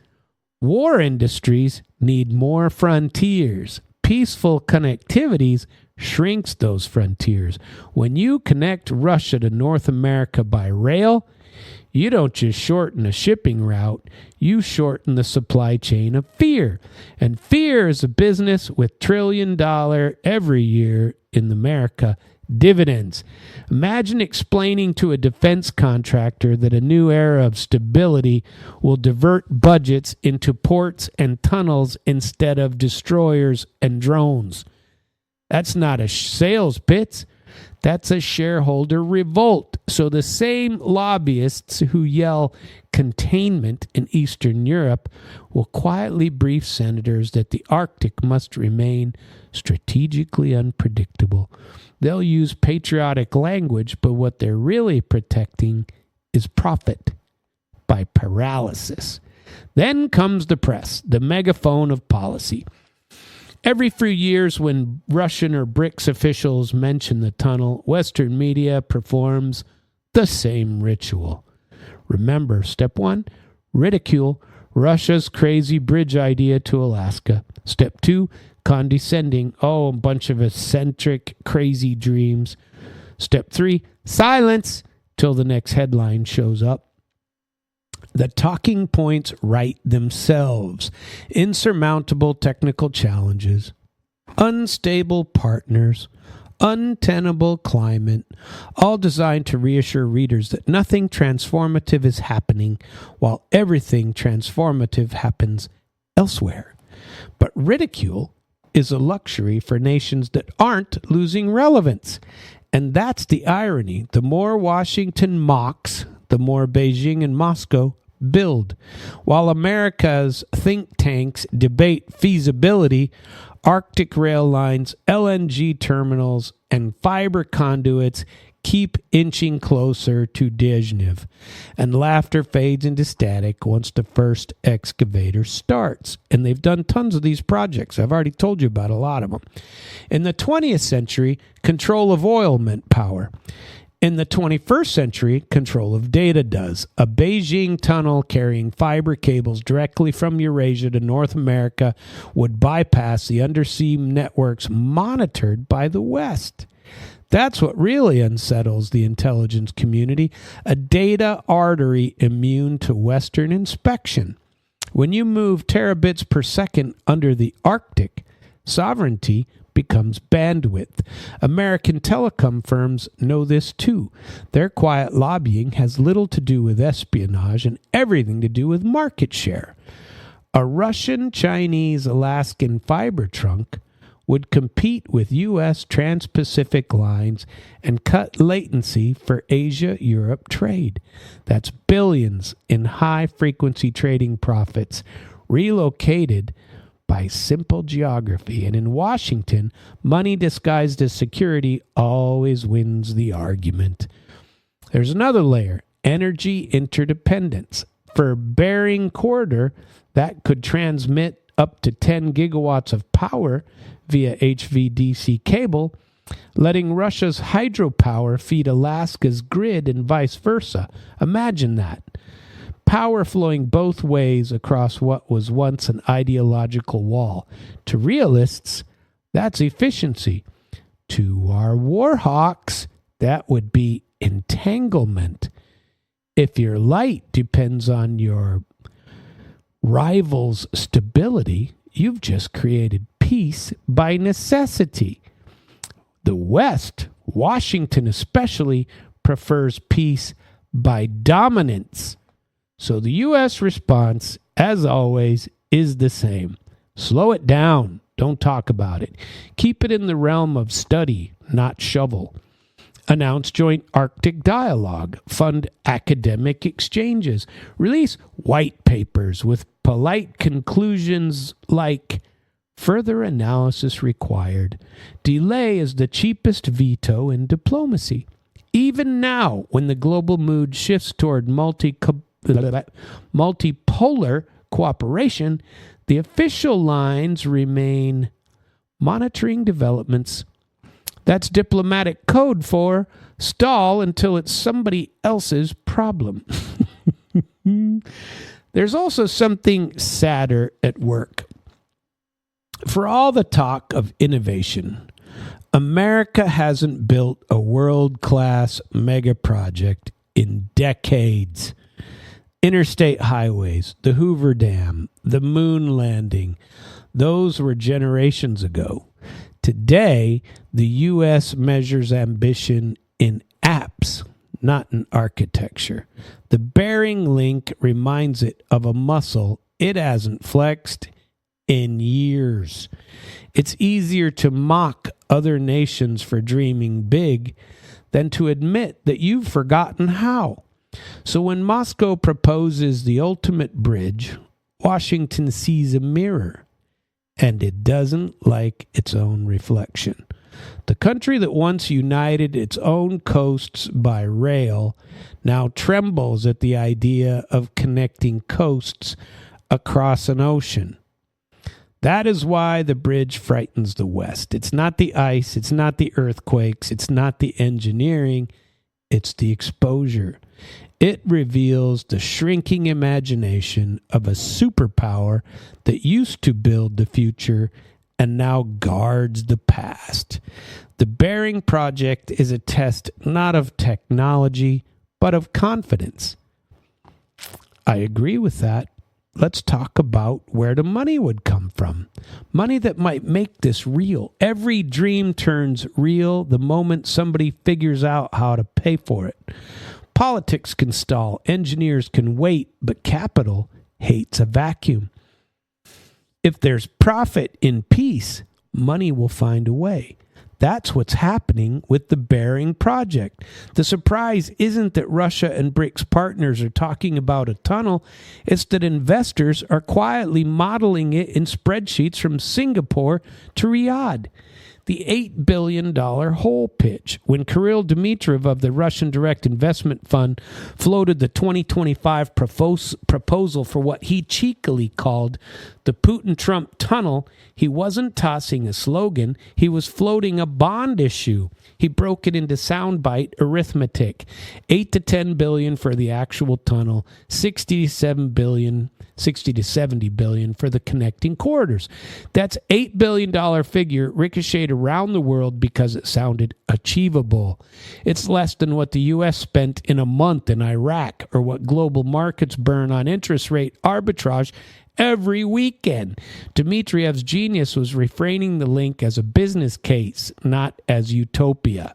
War industries need more frontiers. Peaceful connectivities shrinks those frontiers. When you connect Russia to North America by rail, you don't just shorten a shipping route, you shorten the supply chain of fear. And fear is a business with $1 trillion every year in America dividends. Imagine explaining to a defense contractor that a new era of stability will divert budgets into ports and tunnels instead of destroyers and drones. That's not a sales pitch. That's a shareholder revolt. So the same lobbyists who yell containment in Eastern Europe will quietly brief senators that the Arctic must remain strategically unpredictable. They'll use patriotic language, but what they're really protecting is profit by paralysis. Then comes the press, the megaphone of policy. Every few years when Russian or BRICS officials mention the tunnel, Western media performs the same ritual. Remember, step 1, ridicule Russia's crazy bridge idea to Alaska. Step 2, condescending, a bunch of eccentric, crazy dreams. Step 3, silence till the next headline shows up. The talking points write themselves. Insurmountable technical challenges, unstable partners, untenable climate, all designed to reassure readers that nothing transformative is happening while everything transformative happens elsewhere. But ridicule is a luxury for nations that aren't losing relevance. And that's the irony. The more Washington mocks, the more Beijing and Moscow build. While America's think tanks debate feasibility, Arctic rail lines, LNG terminals, and fiber conduits keep inching closer to Dezhnev, and laughter fades into static once the first excavator starts. And they've done tons of these projects. I've already told you about a lot of them. In the 20th century, control of oil meant power. In the 21st century, control of data does. A Beijing tunnel carrying fiber cables directly from Eurasia to North America would bypass the undersea networks monitored by the West. That's what really unsettles the intelligence community, a data artery immune to Western inspection. When you move terabits per second under the Arctic, sovereignty becomes bandwidth. American telecom firms know this too. Their quiet lobbying has little to do with espionage and everything to do with market share. A Russian, Chinese, Alaskan fiber trunk would compete with U.S. trans-Pacific lines and cut latency for Asia-Europe trade. That's billions in high-frequency trading profits relocated by simple geography. And in Washington, money disguised as security always wins the argument. There's another layer, energy interdependence. For Bering Corridor, that could transmit up to 10 gigawatts of power via HVDC cable, letting Russia's hydropower feed Alaska's grid and vice versa. Imagine that. Power flowing both ways across what was once an ideological wall. To realists, that's efficiency. To our war hawks, that would be entanglement. If your light depends on your rival's stability, you've just created peace by necessity. The West, Washington especially, prefers peace by dominance. So the U.S. response, as always, is the same. Slow it down. Don't talk about it. Keep it in the realm of study, not shovel. Announce joint Arctic dialogue. Fund academic exchanges. Release white papers with polite conclusions like further analysis required. Delay is the cheapest veto in diplomacy. Even now, when the global mood shifts toward multipolar cooperation, the official lines remain monitoring developments. That's diplomatic code for stall until it's somebody else's problem. There's also something sadder at work. For all the talk of innovation, America hasn't built a world-class mega project in decades. Interstate highways, the Hoover Dam, the moon landing, those were generations ago. Today, the U.S. measures ambition in apps, not in architecture. The Bering link reminds it of a muscle it hasn't flexed in years. It's easier to mock other nations for dreaming big than to admit that you've forgotten how. So when Moscow proposes the ultimate bridge, Washington sees a mirror, and it doesn't like its own reflection. The country that once united its own coasts by rail now trembles at the idea of connecting coasts across an ocean. That is why the bridge frightens the West. It's not the ice, it's not the earthquakes, it's not the engineering, it's the exposure. It reveals the shrinking imagination of a superpower that used to build the future and now guards the past. The Bering Project is a test not of technology, but of confidence. I agree with that. Let's talk about where the money would come from. Money that might make this real. Every dream turns real the moment somebody figures out how to pay for it. Politics can stall, engineers can wait, but capital hates a vacuum. If there's profit in peace, money will find a way. That's what's happening with the Bering Project. The surprise isn't that Russia and BRICS partners are talking about a tunnel. It's that investors are quietly modeling it in spreadsheets from Singapore to Riyadh. The $8 billion whole pitch. When Kirill Dmitriev of the Russian Direct Investment Fund floated the 2025 proposal for what he cheekily called the Putin-Trump tunnel, he wasn't tossing a slogan, he was floating a bond issue. He broke it into soundbite arithmetic. 8 to 10 billion for the actual tunnel, 60 to 70 billion for the connecting corridors. That's $8 billion figure ricocheted around the world because it sounded achievable. It's less than what the U.S. spent in a month in Iraq or what global markets burn on interest rate arbitrage every weekend. Dmitriev's genius was reframing the link as a business case, not as utopia.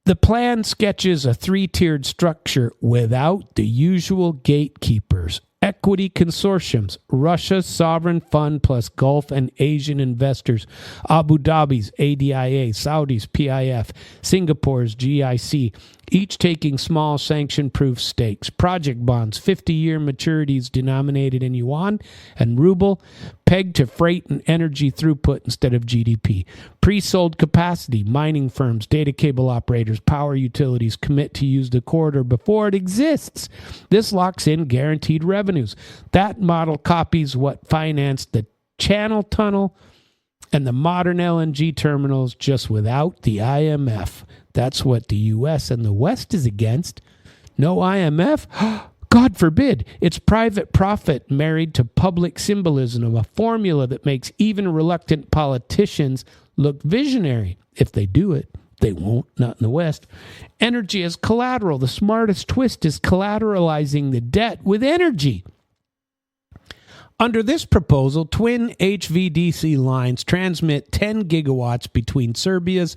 The plan sketches a three-tiered structure without the usual gatekeepers. Equity consortiums, Russia's sovereign fund plus Gulf and Asian investors, Abu Dhabi's ADIA, Saudi's PIF, Singapore's GIC, each taking small sanction-proof stakes. Project bonds, 50-year maturities denominated in yuan and ruble, pegged to freight and energy throughput instead of GDP. Pre-sold capacity, mining firms, data cable operators, power utilities commit to use the corridor before it exists. This locks in guaranteed revenues. That model copies what financed the Channel Tunnel and the modern LNG terminals, just without the IMF. That's what the U.S. and the West is against. No IMF? God forbid. It's private profit married to public symbolism, a formula that makes even reluctant politicians look visionary. If they do it, they won't, not in the West. Energy as collateral. The smartest twist is collateralizing the debt with energy. Under this proposal, twin HVDC lines transmit 10 gigawatts between Siberia's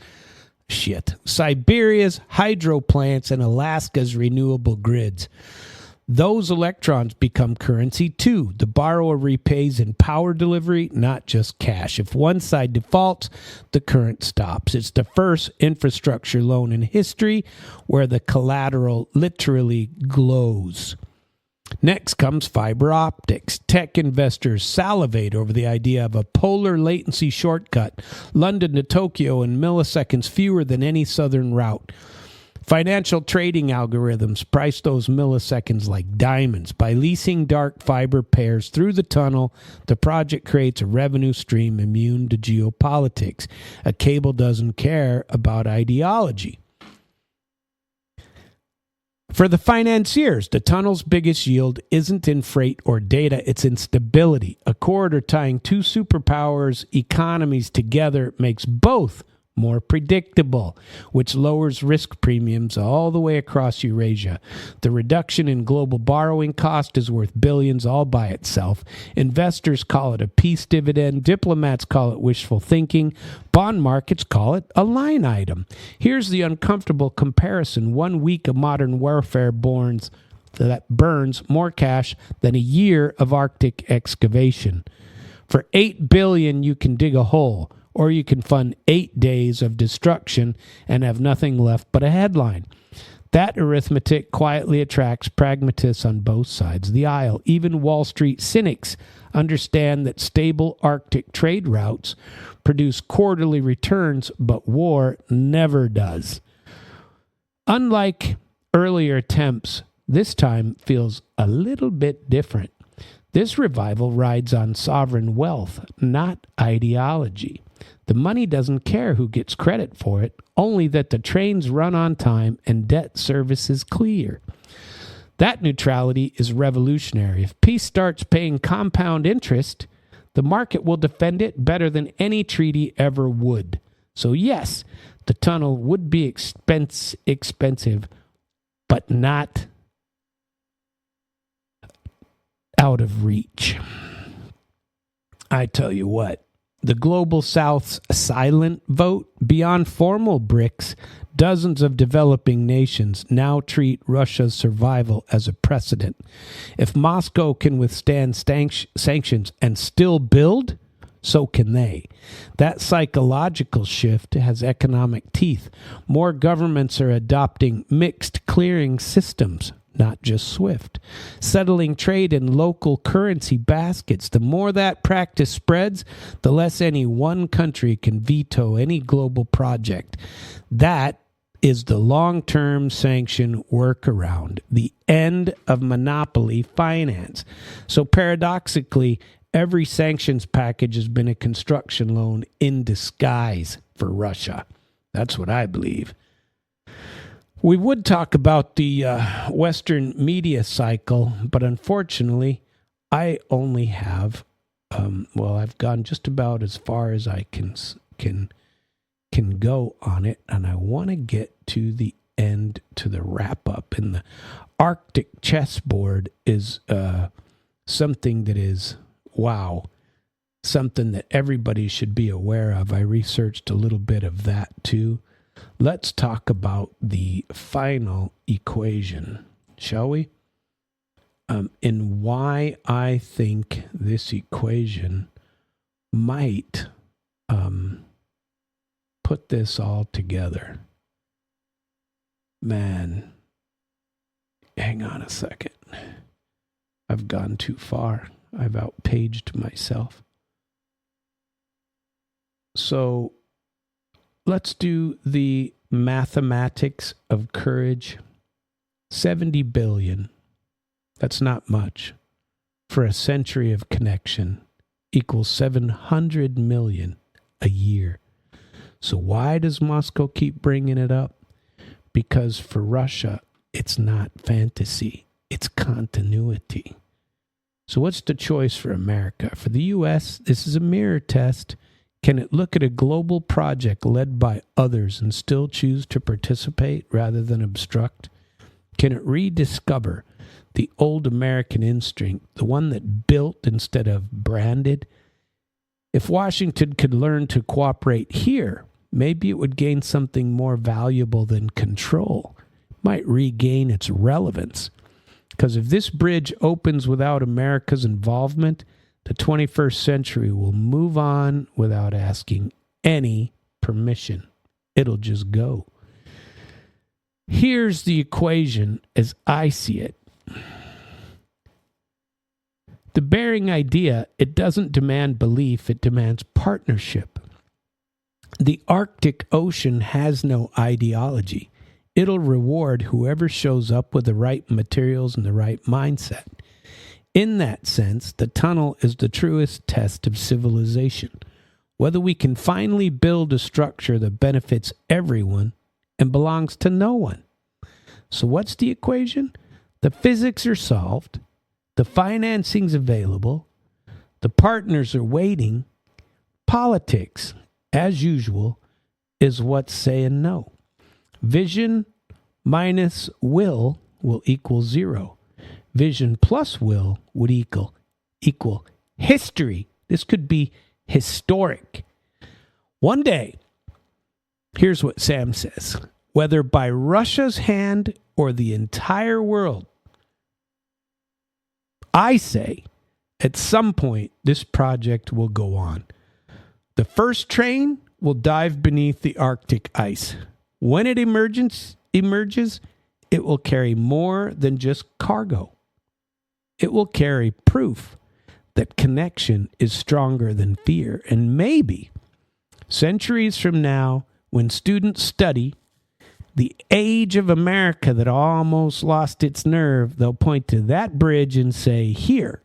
hydro plants and Alaska's renewable grids. Those electrons become currency too. The borrower repays in power delivery, not just cash. If one side defaults, the current stops. It's the first infrastructure loan in history where the collateral literally glows. Next comes fiber optics. Tech investors salivate over the idea of a polar latency shortcut, London to Tokyo in milliseconds fewer than any southern route. Financial trading algorithms price those milliseconds like diamonds. By leasing dark fiber pairs through the tunnel, the project creates a revenue stream immune to geopolitics. A cable doesn't care about ideology. For the financiers, the tunnel's biggest yield isn't in freight or data, it's in stability. A corridor tying two superpowers' economies together makes both more predictable, which lowers risk premiums all the way across Eurasia. The reduction in global borrowing cost is worth billions all by itself. Investors call it a peace dividend. Diplomats call it wishful thinking. Bond markets call it a line item. Here's the uncomfortable comparison. 1 week of modern warfare burns more cash than a year of Arctic excavation. For $8 billion, you can dig a hole, or you can fund 8 days of destruction and have nothing left but a headline. That arithmetic quietly attracts pragmatists on both sides of the aisle. Even Wall Street cynics understand that stable Arctic trade routes produce quarterly returns, but war never does. Unlike earlier attempts, this time feels a little bit different. This revival rides on sovereign wealth, not ideology. The money doesn't care who gets credit for it, only that the trains run on time and debt service is clear. That neutrality is revolutionary. If peace starts paying compound interest, the market will defend it better than any treaty ever would. So yes, the tunnel would be expensive, but not out of reach. I tell you what, the Global South's silent vote beyond formal BRICS, dozens of developing nations now treat Russia's survival as a precedent. If Moscow can withstand sanctions and still build, so can they. That psychological shift has economic teeth. More governments are adopting mixed clearing systems, not just SWIFT. Settling trade in local currency baskets. The more that practice spreads, the less any one country can veto any global project. That is the long-term sanction workaround, the end of monopoly finance. So paradoxically, every sanctions package has been a construction loan in disguise for Russia. That's what I believe. We would talk about the Western media cycle, but unfortunately, I only have, I've gone just about as far as I can go on it, and I want to get to the end, to the wrap-up. And the Arctic chessboard is something that is, wow, something that everybody should be aware of. I researched a little bit of that, too. Let's talk about the final equation, shall we? And why I think this equation might put this all together. Man, hang on a second. I've gone too far. I've outpaged myself. So let's do the mathematics of courage. 70 billion. That's not much. For a century of connection equals 700 million a year. So why does Moscow keep bringing it up? Because for Russia, it's not fantasy. It's continuity. So what's the choice for America? For the U.S., this is a mirror test. Can it look at a global project led by others and still choose to participate rather than obstruct? Can it rediscover the old American instinct, the one that built instead of branded? If Washington could learn to cooperate here, maybe it would gain something more valuable than control. It might regain its relevance. Because if this bridge opens without America's involvement, the 21st century will move on without asking any permission. It'll just go. Here's the equation as I see it. The Bering idea, it doesn't demand belief, it demands partnership. The Arctic Ocean has no ideology. It'll reward whoever shows up with the right materials and the right mindset. In that sense, the tunnel is the truest test of civilization. Whether we can finally build a structure that benefits everyone and belongs to no one. So what's the equation? The physics are solved. The financing's available. The partners are waiting. Politics, as usual, is what's saying no. Vision minus will equal 0. Vision plus will would equal history. This could be historic. One day, here's what Sam says. Whether by Russia's hand or the entire world, I say at some point this project will go on. The first train will dive beneath the Arctic ice. When it emerges, it will carry more than just cargo. It will carry proof that connection is stronger than fear. And maybe centuries from now, when students study the age of America that almost lost its nerve, they'll point to that bridge and say, here,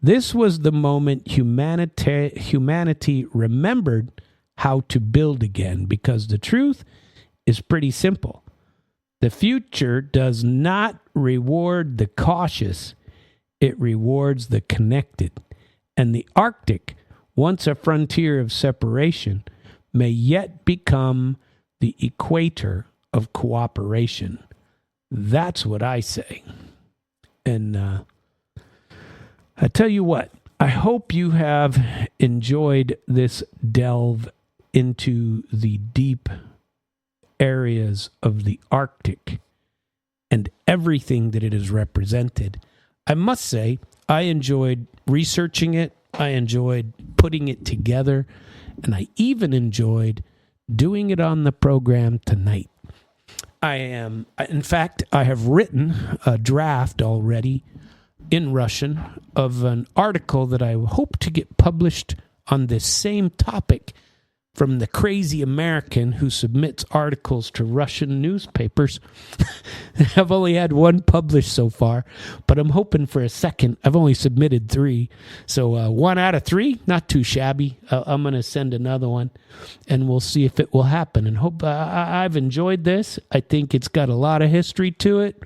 this was the moment humanity remembered how to build again. Because the truth is pretty simple. The future does not reward the cautious. It rewards the connected. And the Arctic, once a frontier of separation, may yet become the equator of cooperation. That's what I say. And I tell you what, I hope you have enjoyed this delve into the deep areas of the Arctic and everything that it has represented. I must say, I enjoyed researching it. I enjoyed putting it together. And I even enjoyed doing it on the program tonight. In fact, I have written a draft already in Russian of an article that I hope to get published on this same topic from the crazy American who submits articles to Russian newspapers. I've only had one published so far, but I'm hoping for a second. I've only submitted 3. So 1 out of 3, not too shabby. I'm going to send another one, and we'll see if it will happen. And hope I've enjoyed this. I think it's got a lot of history to it,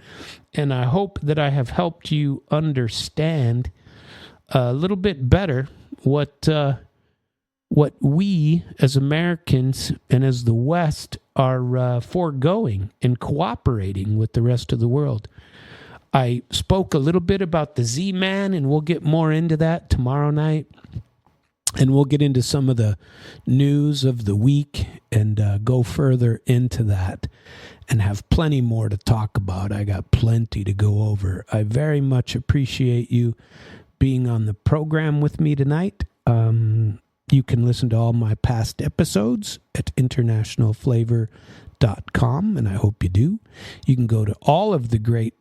and I hope that I have helped you understand a little bit better what we as Americans and as the West are foregoing and cooperating with the rest of the world. I spoke a little bit about the Z-Man, and we'll get more into that tomorrow night. And we'll get into some of the news of the week and go further into that and have plenty more to talk about. I got plenty to go over. I very much appreciate you being on the program with me tonight. You can listen to all my past episodes at internationalflavor.com, and I hope you do. You can go to all of the great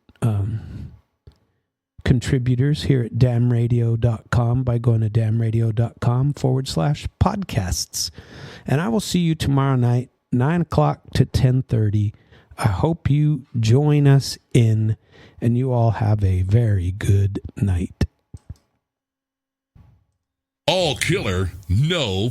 contributors here at damradio.com by going to damradio.com/podcasts. And I will see you tomorrow night, 9 o'clock to 10:30. I hope you join us in, and you all have a very good night. All killer, no